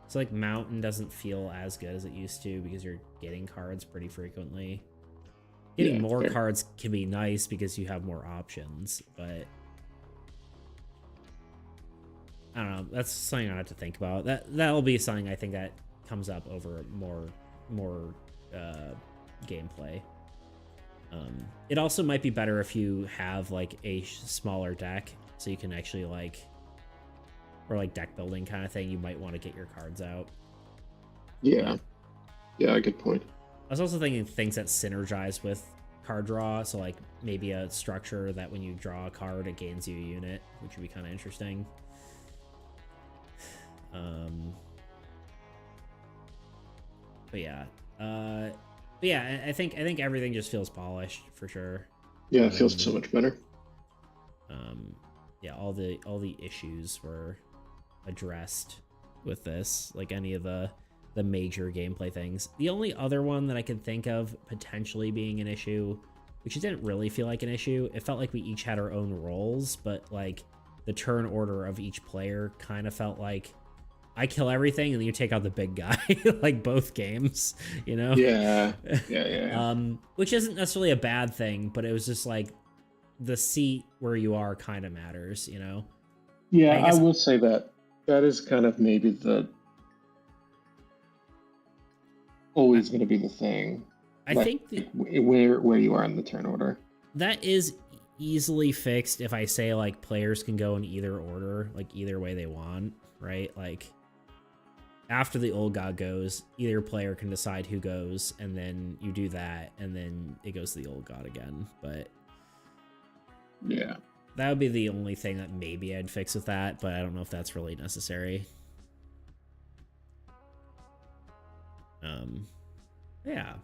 So like Mountain doesn't feel as good as it used to because you're getting cards pretty frequently. Getting more cards can be nice because you have more options, but I don't know. That's something I have to think about. That'll be something I think that comes up over more gameplay. It also might be better if you have like a smaller deck, so you can actually like, or like deck building kind of thing. You might want to get your cards out. Yeah, yeah, good point. I was also thinking things that synergize with card draw, so like maybe a structure that when you draw a card, it gains you a unit, which would be kind of interesting. But yeah, I think everything just feels polished for sure. Yeah, it feels so much better. Yeah, all the issues were addressed with this, like any of the major gameplay things. The only other one that I can think of potentially being an issue, which it didn't really feel like an issue, it felt like we each had our own roles, but like the turn order of each player kind of felt like I kill everything and then you take out the big guy, like both games, you know? Yeah. Which isn't necessarily a bad thing, but it was just like the seat where you are kind of matters, you know? Yeah, I will say that is kind of maybe always going to be the thing. I think where you are in the turn order. That is easily fixed if I say like players can go in either order, like either way they want, right? Like after the old god goes, either player can decide who goes, and then you do that, and then it goes to the old god again. But yeah, that would be the only thing that maybe I'd fix with that, but I don't know if that's really necessary. Yeah.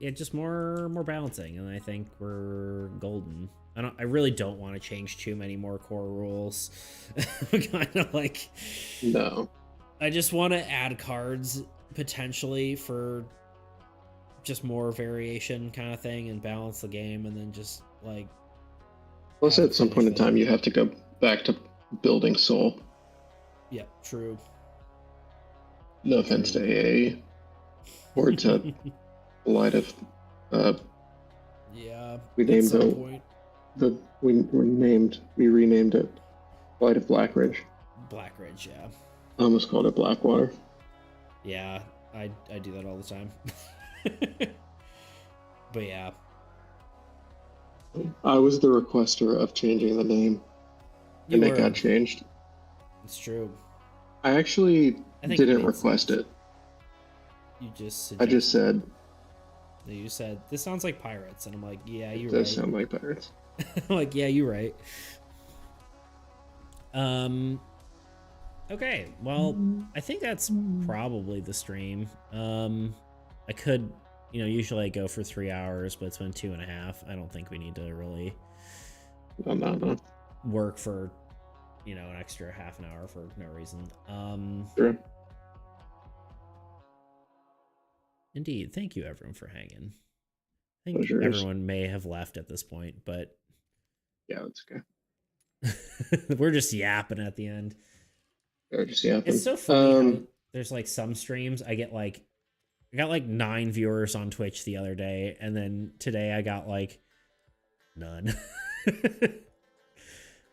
Yeah, just more balancing, and I think we're golden. I really don't want to change too many more core rules. Kind of like, no. I just want to add cards potentially for just more variation kind of thing and balance the game, and then just like. Plus, at some point in time, you have to go back to building soul. Yeah, true. No offense to AAE or to Light of. Yeah. We named we renamed it Light of Blackridge. Blackridge, yeah. I almost called it Blackwater. Yeah, I do that all the time. But yeah. I was the requester of changing the name, and it got changed. It's true. I actually didn't request it. You just I just said. You said, this sounds like pirates, and I'm like, yeah, you're right. It does right. sound like pirates. I'm like, yeah, you're right. Okay, well, I think that's probably the stream. I could, usually I go for 3 hours, but it's been 2.5. I don't think we need to really No. work for, an extra half an hour for no reason. Sure. Indeed. Thank you, everyone, for hanging. I think Pleasure is. everyone may have left at this point, but Yeah, that's okay. we're just yapping at the end. Just yapping. It's so funny how there's like some streams I got like 9 viewers on Twitch the other day, and then today I got like none.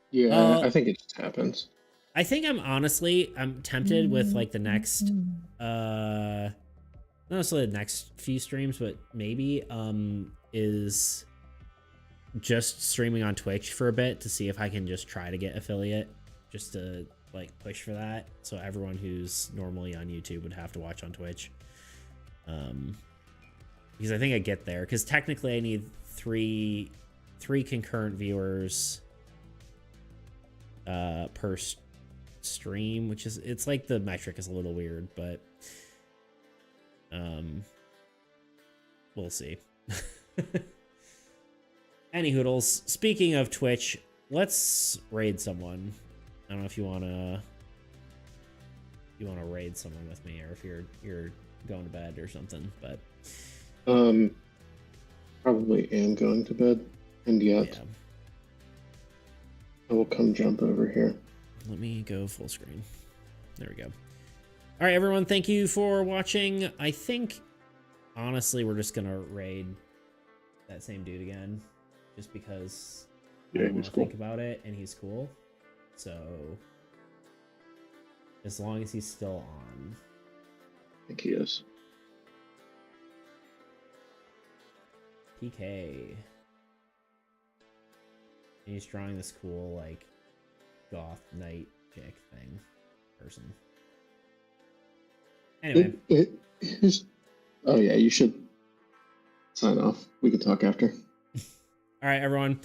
Yeah, I think it just happens. I think I'm tempted with like the next not necessarily the next few streams, but maybe is just streaming on Twitch for a bit to see if I can just try to get affiliate, just to like push for that, so everyone who's normally on YouTube would have to watch on Twitch. Because I think I get there, because technically I need three concurrent viewers per stream, which is, it's like the metric is a little weird, but we'll see. Any hoodles, speaking of Twitch, let's raid someone. I don't know if you wanna raid someone with me, or if you're going to bed or something, but probably am going to bed, and yet yeah. I will come jump over here. Let me go full screen. There we go. All right, everyone, thank you for watching. I think honestly we're just gonna raid that same dude again, just because I don't want to think about it, and he's cool. So as long as he's still on. I think he is. PK. And he's drawing this cool, like, goth knight chick thing person. Anyway. Oh yeah, you should sign off. We can talk after. All right, everyone.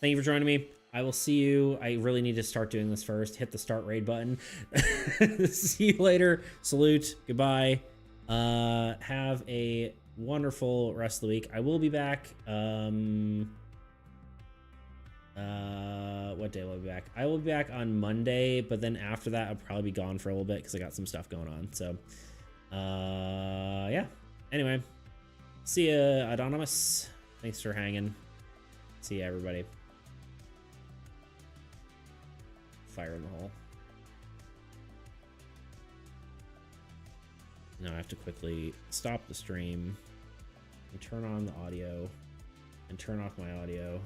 Thank you for joining me. I will see you. I really need to start doing this first. Hit the start raid button. See you later. Salute. Goodbye. Have a wonderful rest of the week. I will be back. What day will I be back? I will be back on Monday, but then after that, I'll probably be gone for a little bit because I got some stuff going on. So, yeah. Anyway, see ya, Anonymous. Thanks for hanging. See ya, everybody. Fire in the hole. Now I have to quickly stop the stream and turn on the audio and turn off my audio.